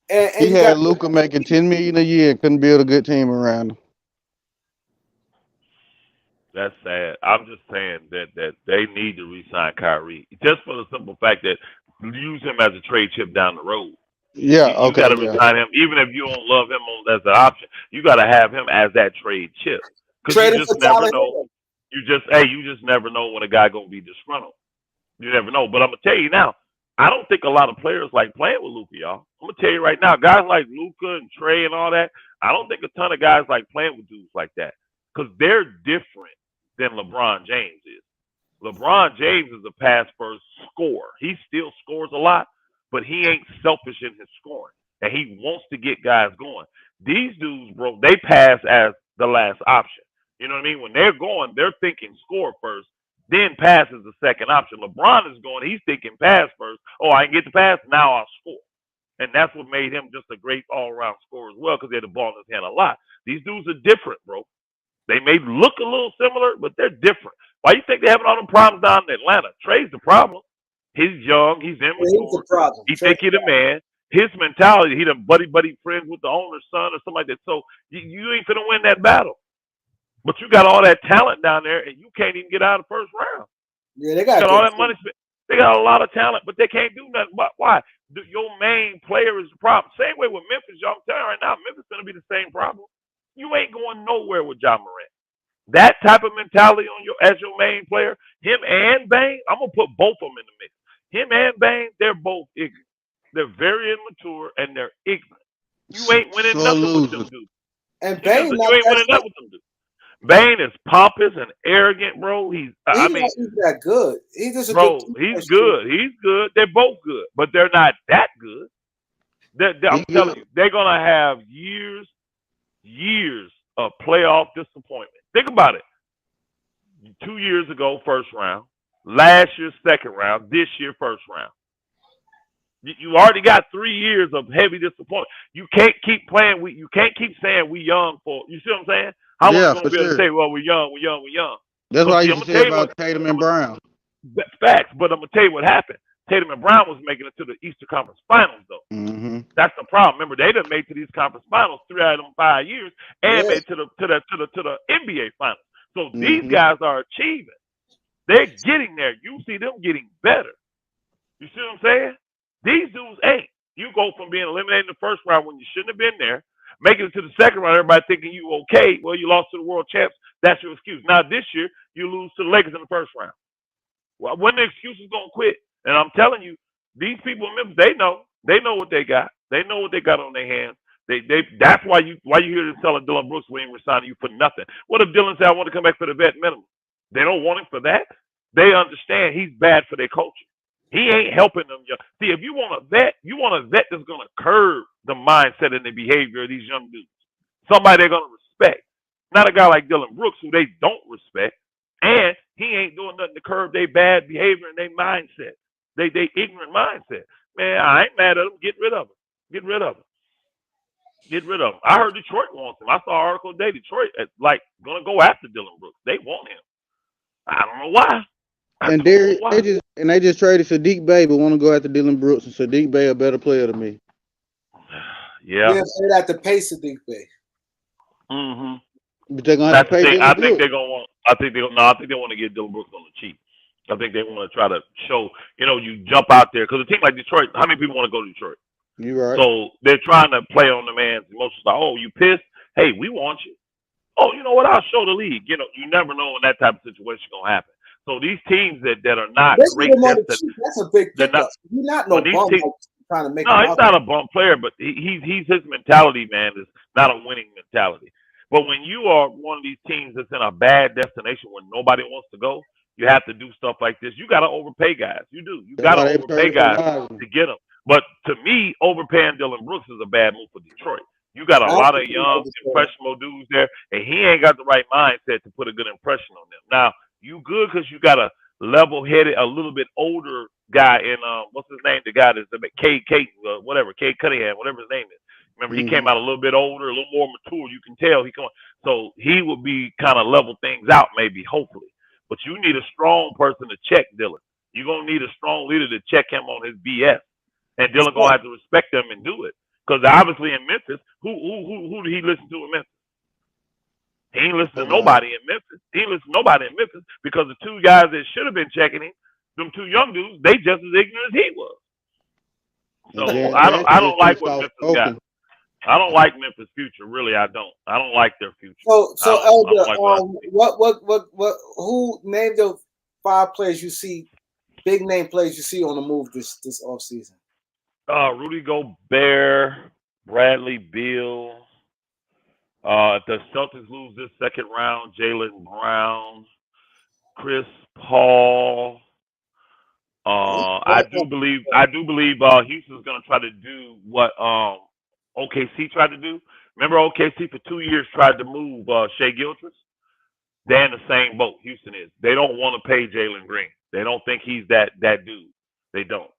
And he had Luka making $10 million a year and couldn't build a good team around him. That's sad. I'm just saying that they need to re-sign Kyrie just for the simple fact that use him as a trade chip down the road. Yeah, you got to resign him, even if you don't love him as an option. You got to have him as that trade chip because you just never know. You just never know when a guy gonna be disgruntled. You never know. But I'm gonna tell you now, I don't think a lot of players like playing with Luka, y'all. I'm gonna tell you right now, guys like Luka and Trey and all that. I don't think a ton of guys like playing with dudes like that because they're different than LeBron James is. LeBron James is a pass first scorer. He still scores a lot, but he ain't selfish in his scoring, and he wants to get guys going. These dudes, bro, they pass as the last option. You know what I mean? When they're going, they're thinking score first, then pass is the second option. LeBron is going, he's thinking pass first. Oh, I can get the pass, now I'll score. And that's what made him just a great all-around scorer as well because he had the ball in his hand a lot. These dudes are different, bro. They may look a little similar, but they're different. Why you think they're having all them problems down in Atlanta? Trey's the problem. He's young. He's immature. He think he's the man. His mentality, he done buddy friends with the owner's son or something like that. So you ain't finna win that battle. But you got all that talent down there, and you can't even get out of the first round. Yeah, they got all that money spent. They got a lot of talent, but they can't do nothing. But why? Your main player is the problem. Same way with Memphis, y'all. I'm telling you right now, Memphis is going to be the same problem. You ain't going nowhere with Ja Morant. That type of mentality on as your main player, him and Bane, I'm going to put both of them in the mix. Him and Bane, they're both ignorant. They're very immature, and they're ignorant. You ain't winning nothing with them dudes. And Bane, you ain't winning nothing with them dudes. Bane is pompous and arrogant, bro. He's not that good. He's just he's good. He's good. They're both good, but they're not that good. I'm telling you, they're gonna have years of playoff disappointment. Think about it. 2 years ago, first round. Last year, second round. This year, first round. You already got 3 years of heavy disappointment. You can't keep playing. You can't keep saying we young for. You see what I'm saying? How long are you going to be able to say, well, we're young. That's what I used to say about Tatum and Brown. Facts, but I'm going to tell you what happened. Tatum and Brown was making it to the Eastern Conference Finals, though. Mm-hmm. That's the problem. Remember, they done made to these conference finals 3 out of them 5 years and made to the N.B.A. Finals. So these guys are achieving. They're getting there. You see them getting better. You see what I'm saying? These dudes ain't. You go from being eliminated in the first round when you shouldn't have been there, making it to the second round, everybody thinking you okay. Well, you lost to the world champs. That's your excuse. Now this year, you lose to the Lakers in the first round. Well, when the excuse is gonna quit? And I'm telling you, these people in Memphis, they know. They know what they got. They know what they got on their hands. That's why you hear them telling Dylan Brooks we ain't resigning you for nothing. What if Dylan said I want to come back for the vet minimum? They don't want him for that. They understand he's bad for their culture. He ain't helping them. See, if you want a vet that's gonna curb the mindset and the behavior of these young dudes. Somebody they're gonna respect. Not a guy like Dylan Brooks who they don't respect. And he ain't doing nothing to curb their bad behavior and their mindset. They ignorant mindset. Man, I ain't mad at them. Get rid of them. Get rid of them. Get rid of him. I heard Detroit wants him. I saw an article today. Detroit like gonna go after Dylan Brooks. They want him. I don't know why. And they just traded Sadiq Bey, but want to go after Dylan Brooks, and Sadiq Bey a better player than me. Yeah. Yeah, they'd have to pay Sadiq Bey. But they're gonna have to pay Dylan I think Brooks. they're gonna want. I think they want to get Dylan Brooks on the cheap. I think they want to try to show. You jump out there because a team like Detroit. How many people want to go to Detroit? You're right. So they're trying to play on the man's emotions. Like, oh, you pissed? Hey, we want you. Oh, you know what? I'll show the league. You never know when that type of situation gonna happen. So these teams that are not great, that's a big pickup. He's not no bum trying to make. No, he's not a bum player, but he's his mentality, man, is not a winning mentality. But when you are one of these teams that's in a bad destination where nobody wants to go, you have to do stuff like this. You got to overpay guys. You do. You got to overpay guys to get them. But to me, overpaying Dylan Brooks is a bad move for Detroit. You got a lot of young, impressionable dudes there, and he ain't got the right mindset to put a good impression on them. Now, you good because you got a level-headed, a little bit older guy in what's his name? The guy that's Cade Cunningham, whatever his name is. Remember, he came out a little bit older, a little more mature. You can tell so he will be kind of level things out, maybe, hopefully. But you need a strong person to check Dylan. You're gonna need a strong leader to check him on his BS, and Dylan gonna have to respect him and do it. Because obviously in Memphis, who did he listen to in Memphis? He ain't listen to nobody in Memphis. He ain't listen to nobody in Memphis because the two guys that should have been checking him, them two young dudes, they just as ignorant as he was. So I don't like what Memphis got. I don't like Memphis' future. Really, I don't. I don't like their future. So Elder, who named the 5 players you see, big name players you see on the move this offseason? Rudy Gobert, Bradley Beal. If the Celtics lose this second round, Jaylen Brown, Chris Paul. I do believe Houston's gonna try to do what OKC tried to do. Remember OKC for 2 years tried to move Shai Gilgeous? They're in the same boat. Houston is. They don't want to pay Jalen Green. They don't think he's that dude. They don't.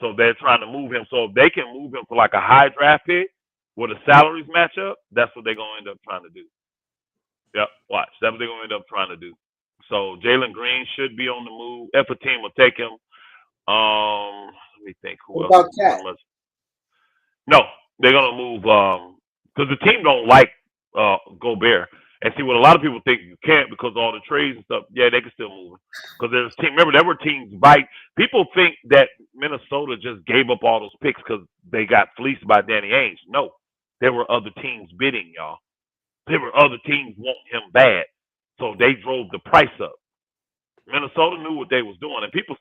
So they're trying to move him. So if they can move him for like a high draft pick where the salaries match up, that's what they're going to end up trying to do. Yep, watch. That's what they're going to end up trying to do. So Jalen Green should be on the move. If a team will take him. Let me think. Who else? About Cat? No, they're going to move because the team don't like Gobert. And see, what a lot of people think you can't because of all the trades and stuff. Yeah, they can still move it. Because there's team. Remember, there were teams bite. People think that Minnesota just gave up all those picks because they got fleeced by Danny Ainge. No, there were other teams bidding, y'all. There were other teams wanting him bad. So they drove the price up. Minnesota knew what they was doing. And people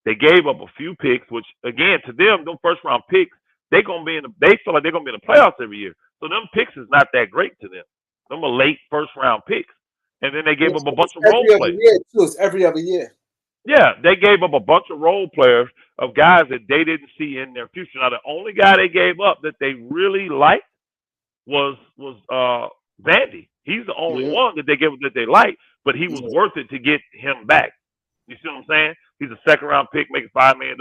they gave up a few picks, which, again, to them, them first-round picks, they feel like they're going to be in the playoffs every year. So them picks is not that great to them. Them are late first-round picks. And then they gave up a bunch of role players. It's every other year. Yeah, they gave up a bunch of role players of guys that they didn't see in their future. Now, the only guy they gave up that they really liked was Vandy. He's the only one that they gave up that they liked, but he was worth it to get him back. You see what I'm saying? He's a second-round pick making $5 million.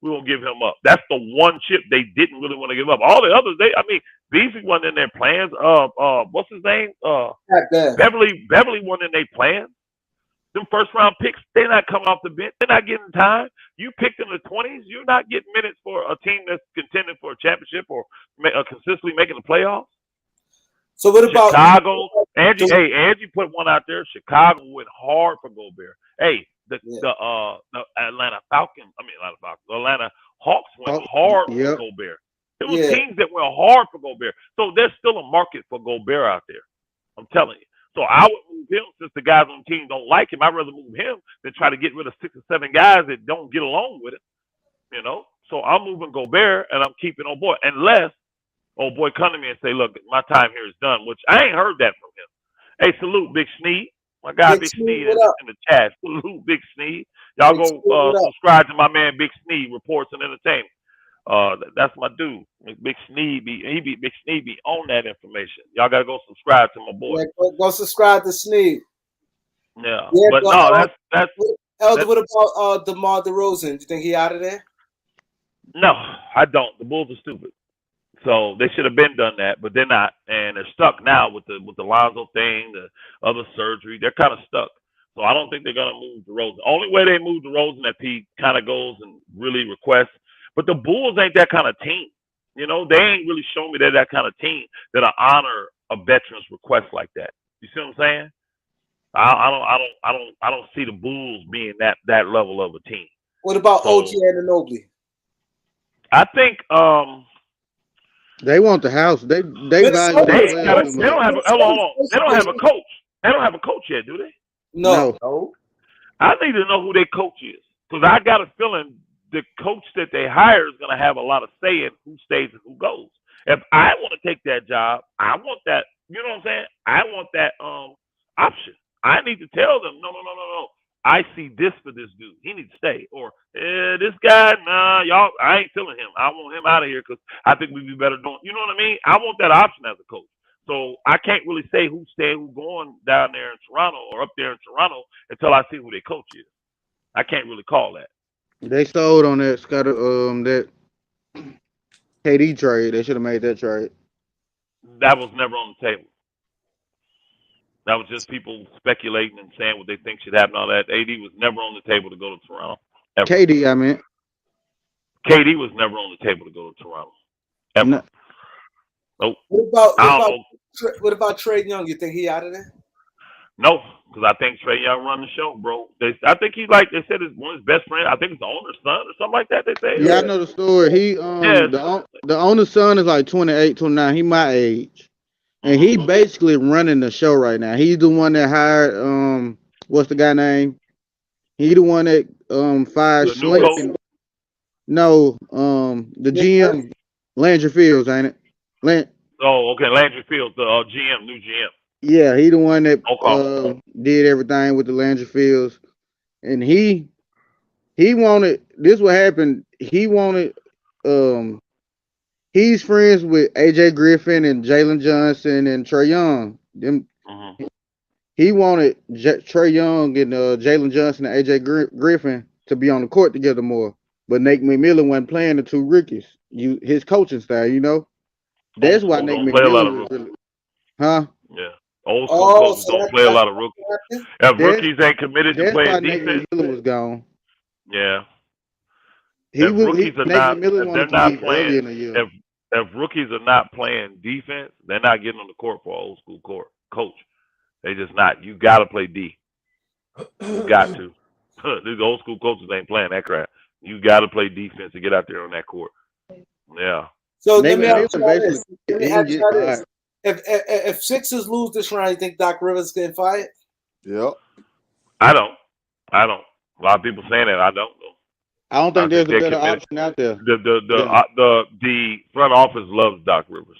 We won't give him up. That's the one chip they didn't really want to give up. All the others, Beasley wasn't in their plans. What's his name? Beverly wasn't in their plans. Them first-round picks, they're not coming off the bench. They're not getting time. You picked in the 20s. You're not getting minutes for a team that's contending for a championship or consistently making the playoffs. So what about Chicago, the, Angie put one out there. Chicago went hard for Gobert. Hey, yeah, the Atlanta Falcons, Atlanta Falcons, the Atlanta Hawks went Oh, hard for yep. Gobert. There was yeah. teams that went hard for Gobert. So there's still a market for Gobert out there. I'm telling you. So I would move him since the guys on the team don't like him. I'd rather move him than try to get rid of 6 or 7 guys that don't get along with him. So I'm moving Gobert and I'm keeping old boy. Unless old boy come to me and say, look, my time here is done, which I ain't heard that from him. Hey, salute, Big Sneed. My guy, Big Big Sneed, Sneed, what up? in the chat. Salute, Big Sneed. Y'all Big go Sneed, what up? subscribe to my man, Big Sneed, Reports and Entertainment. That's my dude. Big Sneed Big Sneed be on that information. Y'all gotta go subscribe to my boy. Yeah, go subscribe to Sneed. Yeah, Yeah, but but, no, that's Elder, what about DeMar DeRozan? Do you think he out of there? no, I don't. The Bulls are stupid. So they should have been done that, but they're not, and they're stuck now with the Lonzo thing, the other surgery. They're kind of stuck. So I don't think they're gonna move DeRozan. Only way they move DeRozan if he kind of goes and really requests. But the Bulls ain't that kind of team. They ain't really shown me they're that kind of team that'll honor a veteran's request like that. You see what I'm saying? I don't see the Bulls being that level of a team. What about So OG Anunoby? I think They want the house. They value Minnesota their they is players gotta. too They much. don't have. Hold on, hold on. They don't have a coach. They don't have a coach yet, do they? No. No. No. I need to know who their coach is because I got a feeling the coach that they hire is going to have a lot of say in who stays and who goes. If I want to take that job, I want that. You know what I'm saying? I want that option. I need to tell them, no. I see this for this dude. He needs to stay. Or this guy, nah, y'all, I ain't feeling him. I want him out of here because I think we'd be better doing. You know what I mean? I want that option as a coach. So I can't really say who's staying, who's going down there in Toronto or up there in Toronto until I see who their coach is. I can't really call that. They sold on that that KD trade. They should have made that trade. That was never on the table. That was just people speculating and saying what they think should happen. All that. AD was never on the table to go to Toronto. Ever. KD, I mean. KD was never on the table to go to Toronto. Ever. No. Nope. What about Trey Young? You think he out of there? No, because I think Trey Young run the show, bro. I think he's like they said, is one of his best friends. I think it's the owner's son or something like that. They say. Yeah, I know the story. He the owner's son is like 28, 29. He my age. And he basically running the show right now. He's the one that hired what's the guy name? He the one that fired Slate. No, the GM Landry Fields, ain't it? Oh, okay, Landry Fields, the GM, new GM. Yeah, he the one that did everything with the Landry Fields, and he wanted this. What happened? He wanted he's friends with AJ Griffin and Jalen Johnson and Trae Young. He wanted Trae Young and Jalen Johnson and AJ Griffin to be on the court together more, but Nate McMillan wasn't playing the two rookies. His coaching style, That's why Nate McMillan was really, huh? Yeah. Old school coaches don't play a lot of rookies. If rookies ain't committed to playing defense, Nate McMillan was gone. Yeah. If rookies are not, they're not playing. If rookies are not playing defense, they're not getting on the court for an old school coach. They just not. You got to play D. You got to. These old school coaches ain't playing that crap. You got to play defense to get out there on that court. Yeah. So let me ask you this. If Sixers lose this round, you think Doc Rivers getting fired? Yep. I don't. A lot of people saying that. I don't know. I don't think there's a better option out there. The front office loves Doc Rivers.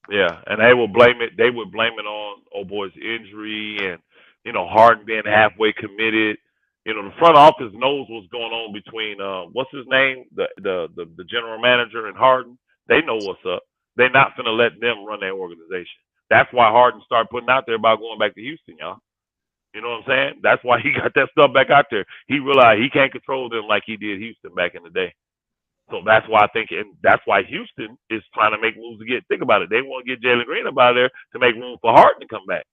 Yeah, and they will blame it. They would blame it on old boy's injury and Harden being halfway committed. The front office knows what's going on between what's his name, the general manager and Harden. They know what's up. They're not gonna let them run their organization. That's why Harden started putting out there about going back to Houston, y'all. You know what I'm saying? That's why he got that stuff back out there. He realized he can't control them like he did Houston back in the day. So that's why I think, and that's why Houston is trying to make moves to think about it. They want to get Jalen Green up out of there to make room for Harden to come back.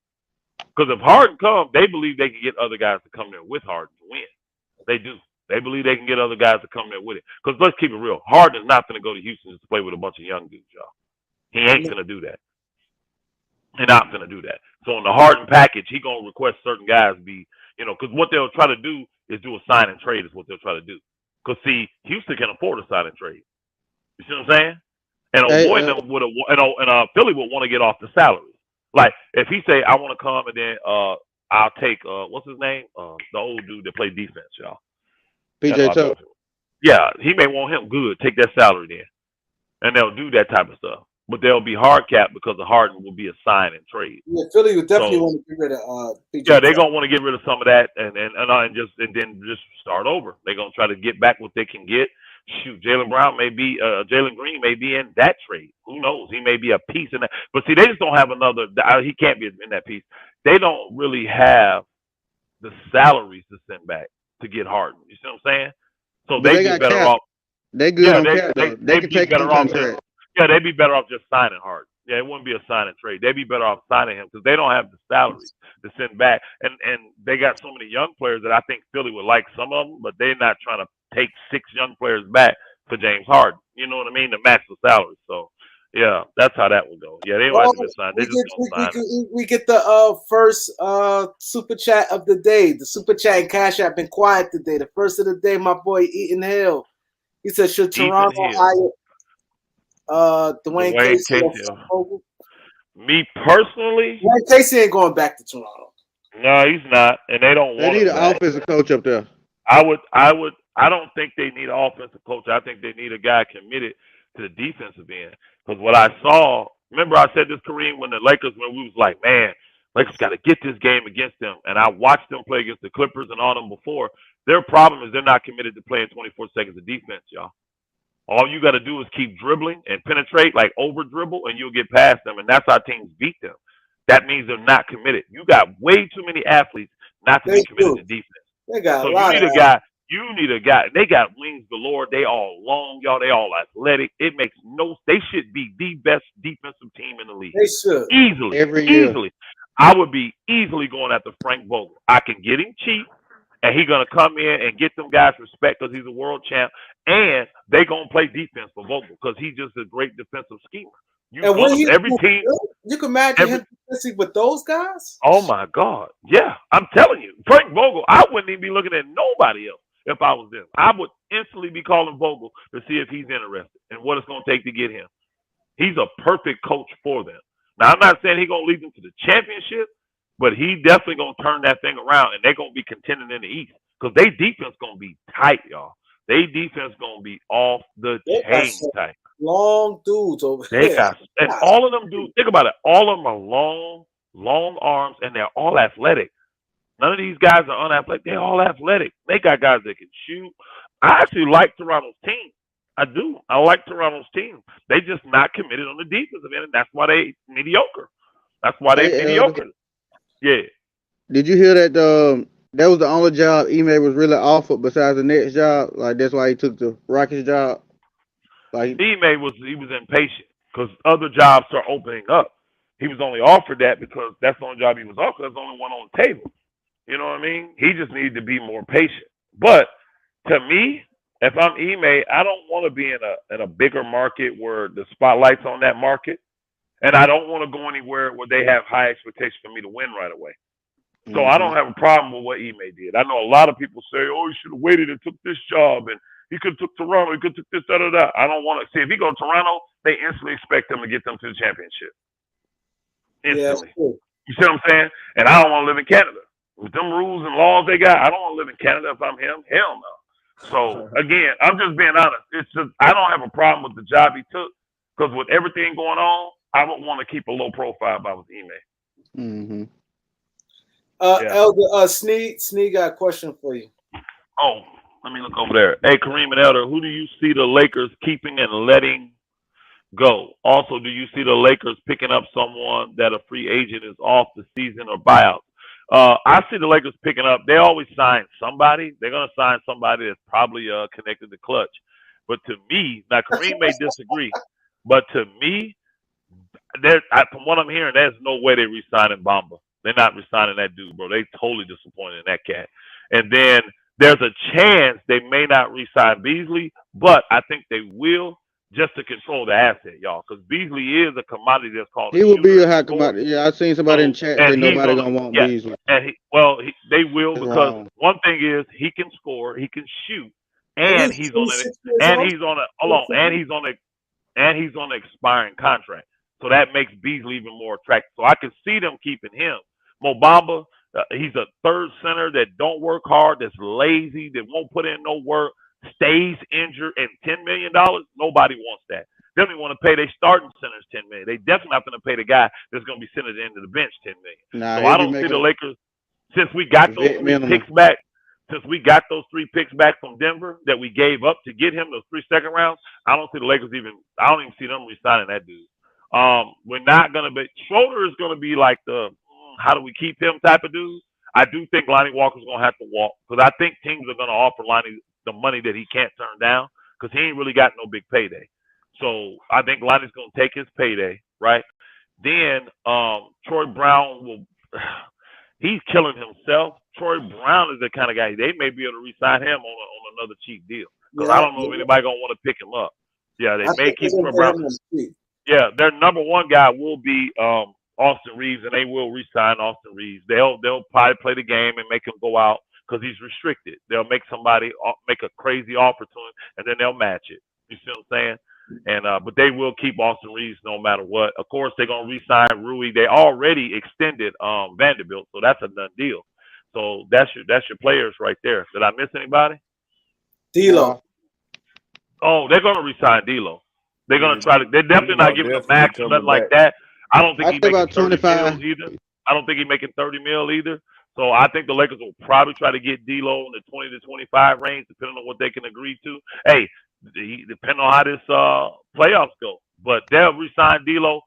Because if Harden comes, they believe they can get other guys to come there with Harden to win. They do. They believe they can get other guys to come there with it. Because let's keep it real. Harden is not going to go to Houston just to play with a bunch of young dudes, y'all. He ain't going to do that. They're not gonna do that. So in the Harden package, he gonna request certain guys be, because what they'll try to do is do a sign and trade is what they'll try to do. Because see, Houston can afford a sign and trade. You see what I'm saying? And Hey, avoid them would, and Philly would want to get off the salary. Like if he say I want to come and then I'll take what's his name, the old dude that played defense, y'all. Y'all know PJ I talk Tucker. to him. Yeah, he may want him good. Take that salary then, and they'll do that type of stuff. But they'll be hard cap because the Harden will be a sign and trade. Yeah, Philly would definitely So want to get rid of yeah, PJ they're Tucker. gonna want to get rid of some of that and then just start over. They're gonna try to get back what they can get. Shoot, Jalen Green may be in that trade. Who knows? He may be a piece in that. But see, they just don't have another. He can't be in that piece. They don't really have the salaries to send back to get Harden. You see what I'm saying? So But they'd they be got better cap. off. They good Yeah, on cap though. They they'd can be take any better off just contract. they'd be better off just signing Hart. Yeah, it wouldn't be a sign and trade. They'd be better off signing him because they don't have the salaries to send back, and they got so many young players that I think Philly would like some of them, but they're not trying to take 6 young players back for James Harden. You know what I mean? To match the salary. So yeah, that's how that would go. Yeah, they don't have Well, to be signed. They we just get gonna sign him. we get the first super chat of the day. The super chat and Cash App been quiet today. The first of the day, my boy Eaton Hill. He said, should Ethan Toronto Hill, hire Dwayne Dwayne Casey or Casey. Frank Vogel? Me personally, Dwayne Casey ain't going back to Toronto. no, he's not, and they don't They want need him an back. offensive coach up there. I don't think they need an offensive coach. I think they need a guy committed to the defensive end. Because what I saw, remember I said this, Kareem, when we was like, man, Lakers got to get this game against them. And I watched them play against the Clippers and all them before. Their problem is they're not committed to playing 24 seconds of defense, y'all. All you got to do is keep dribbling and penetrate, like over dribble, and you'll get past them. And that's how teams beat them. That means they're not committed. You got way too many athletes not to They be committed do. to defense. They got So a you lot need of a guy. You need a guy. They got wings galore. They all long, y'all. They all athletic. It makes no. They should be the best defensive team in the league. They should. Easily, Every year. easily. I would be easily going after Frank Vogel. I can get him cheap, and he's gonna come in and get them guys respect because he's a world champ, and they gonna play defense for Vogel because he's just a great defensive schemer. And when he Every team. you can imagine him with those guys. Oh my God. Yeah, I'm telling you. Frank Vogel, I wouldn't even be looking at nobody else if I was them. I would instantly be calling Vogel to see if he's interested and what it's going to take to get him. He's a perfect coach for them. Now, I'm not saying he's going to lead them to the championship, but he definitely going to turn that thing around and they're going to be contending in the East because they defense going to be tight, y'all. They defense going to be off the chain tight. Long dudes over They there. got, and all of them dudes, think about it, all of them are long arms, and they're all athletic. None of these guys are unathletic. They're all athletic. They got guys that can shoot. I actually like Toronto's team. I do. I like Toronto's team. They just not committed on the defensive end, and that's why they mediocre. That's why they mediocre. Yeah. Did you hear that? That was the only job Ime was really offered besides the next job. Like that's why he took the Rockets job. Like Ime was impatient because other jobs are opening up. He was only offered that because that's the only job he was offered. That's the only one on the table. You know what I mean? He just needed to be more patient. But to me, if I'm Ime, I don't want to be in a bigger market where the spotlight's on that market, and I don't want to go anywhere where they have high expectations for me to win right away. So I don't have a problem with what Ime did. I know a lot of people say, "Oh, he should have waited and took this job, and he could have took Toronto. He could have took this, da da da." I don't want to see if he go to Toronto, they instantly expect him to get them to the championship. Instantly. Yeah, you see what I'm saying? And I don't want to live in Canada. With them rules and laws they got, I don't want to live in Canada if I'm him. Hell no. So again, I'm just being honest. It's just I don't have a problem with the job he took because with everything going on, I would want to keep a low profile if I was Ime. Elder Sneed got a question for you. Oh, let me look over there. Hey, Kareem and Elder, who do you see the Lakers keeping and letting go? Also, do you see the Lakers picking up someone that a free agent is off the season or buyout? I see the Lakers picking up. They always sign somebody. They're going to sign somebody that's probably connected to Clutch. But to me, now Kareem may disagree, but to me, from what I'm hearing, there's no way they're re-signing Bamba. They're not re-signing that dude, bro. They totally disappointed in that cat. And then there's a chance they may not re-sign Beasley, but I think they will just to control the asset, y'all. Because Beasley is a commodity that's called a He will be shooter a and a high scorer. commodity. Yeah, I seen somebody in So, chat say and he's nobody on gonna want yeah, Beasley. and they will That's because wrong. one thing is he can score, he can shoot, And and he's he's on it, 26 years and old. he's on a hold on, and he's on an expiring contract. So that makes Beasley even more attractive. So I can see them keeping him. Mobamba, he's a third center that don't work hard, that's lazy, that won't put in no work, stays injured, and $10 million. Nobody wants that. They don't even want to pay their starting centers $10 million. They definitely not going to pay the guy that's going to be sitting at the end of the bench $10 million. Nah, So he'll I be don't see the making Lakers since we got those vet three minimum. picks back. Since we got those 3 picks back from Denver that we gave up to get him those 3 second rounds, I don't see the Lakers even. I don't even see them re-signing that dude. We're not gonna be. Schroeder is gonna be like the how do we keep him type of dude. I do think Lonnie Walker's gonna have to walk because I think teams are gonna offer Lonnie the money that he can't turn down because he ain't really got no big payday. So I think Lonnie's gonna take his payday, right? Then Troy Brown will. He's killing himself. Troy Brown is the kind of guy they may be able to re-sign him on another cheap deal because I Yeah, don't know if anybody gonna want to pick him up. Yeah, they I may think they're keep gonna Troy get Brown. him on the street. Yeah, their number one guy will be Austin Reeves, and they will re-sign Austin Reeves. They'll probably play the game and make him go out because he's restricted. They'll make somebody make a crazy offer to him, and then they'll match it. You see what I'm saying? And but they will keep Austin Reeves no matter what. Of course, they're gonna re-sign Rui. They already extended Vanderbilt, so that's a done deal. So that's your players right there. Did I miss anybody? D'Lo. No, Oh, they're gonna re-sign D'Lo. They're gonna Yeah, try to. They're definitely D'Lo not giving a definitely max or nothing coming like back. that. I don't think I he's say making about 30 mils 25. either. I don't think he's making 30 mil either. So I think the Lakers will probably try to get D'Lo in the 20 to 25 range, depending on what they can agree to. Hey, depending on how this playoffs go, but they'll re-sign D'Lo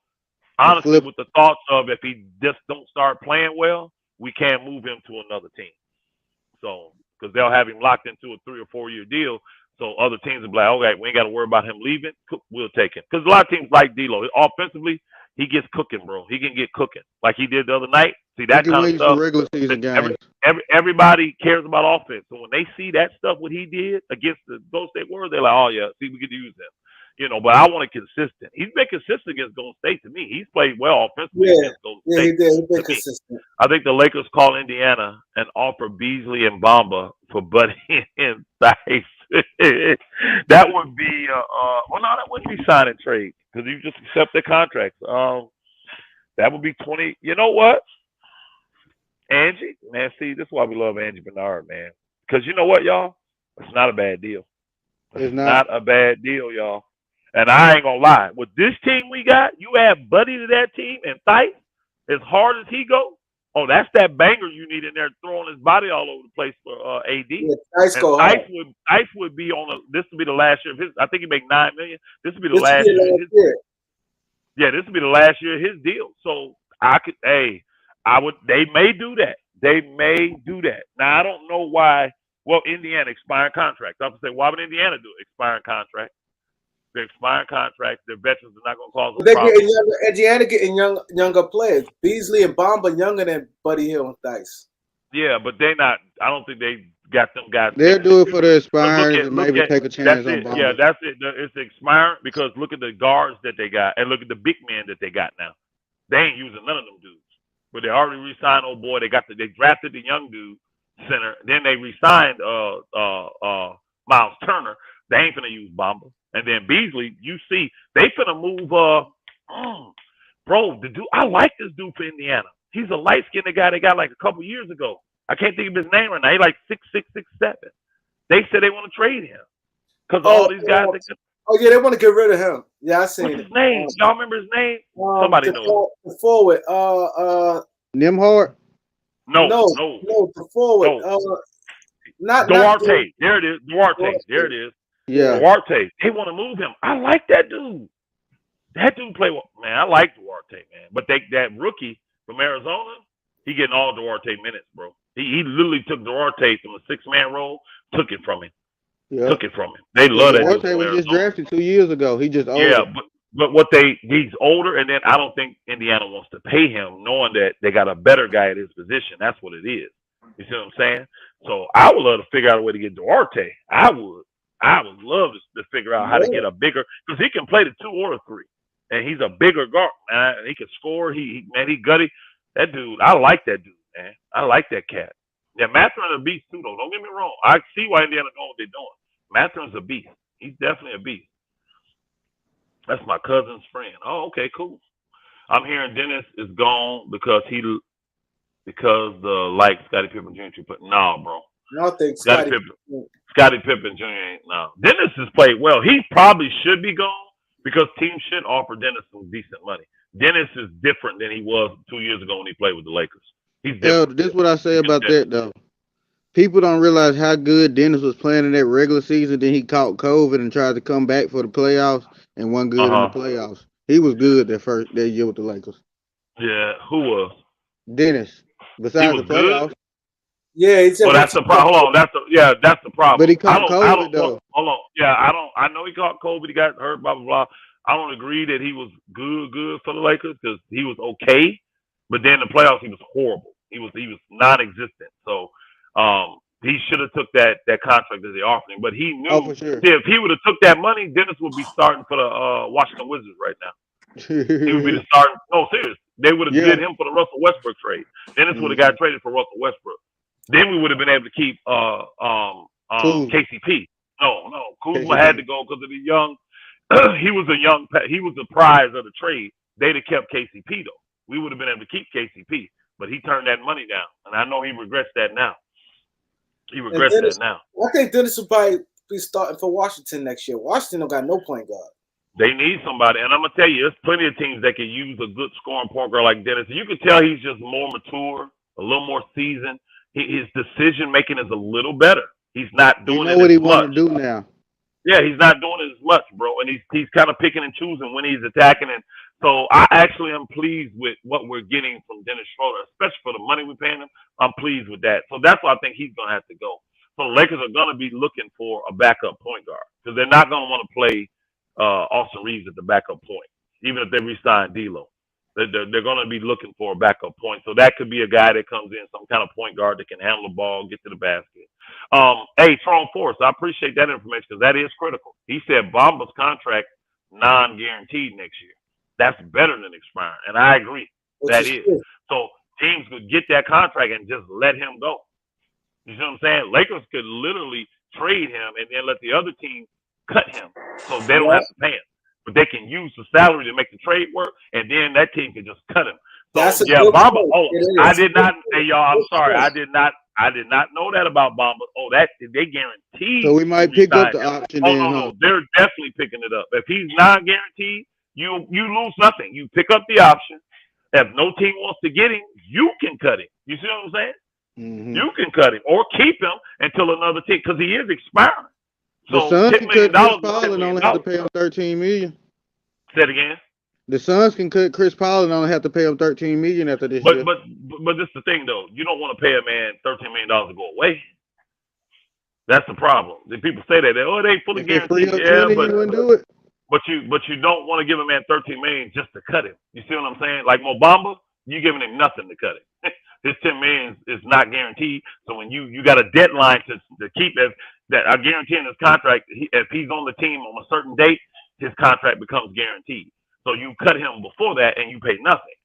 And honestly flip. with the thoughts of if he just don't start playing well, we can't move him to another team. So, because they'll have him locked into a 3 or 4 year deal. So other teams will be like, okay, we ain't got to worry about him leaving. We'll take him. Because a lot of teams like D'Lo. Offensively, he gets cooking, bro. He can get cooking like he did the other night. See, He that can kind of win some stuff. regular season games. Everybody cares about offense. So when they see that stuff, what he did against the Golden State Warriors, they're like, oh, yeah, see, we could use him. You know, but I want it consistent. He's been consistent against Golden State to me. He's played well offensively Yeah, against Golden yeah, State. he did. He's been To me, consistent. I think the Lakers call Indiana and offer Beasley and Bamba for Buddy and Dice. That would be well, no, that wouldn't be sign and trade because you just accept their contracts. That would be 20. You know what, Angie? Man, see, this is why we love Angie Bernard, man. Because you know what, y'all? It's not a bad deal. It's It's not. not a bad deal, y'all. And I ain't gonna lie. With this team we got, you add Buddy to that team and Thight, as hard as he go, oh, that's that banger you need in there throwing his body all over the place for AD. Yeah, Dice And go hard. Thight would be on this would be the last year of his. I think he make $9 million. This would be the This will last be year of last his. year. Yeah, this would be the last year of his deal. So I could, I would. They may do that. They may do that. Now I don't know why. Well, Indiana expiring contract. I would say, why would Indiana do it? Expiring contract? They're expiring contracts. Their veterans are not going to cause But them they're problems. getting younger. Indiana getting younger players. Beasley and Bamba younger than Buddy Hill and Dice. Yeah, but they not. I don't think they got them guys. They'll do it for the But expirings and maybe take a that's chance on it. Yeah, Bamba. that's it. It's expiring because look at the guards that they got and look at the big men that they got now. They ain't using none of them dudes. But they already re-signed old boy. They drafted the young dude center. Then they re-signed Miles Turner. They ain't finna use Bamba. And then Beasley, you see, they finna move bro, the dude, I like this dude for Indiana. He's a light skinned guy they got like a couple years ago. I can't think of his name right now. He's like 6'6", 6'7". They said they want to trade him. Because all these guys oh yeah, they want to get rid of him. Yeah, I seen what's it. his name? Y'all remember his name? Somebody knows. The forward. Nimhard? No. The forward. No. Not Duarte. There it is. Duarte. There it is. Yeah. Duarte. They want to move him. I like that dude. That dude play well. Man, I like Duarte, man. But that rookie from Arizona, he getting all Duarte minutes, bro. He literally took Duarte from a 6-man role, took it from him. Yep. Took it from him. They love that dude. Duarte was just drafted 2 years ago. He just older. Yeah, but he's older, and then I don't think Indiana wants to pay him, knowing that they got a better guy at his position. That's what it is. You see what I'm saying? So I would love to figure out a way to get Duarte. I would. I would love to figure out how to get a bigger, because he can play the 2 or the 3, and he's a bigger guard, man. He can score. He gutty. That dude, I like that dude, man. I like that cat. Yeah, Matherin's a beast too, though. Don't get me wrong. I see why Indiana doing what they're doing. Matherin's a beast. He's definitely a beast. That's my cousin's friend. Oh, okay, cool. I'm hearing Dennis is gone because the Scottie Pippen Jr. But no, bro. I don't think Scottie Pippen Jr. ain't no. Dennis has played well. He probably should be gone because teams should offer Dennis some decent money. Dennis is different than he was 2 years ago when he played with the Lakers. He's different. This is what I say about that though. People don't realize how good Dennis was playing in that regular season. Then he caught COVID and tried to come back for the playoffs and wasn't good in the playoffs. He was good that year with the Lakers. Yeah, who was? Dennis. Besides the playoffs. Good? Yeah, well, that's the problem. Hold on, that's the problem. But he caught COVID though. Hold on. Yeah, I know he caught COVID. He got hurt. Blah blah blah. I don't agree that he was good for the Lakers because he was okay, but then in the playoffs he was horrible. He was non-existent. So he should have took that contract that they offered him. But he knew if he would have took that money, Dennis would be starting for the Washington Wizards right now. He would be the starting. No, serious. They would have did him for the Russell Westbrook trade. Dennis would have got traded for Russell Westbrook. Then we would have been able to keep KCP. No, Kuzma had to go because of the young. He was the prize of the trade. They'd have kept KCP though. We would have been able to keep KCP, but he turned that money down, and I know he regrets that now. I think Dennis will probably be starting for Washington next year. Washington don't got no point guard. They need somebody, and I'm gonna tell you, there's plenty of teams that can use a good scoring point guard like Dennis. You can tell he's just more mature, a little more seasoned. His decision making is a little better. He's not doing it as much. He know what he want to do now. Yeah, he's not doing it as much, bro, and he's kind of picking and choosing when he's attacking. And so I actually am pleased with what we're getting from Dennis Schroeder, especially for the money we're paying him. I'm pleased with that. So that's why I think he's gonna have to go. So the Lakers are gonna be looking for a backup point guard because they're not gonna want to play Austin Reeves at the backup point, even if they re-sign D'Lo. They're going to be looking for a backup point. So that could be a guy that comes in, some kind of point guard that can handle the ball, get to the basket. Hey, Tron Force, I appreciate that information because that is critical. He said Bamba's contract non-guaranteed next year. That's better than expiring, and I agree. That is. So teams could get that contract and just let him go. You see what I'm saying? Lakers could literally trade him and then let the other team cut him so they don't have to pay him. But they can use the salary to make the trade work, and then that team can just cut him. So Bamba. Oh, I did not. Hey, y'all. I'm sorry. I did not know that about Bamba. Oh, that they guaranteed. So we might pick up the option. No. They're definitely picking it up. If he's not guaranteed, you lose nothing. You pick up the option. If no team wants to get him, you can cut him. You see what I'm saying? Mm-hmm. You can cut him or keep him until another team because he is expiring. So the Suns can cut Chris Paul and only have to pay him $13 million. Say it again. The Suns can cut Chris Paul and only have to pay him $13 million after this year. But this is the thing though. You don't want to pay a man $13 million to go away. That's the problem. The people say that they fully guaranteed. Yeah, but you wouldn't do it. But you don't want to give a man $13 million just to cut him. You see what I'm saying? Like Mo Bamba, you giving him nothing to cut him. This $10 million is not guaranteed. So when you got a deadline to keep that I guarantee in his contract, if he's on the team on a certain date, his contract becomes guaranteed. So you cut him before that and you pay nothing.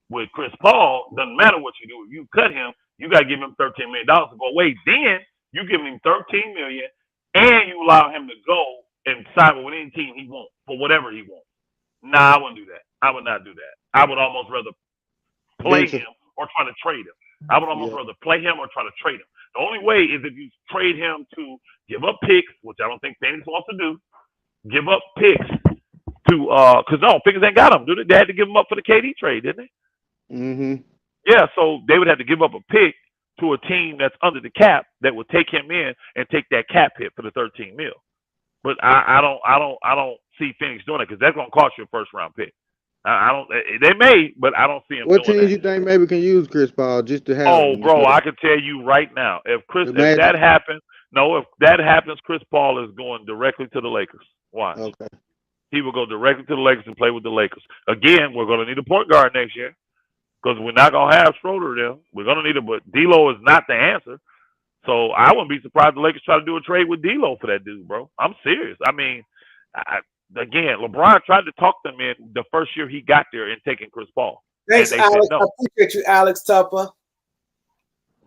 With Chris Paul, doesn't matter what you do. If you cut him, you got to give him $13 million to go away. Then you give him $13 million and you allow him to go and sign with any team he wants for whatever he wants. Nah, I wouldn't do that. I would not do that. I would almost rather play him or try to trade him. I would almost rather play him or try to trade him. The only way is if you trade him to give up picks, which I don't think Phoenix wants to do. Give up picks to because no, Phoenix ain't got them, do they? They had to give them up for the KD trade, didn't they? Mm-hmm. Yeah, so they would have to give up a pick to a team that's under the cap that would take him in and take that cap hit for the $13 million. But I don't see Phoenix doing it because that's gonna cost you a first round pick. I don't. They may, but I don't see him. What doing teams that. you think maybe can use Chris Paul just to have? Oh, bro, I can tell you right now, if that happens, Chris Paul is going directly to the Lakers. Watch. Okay. He will go directly to the Lakers and play with the Lakers. Again, we're going to need a point guard next year because we're not going to have Schroeder there. We're going to need but D'Lo is not the answer. So I wouldn't be surprised the Lakers try to do a trade with D'Lo for that dude, bro. I'm serious. I mean, again, LeBron tried to talk them in the first year he got there and taking Chris Paul, Thanks, and they said Alex. I no. appreciate you, Alex Tupper.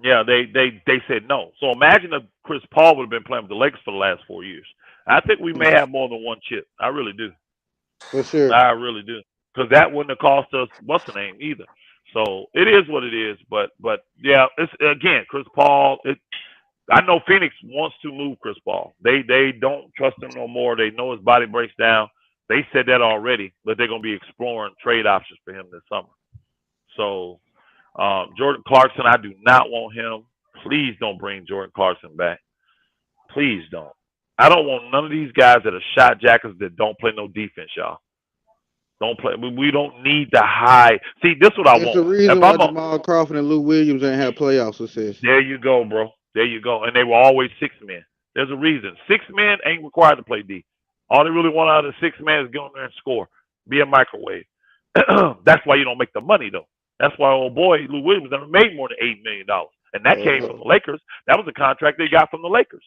Yeah, they said no. So imagine if Chris Paul would have been playing with the Lakers for the last 4 years. I think we may have more than one chip. I really do. For sure. I really do. Because that wouldn't have cost us what's the name either. So it is what it is. But yeah, it's again Chris Paul. I know Phoenix wants to move Chris Paul. They don't trust him no more. They know his body breaks down. They said that already, but they're gonna be exploring trade options for him this summer. So Jordan Clarkson, I do not want him. Please don't bring Jordan Clarkson back. Please don't. I don't want none of these guys that are shot jackets that don't play no defense, y'all. Don't play. We don't need the high. See, this is what I It's want. the reason If why I'm a, Jamal Crawford and Lou Williams ain't had playoff success. there you go, bro. There you go. And they were always 6 men. There's a reason. 6 men ain't required to play D. All they really want out of the 6 men is get on there and score. Be a microwave. That's why you don't make the money though. That's why old boy Lou Williams never made more than $8 million. And that came from the Lakers. That was the contract they got from the Lakers.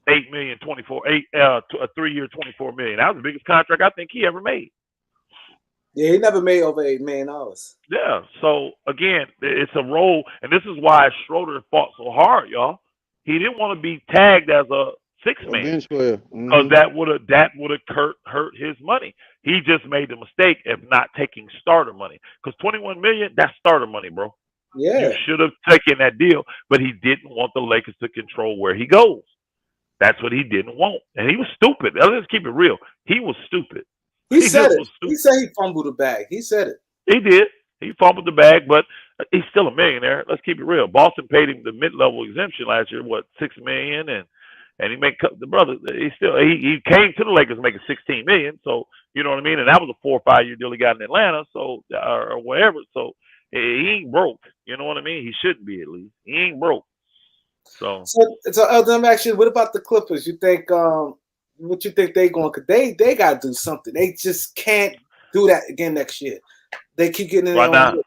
8 million, 24, a 3-year, 24 million. That was the biggest contract I think he ever made. Yeah, he never made over $8 million. Yeah. So again, it's a role, and this is why Schroeder fought so hard, y'all. He didn't want to be tagged as a 6-man Bench player. because that would have hurt his money. He just made the mistake of not taking starter money because 21 million, that's starter money, bro. Yeah. You should have taken that deal, but he didn't want the Lakers to control where he goes. That's what he didn't want, and he was stupid. Let's keep it real. He was stupid. He said it. He said he fumbled the bag. He said it. He did. He fumbled the bag, but he's still a millionaire. Let's keep it real. Boston paid him the mid-level exemption last year, what, $6 million, and he made the brother. He came to the Lakers making $16 million. So you know what I mean. And that was a 4 or 5 year deal he got in Atlanta. So or whatever. So he ain't broke. You know what I mean. He shouldn't be at least. He ain't broke. So Eldon, actually, what about the Clippers? You think what you think they going? Cause they got to do something. They just can't do that again next year. They keep getting in. Why not?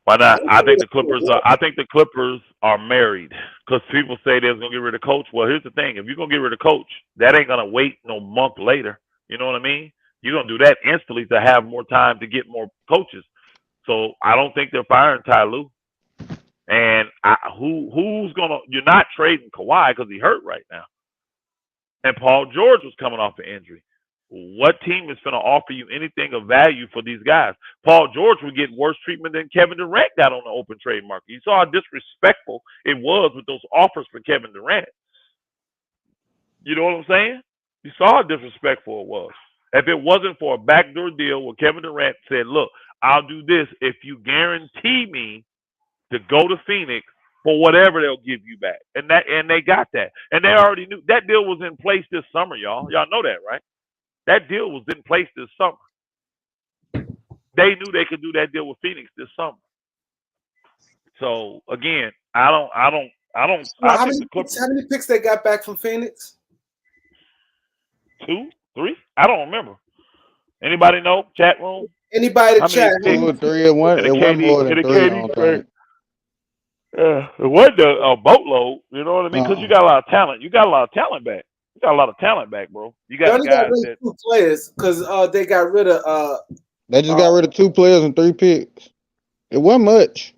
Why not? I think the Clippers are married because people say they're gonna get rid of coach. Well, here's the thing: if you're gonna get rid of coach, that ain't gonna wait no month later. You know what I mean? You're gonna do that instantly to have more time to get more coaches. So I don't think they're firing Ty Lue. And who's gonna? You're not trading Kawhi because he hurt right now. And Paul George was coming off an injury. What team is going to offer you anything of value for these guys? Paul George would get worse treatment than Kevin Durant got on the open trade market. You saw how disrespectful it was with those offers for Kevin Durant. You know what I'm saying? You saw how disrespectful it was. If it wasn't for a backdoor deal where Kevin Durant said, look, I'll do this if you guarantee me to go to Phoenix for whatever they'll give you back. And they got that. And they already knew that deal was in place this summer, y'all. Y'all know that, right? That deal was in place this summer. They knew they could do that deal with Phoenix this summer. So again, how many picks they got back from Phoenix? 2, 3? I don't remember. Anybody know? Chat room? Anybody to chat? 2 or 3 and one. It wasn't more than 3. I don't think. It wasn't a boatload. You know what I mean? Because you got a lot of talent. You got a lot of talent back. You got a lot of talent back, bro. You got guys got that 2 players because they got rid of. They just got rid of 2 players and 3 picks. It wasn't much.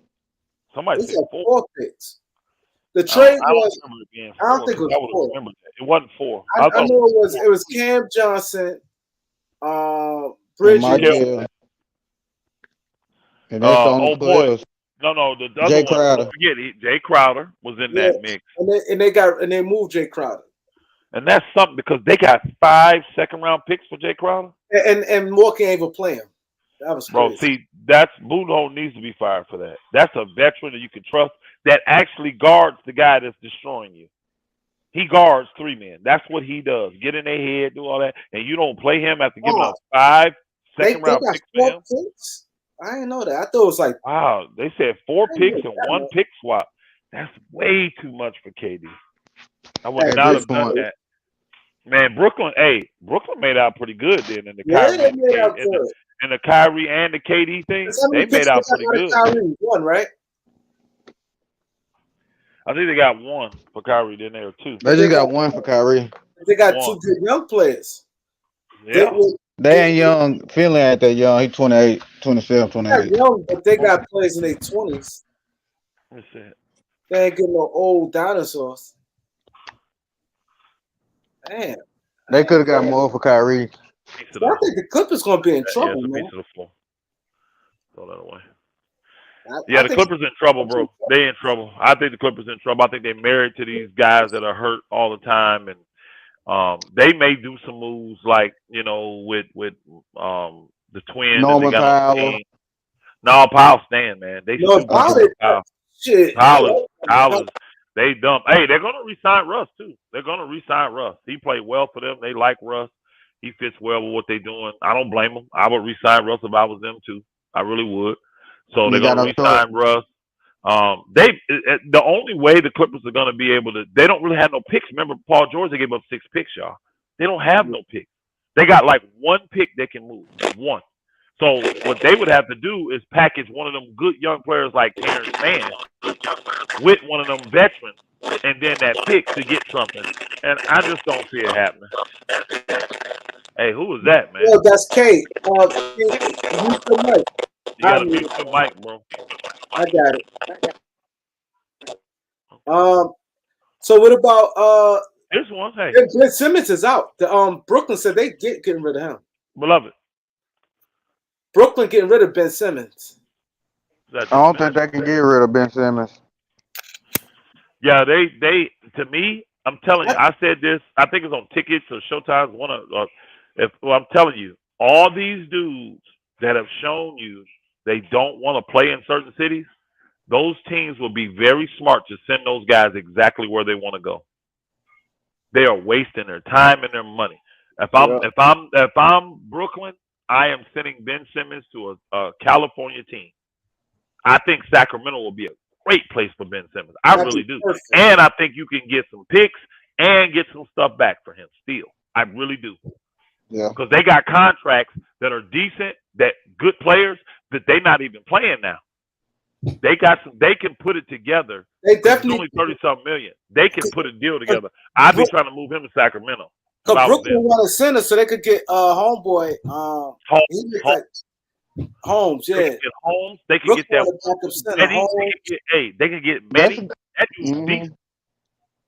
Somebody said 4 picks. The trade was. I don't think it was 4. Remember that. It wasn't 4. I know it was Cam Johnson, Bridges, and that's on the players. No, the other Jay one. Crowder. Don't forget, Jay Crowder was in that mix. And they moved Jay Crowder. And that's something because they got 5 second-round picks for Jay Crowder. And Moore can't even play him. That was crazy. Bro, see, Boudreaux needs to be fired for that. That's a veteran that you can trust that actually guards the guy that's destroying you. He guards 3 men. That's what he does. Get in their head, do all that, and you don't play him after giving up 5 second-round picks for him. Picks? I didn't know that. I thought it was like wow. They said 4 picks and 1 pick swap. That's way too much for KD. I would not have done that. Man, Brooklyn made out pretty good then in the Kyrie and the Kyrie and the KD thing. They made out pretty good. Kyrie won, right? I think they got one for Kyrie. Then there are two. They just got one for Kyrie. They got One. two good young players. Yeah. They ain't young. Finley ain't that young. He 28, 27, Not 28. young, but they got players in their 20s. Let's see. They ain't getting no old dinosaurs. Damn. They could have got more for Kyrie. Piece I think the Clippers gonna be in yeah, trouble, it's a man. piece of the floor. Throw that away. I Yeah, the think Clippers in trouble, bro. They in trouble. I think the Clippers in trouble. I think they married to these guys that are hurt all the time, and they may do some moves like with the twin that they Norman got on the Powell. team. No, Powell's staying, man. They no stupid about for it. Powell. Shit. Powell, they dump. Hey, they're gonna re-sign Russ too. They're gonna re-sign Russ. He played well for them. They like Russ. He fits well with what they're doing. I don't blame them. I would re-sign Russ if I was them too. I really would. So they're You got gonna no choice. re-sign Russ. The only way the Clippers are gonna be able to, they don't really have no picks. Remember, Paul George, they gave up 6 picks, y'all. They don't have no picks. They got like 1 pick they can move. 1. So what they would have to do is package one of them good young players like Terrence Mann with one of them veterans, and then that pick to get something. And I just don't see it happening. Hey, who was that, man? Well, that's Kate. Mute the mic. You gotta mute your mic, bro. I got it. So what about This one, hey, Ben Simmons is out. The Brooklyn said they getting rid of him. beloved. Brooklyn getting rid of Ben Simmons. I don't think they can get rid of Ben Simmons. Yeah, they to me, I'm telling you, I said this. I think it's on tickets or Showtime. I'm telling you, all these dudes that have shown you they don't want to play in certain cities, those teams will be very smart to send those guys exactly where they want to go. They are wasting their time and their money. If I'm Brooklyn, I am sending Ben Simmons to a California team. I think Sacramento will be a great place for Ben Simmons. I really do. Perfect. And I think you can get some picks and get some stuff back for him still. I really do. Yeah. Because they got contracts that are decent, that good players that they're not even playing now. They can put it together. They definitely It's only 30-something million. They can put a deal together. I'd be trying to move him to Sacramento. Because Brooklyn want a center so they could get homeboy. Holmes, yeah. They can get Holmes. They can get that. They can get Manny. That dude's decent.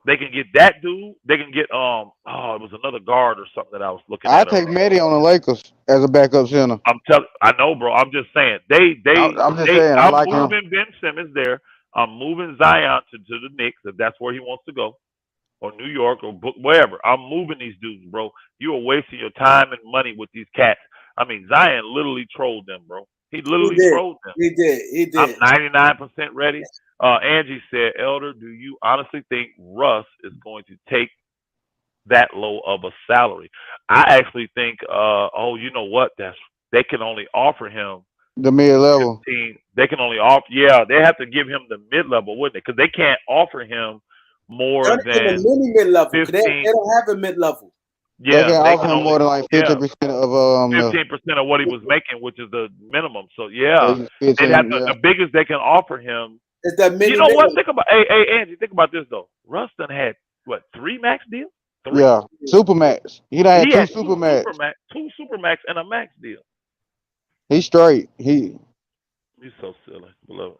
They can get that dude. They can get it was another guard or something that I was looking at. I take Manny on the Lakers as a backup center. I know, bro. I'm just saying. I'm moving Ben Simmons there. I'm moving Zion to the Knicks if that's where he wants to go, or New York or wherever. I'm moving these dudes, bro. You are wasting your time and money with these cats. I mean, Zion literally trolled them, bro. He literally trolled them. He did. I'm 99% ready. Angie said, Elder, do you honestly think Russ is going to take that low of a salary? I actually think, you know what? They can only offer him the mid-level. 15. They can only offer, they have to give him the mid-level, wouldn't they? Because they can't offer him more than mid-level. They don't have a mid-level. Yeah, they can offer him more than like 50% of 15% of what he was making, which is the minimum. So the biggest they can offer him is that you know what? Think about Angie. Think about this though. Russ done had 3 max deals? 3? Yeah, Supermax. He done had 2 Supermax. 2 Supermax and a max deal. He's straight. He's so silly. Beloved.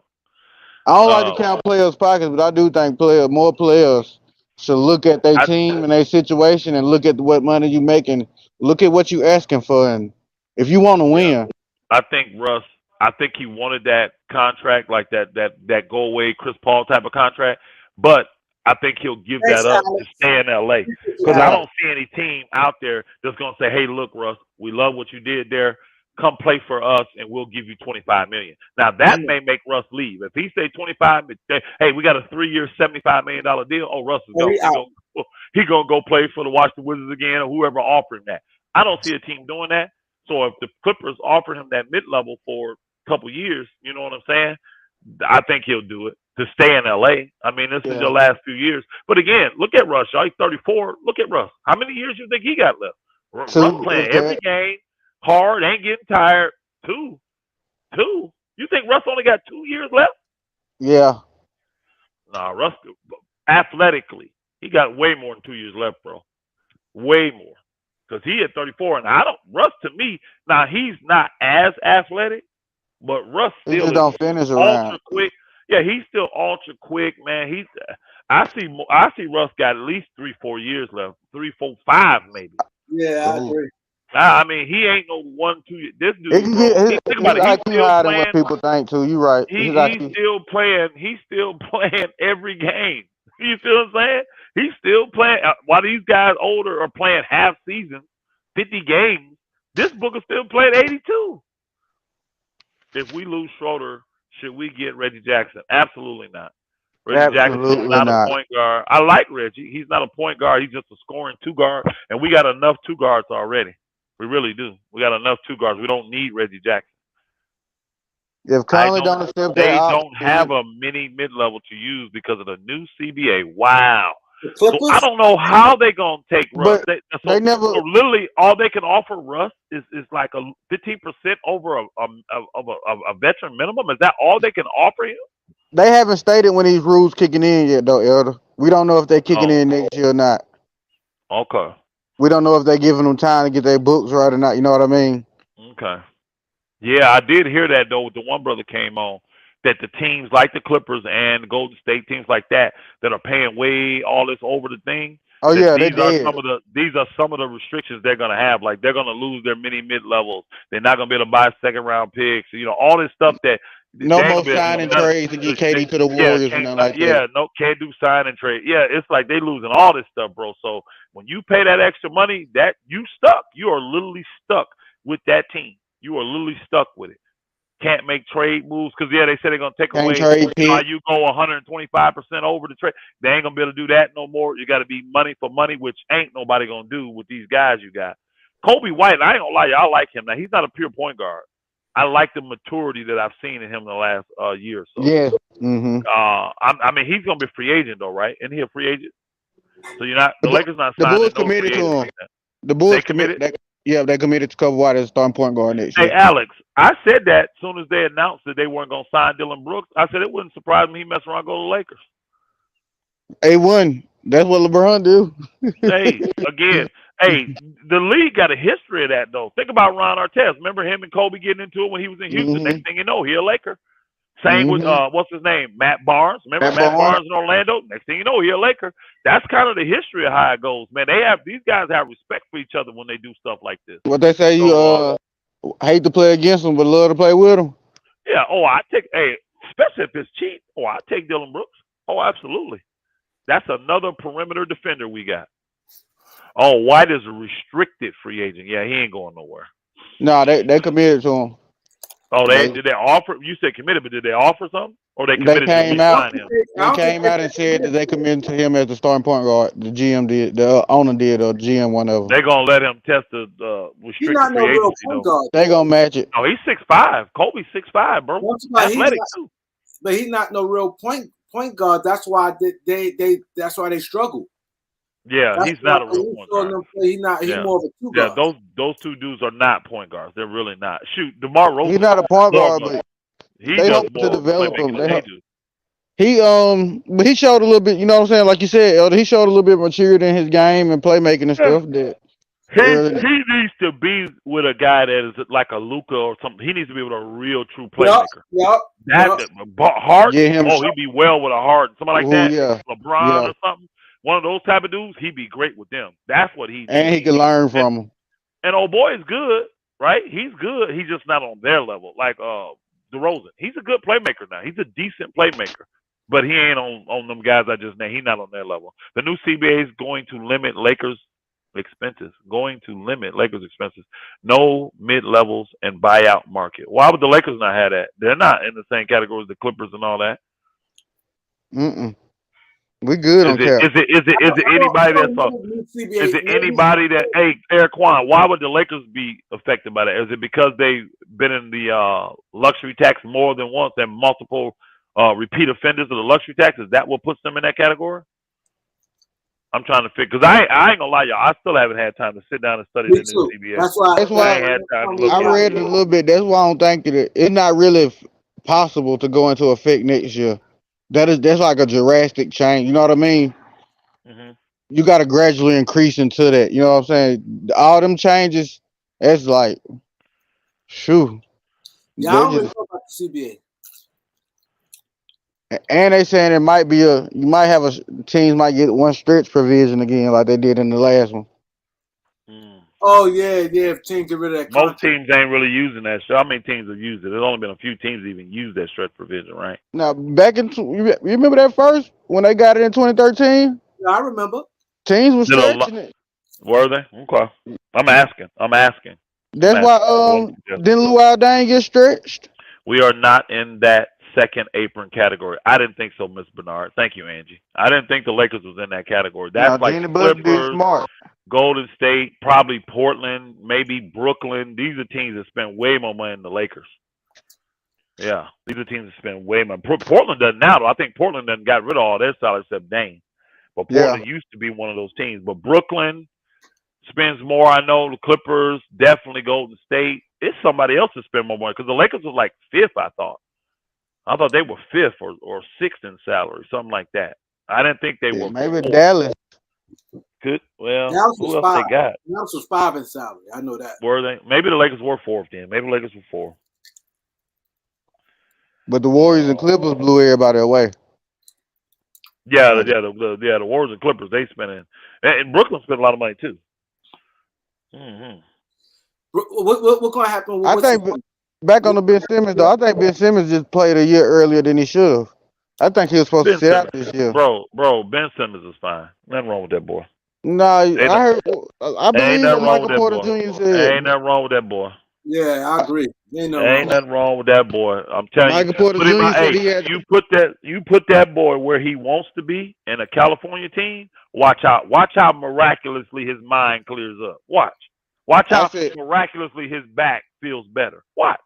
I don't like to count players' pockets, but I do think more players should look at their team and their situation and look at what money you making. Look at what you asking for, and if you want to win. I think Russ. I think he wanted that contract, like that go away Chris Paul type of contract, but I think he'll give that up to stay in LA because I don't see any team out there that's gonna say, "Hey, look, Russ, we love what you did there. Come play for us, and we'll give you $25 million." Now that may make Russ leave. If he say 25, hey, we got a 3-year, $75 million deal. Oh, Russ is he gonna go play for the Washington Wizards again, or whoever offered him that. I don't see a team doing that. So if the Clippers offer him that mid-level for a couple years, you know what I'm saying? I think he'll do it to stay in LA. I mean, this is your last few years. But again, look at Russ. Y'all, he's 34. Look at Russ. How many years do you think he got left? Russ playing every game. Hard, ain't getting tired. 2. You think Russ only got 2 years left? Yeah. Nah, Russ, athletically, he got way more than 2 years left, bro. Way more. Because he at 34, and Russ to me, now he's not as athletic, but Russ He just still is don't finish ultra around. quick. Yeah, he's still ultra quick, man. I see Russ got at least 3-4 years left, 3, 4, 5 maybe. Yeah, I Ooh. agree. I mean, he ain't no 1, 2. This He dude, can bro. get Think his about it. He's IQ still higher than what playing. people think too. You right. His He's IQ. still playing. He's still playing every game. You feel what I'm saying? He's still playing. While these guys older are playing half season, 50 games. This Booker still playing 82. If we lose Schroeder, should we get Reggie Jackson? Absolutely not. Reggie Jackson is Absolutely not a not. point guard. I like Reggie. He's not a point guard. He's just a scoring 2 guard, and we got enough 2 guards already. We really do. We got enough 2 guards. We don't need Reggie Jackson. If Conley don't accept that They option, don't have a mini mid-level to use because of the new CBA. Wow. The So I Clippers. don't know how they gonna take Russ. but So they never. literally all they can offer Russ is like a 15% over a veteran minimum. Is that all they can offer him? They haven't stated when these rules kicking in yet, though, Elder. We don't know if they're kicking in next year or not. Okay. We don't know if they're giving them time to get their books right or not. You know what I mean? Okay. Yeah, I did hear that though. The one brother came on that the teams like the Clippers and the Golden State teams like that are paying way all this over the thing. Oh That yeah, they these are did. some of the restrictions they're gonna have. Like they're gonna lose their mid levels. They're not gonna be able to buy 2nd-round picks. You know, all this stuff that No they ain't more gonna be able to do signing none of. trades to get KD to the Yeah, Warriors and nothing like that. no, can't do sign and trade. Yeah, it's like they losing all this stuff, bro. So when you pay that extra money, that you stuck. You are literally stuck with that team. You are literally stuck with it. Can't make trade moves because they said they're gonna take Can't away trade how pick. you go 125% over the trade. They ain't gonna be able to do that no more. You got to be money for money, which ain't nobody gonna do with these guys you got. Kobe White, I ain't gonna lie, you, I like him. Now he's not a pure point guard. I like the maturity that I've seen in him in the last year or so. Yeah. Mm-hmm. I mean, he's gonna be a free agent though, right? Isn't he a free agent? So you're not the Lakers not The signing Bulls no committed free to agents him. like that. The Bulls They committed. They committed to cover White as starting point guard next Hey, year. Alex, I said that as soon as they announced that they weren't going to sign Dylan Brooks. I said it wouldn't surprise me he mess around and go to the Lakers. A1. That's what LeBron do. Hey, again, the league got a history of that, though. Think about Ron Artest. Remember him and Kobe getting into it when he was in Houston? Mm-hmm. Next thing you know, he a Laker. Same with, what's his name? Matt Barnes. Remember Matt Barnes in Orlando? Next thing you know, he a Laker. That's kind of the history of how it goes, man. These guys have respect for each other when they do stuff like this. What they say, you hate to play against them, but love to play with them. Yeah. Especially if it's cheap. I take Dylan Brooks. Oh, absolutely. That's another perimeter defender we got. Oh, White is a restricted free agent. Yeah, he ain't going nowhere. No, they committed to him. Oh, did they offer? You said committed, but did they offer something? Or they They committed came to out. sign him? They came out and said that they committed to him as the starting point guard. The GM did. The owner did, or GM, one of them. They're gonna let him test the He's restricted not no free real agency, point though. guard. They gonna match it. Oh, he's 6'5". Kobe's 6'5", bro. Athletic too. But he's not no real point guard. That's why that's why they struggle. Yeah, That's he's not a real point guard. He's more of a two guard. Yeah, those two dudes are not point guards. They're really not. Shoot, DeMar Rosen. He's not a point guard, but he they does hope more to develop him. they do. But he showed a little bit. You know what I'm saying? Like you said, Elder, he showed a little bit of maturity in his game and playmaking and stuff. He needs to be with a guy that is like a Luka or something. He needs to be with a real true playmaker. Harden. He'd be well with a Harden. Somebody like that. Yeah. LeBron or something. One of those type of dudes, he'd be great with them. That's what he needs. And he can learn from them. And old boy is good, right? He's good. He's just not on their level. Like DeRozan. He's a good playmaker now. He's a decent playmaker. But he ain't on them guys I just named. He's not on their level. The new CBA is going to limit Lakers' expenses. No mid-levels and buyout market. Why would the Lakers not have that? They're not in the same category as the Clippers and all that. We good on cap. Is it anybody is it anybody that Eric Quan, why would the Lakers be affected by that? Is it because they've been in the luxury tax more than once and multiple repeat offenders of the luxury tax? Is that what puts them in that category? I'm trying to figure, because I ain't gonna lie, y'all. I still haven't had time to sit down and study the new CBA. That's why I ain't had time to look I read it a little bit. That's why I don't think it's not really possible to go into effect next year. That's like a drastic change. You know what I mean? Hmm. You got to gradually increase into that. You know what I'm saying? All them changes, it's like, shoo. Yeah, I They don't really just know about the CBA. and they saying it might be you might have teams might get one stretch provision again like they did in the last one. Mm. Oh yeah, yeah. If team get rid of that Most contract. teams ain't really using that. How many teams have used it? There's only been a few teams that even use that stretch provision, right? Now back in you remember that first when they got it in 2013, Yeah, I remember. teams were Did a lot? stretching it. Were they? Okay. I'm asking. I'm asking. I'm That's why asking. I wasn't suggesting. didn't Luau Dane get stretched? We are not in that second apron category. I didn't think so, Miss Bernard. Thank you, Angie. I didn't think the Lakers was in that category. No, That's like Jeannie the Buss did Clippers, smart. Golden State, probably Portland, maybe Brooklyn. These are teams that spend way more money than the Lakers. Yeah, these are teams that spend way more. Portland doesn't now, though. I think Portland done got rid of all their salaries except Dane. But Yeah. Portland used to be one of those teams. But Brooklyn spends more. I know the Clippers, definitely Golden State. It's somebody else that spend more money because the Lakers was like fifth, I thought. I thought they were fifth or sixth in salary, something like that. I didn't think they Yeah, were maybe fourth. Dallas. Good. Well, Dallas who was else they five. got? Dallas was five in salary. I know that. Were they? Maybe the Lakers were fourth then. Maybe the Lakers were fourth. But the Warriors and Clippers blew everybody away. Yeah, Like, the Warriors and Clippers they spent in, and Brooklyn spent a lot of money too. Hmm. What gonna happen? I What's think back on the Ben Simmons though, I think Ben Simmons just played a year earlier than he should have. I think he was supposed to Ben sit out Simmons, this year. bro, Ben Simmons is fine. Nothing wrong with that boy. Nah, Ain't, I heard. I ain't believe what nothing wrong Michael with that Porter boy. Jr. said. Ain't nothing wrong with that boy. Yeah, I agree. Ain't no wrong. Ain't nothing wrong with that boy. I'm telling you, Michael Porter put him Jr. out. said Hey, he had. you put that boy where he wants to be in a California team. Watch out. Watch how miraculously his mind clears up. Watch I how said miraculously his back feels better. Watch.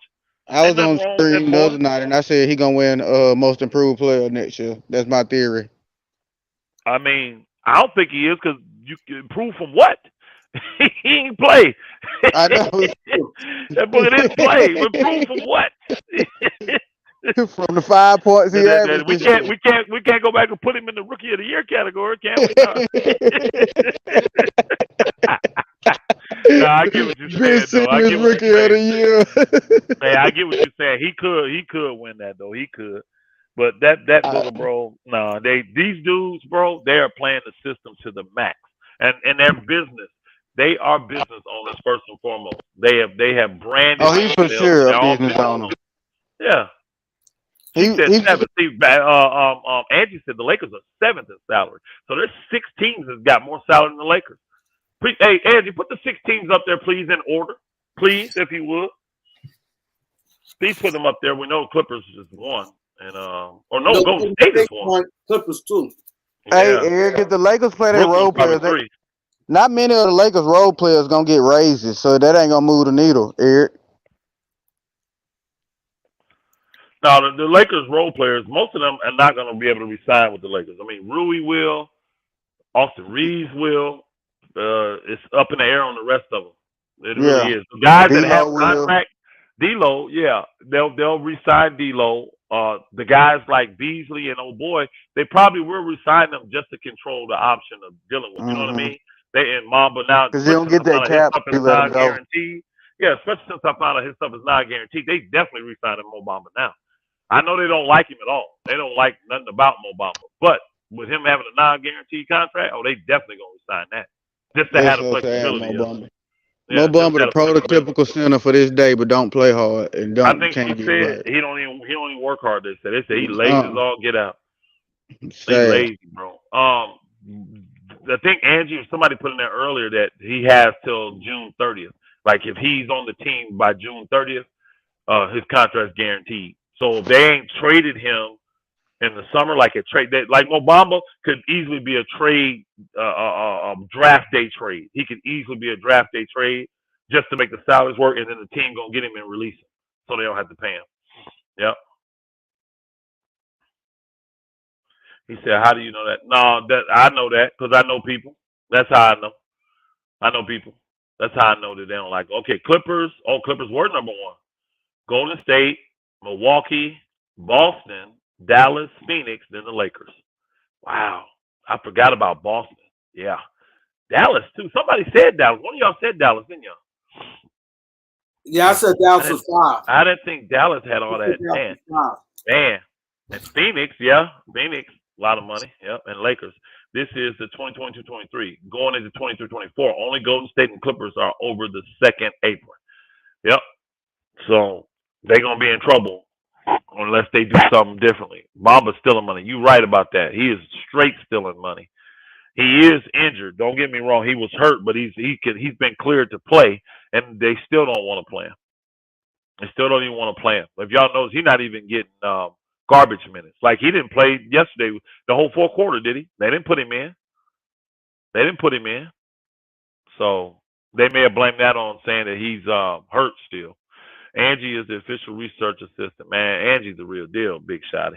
I Ain't was nothing on wrong with that screen the boy. other night and I said he gonna win most improved player next year. That's my theory. I mean, I don't think he is because you can improve from what? He ain't play. I know. That boy didn't play. Improve from what? From the 5 points he averaged We this can't year. we can't we can't go back and put him in the rookie of the year category, can we? No. No, I get what you're Ben saying though. I Simmons get what rookie you're of the saying. year. Hey, I get what you're saying. He could win that though. He could. But that I, little bro, no, these dudes, bro, they are playing the system to the max. And their business. They are business owners first and foremost. They have branded oh, he's for themselves. sure a They're all business business owner. owners. Yeah. She He said he seven. See, Angie said the Lakers are seventh in salary. So there's six teams that's got more salary than the Lakers. Hey, Angie, put the six teams up there, please, in order. Please, if you would. Please put them up there. We know Clippers is one. And or no, No, Golden State is one. Clippers too. Hey, Yeah. Eric, if the Lakers play their Brooklyn's role probably players, three. not many of the Lakers role players gonna get raises, so that ain't gonna move the needle, Eric. Now the Lakers role players, most of them are not gonna be able to resign with the Lakers. I mean, Rui will, Austin Reeves will. It's up in the air on the rest of them. It Yeah, really is. The guys that have D'Lo will. contract, D'Lo, yeah, they'll resign D'Lo. The guys like Beasley and oh boy, they probably will resign them just to control the option of dealing with. You know what I Mm-hmm. mean? They and Mamba now, Cause you especially don't since get I that found out his cap stuff if is you let him not go. guaranteed. Yeah, especially since I found out his stuff is not guaranteed. They definitely resigning Mo Bamba now. I know they don't like him at all. They don't like nothing about Mo Bamba. But with him having a non-guaranteed contract, oh, they definitely gonna resign that just to That's have the so sad, Mo flexibility of it. Bamba. Mo Yeah, just Bamba, to the have the flexibility. prototypical center for this day, but don't play hard and I don't think she can't get said right. he don't even work hard. They said he lazy as all get out. He Sad. lazy, bro. I think Angie or somebody put in there earlier that he has till June 30th. Like if he's on the team by June 30th, his contract's guaranteed. So if they ain't traded him in the summer, like a trade that like Obama could easily be a trade, draft day trade. He could easily be a draft day trade just to make the salaries work, and then the team gonna get him and release him, so they don't have to pay him. Yep. He said, "How do you know that?" No, that I know that because I know people. That's how I know. I know people. That's how I know that they don't like. Okay, Clippers. Oh, Clippers were number one. Golden State, Milwaukee, Boston, Dallas, Phoenix, then the Lakers. Wow. I forgot about Boston. Yeah. Dallas too. Somebody said Dallas. One of y'all said Dallas, didn't y'all? Yeah, I Yeah. said I Dallas didn't was 5. I didn't think Dallas had I all said that. Dallas Man. was 5. Man. And Phoenix, yeah. Phoenix, a lot of money. Yep. And Lakers. This is the 2022-23. Going into 23-24. Only Golden State and Clippers are over the second apron. Yep. So they're gonna be in trouble unless they do something differently. Mamba's stealing money. You right about that. He is straight stealing money. He is injured. Don't get me wrong. He was hurt, but he's been cleared to play, and they still don't want to play him. They still don't even want to play him. If y'all notice, he's not even getting garbage minutes. Like he didn't play yesterday the whole fourth quarter, did he? They didn't put him in. They didn't put him in. So they may have blamed that on saying that he's hurt still. Angie is the official research assistant. Man, Angie's the real deal, Big Shotty.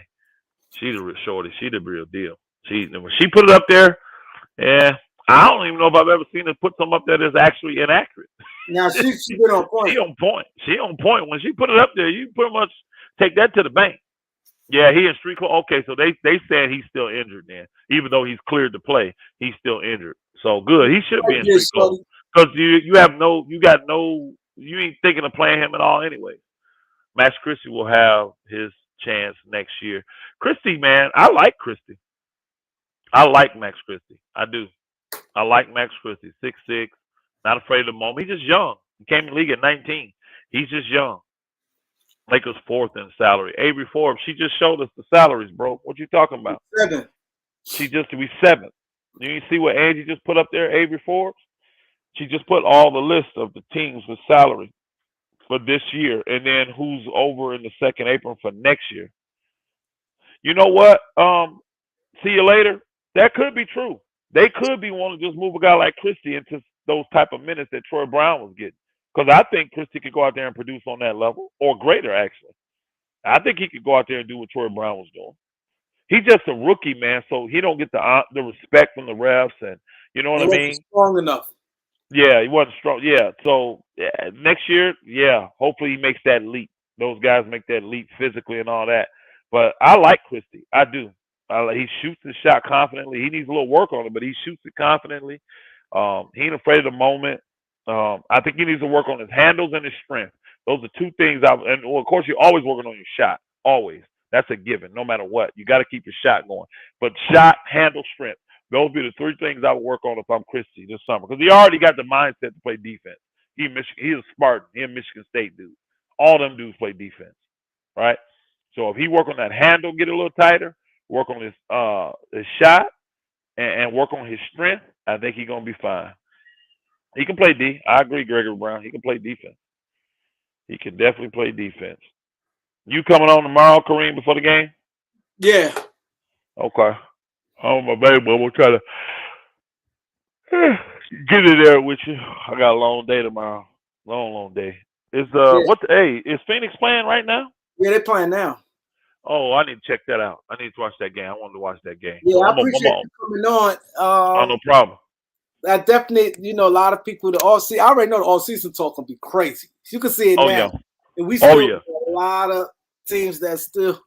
She the real shorty. She the real deal. When she put it up there, yeah, I don't even know if I've ever seen her put something up there that's actually inaccurate. Now she been on point. She on point. She on point. When she put it up there, you pretty much take that to the bank. Yeah, he in street clothes. Okay, so they said he's still injured then. Even though he's cleared to play, he's still injured. So good. He should be in street clothes. Because you ain't thinking of playing him at all anyway. Max Christie will have his chance next year. Christie, man, I like Christie. I like Max Christie. I do. I like Max Christie. 6'6", not afraid of the moment. He's just young. He came in the league at 19. He's just young. Lakers fourth in salary. Avery Forbes, she just showed us the salaries, bro. What you talking about? 7. We seventh. You see what Angie just put up there, Avery Forbes? She just put all the list of the teams with salary for this year, and then who's over in the second apron for next year. You know what? See you later. That could be true. They could be wanting to just move a guy like Christie into those type of minutes that Troy Brown was getting. Because I think Christie could go out there and produce on that level, or greater, actually. I think he could go out there and do what Troy Brown was doing. He's just a rookie, man, so he don't get the respect from the refs, and you know what I mean? Strong enough. Yeah, he wasn't strong. Yeah, so next year, yeah, hopefully he makes that leap. Those guys make that leap physically and all that. But I like Christie. I do. He shoots his shot confidently. He needs a little work on it, but he shoots it confidently. He ain't afraid of the moment. I think he needs to work on his handles and his strength. Those are two things. Of course, you're always working on your shot. Always. That's a given, no matter what. You got to keep your shot going. But shot, handle, strength. Those be the three things I would work on if I'm Christie this summer. Because he already got the mindset to play defense. He's a Spartan. He's a Michigan State dude. All them dudes play defense. Right? So if he work on that handle, get a little tighter, work on his shot, and work on his strength, I think he's going to be fine. He can play D. I agree, Gregory Brown. He can play defense. He can definitely play defense. You coming on tomorrow, Kareem, before the game? Yeah. Okay. Oh, my baby, we'll try to get it there with you. I got a long day tomorrow. Long day. Is is Phoenix playing right now? Yeah, they're playing now. Oh, I need to check that out. I need to watch that game. I wanted to watch that game. Yeah, So I appreciate you coming on. oh, no problem. I definitely, a lot of people, I already know the all-season talk gonna be crazy. You can see it now. Yeah. And we still got a lot of teams that still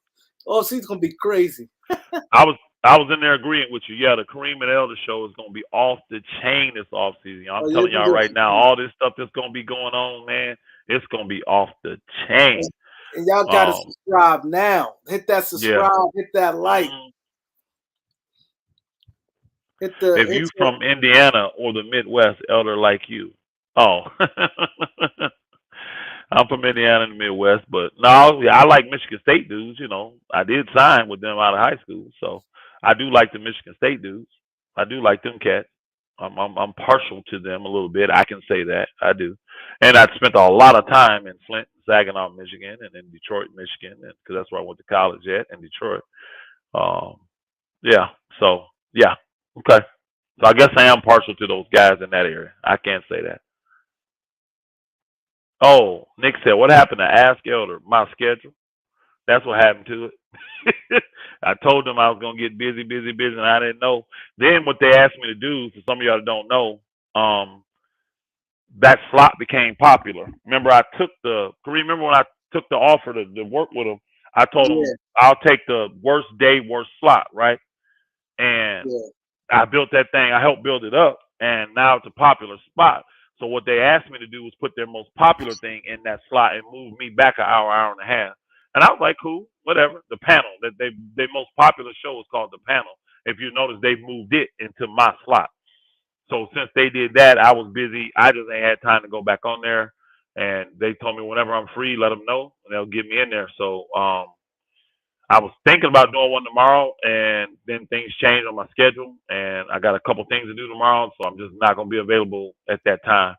all-season gonna be crazy. I was in there agreeing with you. Yeah, the Kareem and Elder show is gonna be off the chain this offseason. I'm telling y'all right now, all this stuff that's gonna be going on, man, it's gonna be off the chain. And y'all gotta subscribe now. Hit that subscribe, hit that like. If you from Indiana or the Midwest, Elder like you. Oh. I'm from Indiana and the Midwest, but no, I like Michigan State dudes, I did sign with them out of high school, so I do like the Michigan State dudes. I do like them cats. I'm partial to them a little bit. I can say that. I do. And I spent a lot of time in Flint, Saginaw, Michigan, and in Detroit, Michigan, because that's where I went to college at, in Detroit. So, yeah. Okay. So I guess I am partial to those guys in that area. I can't say that. Oh, Nick said, what happened to Ask Elder? My schedule. That's what happened to it. I told them I was going to get busy, and I didn't know. Then what they asked me to do, for some of y'all that don't know, that slot became popular. Remember when I took the offer to work with them, I told Yeah, them I'll take the worst day, worst slot, right? And yeah, I built that thing. I helped build it up, and now it's a popular spot. So what they asked me to do was put their most popular thing in that slot and move me back an hour, hour and a half. And I was like, cool, whatever. The panel that their most popular show is called the panel. If you notice, they've moved it into my slot. So since they did that, I was busy. I just ain't had time to go back on there. And they told me whenever I'm free, let them know, and they'll get me in there. So I was thinking about doing one tomorrow, and then things changed on my schedule, and I got a couple things to do tomorrow, so I'm just not gonna be available at that time.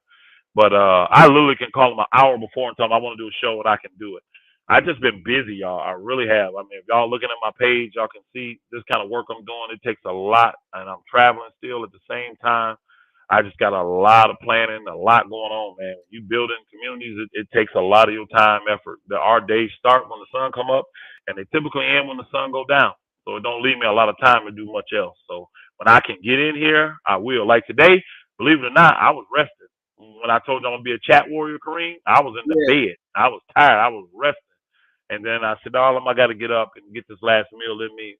But I literally can call them an hour before and tell them I want to do a show and I can do it. I just been busy, y'all. I really have. I mean, if y'all looking at my page, y'all can see this kind of work I'm doing. It takes a lot, and I'm traveling still at the same time. I just got a lot of planning, a lot going on, man. When you building communities, it takes a lot of your time, effort. Our days start when the sun come up, and they typically end when the sun go down. So it don't leave me a lot of time to do much else. So when I can get in here, I will. Like today, believe it or not, I was rested. When I told you I'm gonna be a chat warrior, Kareem, I was in the yeah. bed. I was tired. I was resting. And then I said, "Darling, I got to get up and get this last meal in me."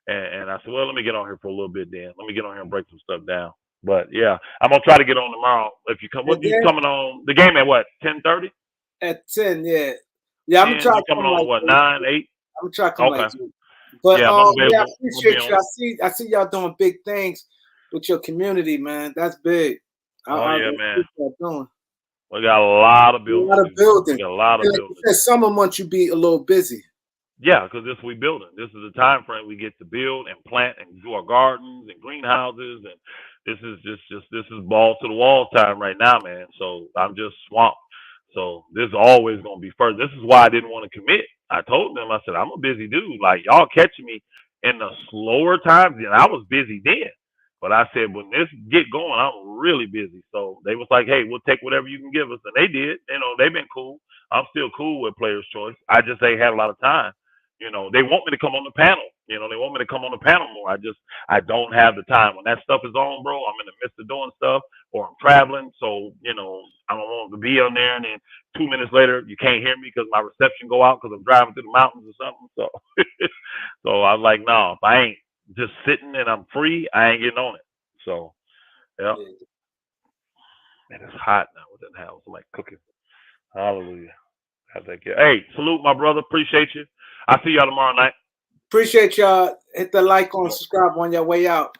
And I said, "Well, let me get on here for a little bit then. Let me get on here and break some stuff down." But yeah, I'm gonna try to get on tomorrow. If you come, And what you then coming on the game at what? 10:30? at 10, yeah. Yeah, I'm gonna 10? try You to coming come on like what? 8. 9, 8? I'm gonna try to come like Okay. 8. But Yeah, I'm yeah, I available. I'll be appreciate you. on. I see y'all doing big things with your community, man. That's big. Oh I yeah, really man. appreciate y'all doing. We got a lot of A building lot to of do. We building. got a lot of And like you building to said, do. summer months you be a little busy. Yeah, because this we building. This is the time frame we get to build and plant and do our gardens and greenhouses, and this is just this is ball to the wall time right now, man. So I'm just swamped. So this is always gonna be first. This is why I didn't want to commit. I told them, I said, I'm a busy dude. Like y'all catching me in the slower times, and I was busy then. But I said when this get going, I'm really busy. So they was like, hey, we'll take whatever you can give us, and they did. You know, they've been cool. I'm still cool with Players Choice. I just ain't had a lot of time. You know, they want me to come on the panel. You know, they want me to come on the panel more. I don't have the time. When that stuff is on, bro, I'm in the midst of doing stuff or I'm traveling. So, you know, I don't want to be on there and then 2 minutes later you can't hear me because my reception go out because I'm driving through the mountains or something. So, so I was like, no, if I ain't just sitting and I'm free, I ain't getting on it. So, yeah, Yeah. man, it's hot now within the house. I'm like cooking. Hallelujah. I think, yeah. Hey, salute my brother. Appreciate you. I'll see y'all tomorrow night. Appreciate y'all. Hit the like on subscribe on your way out.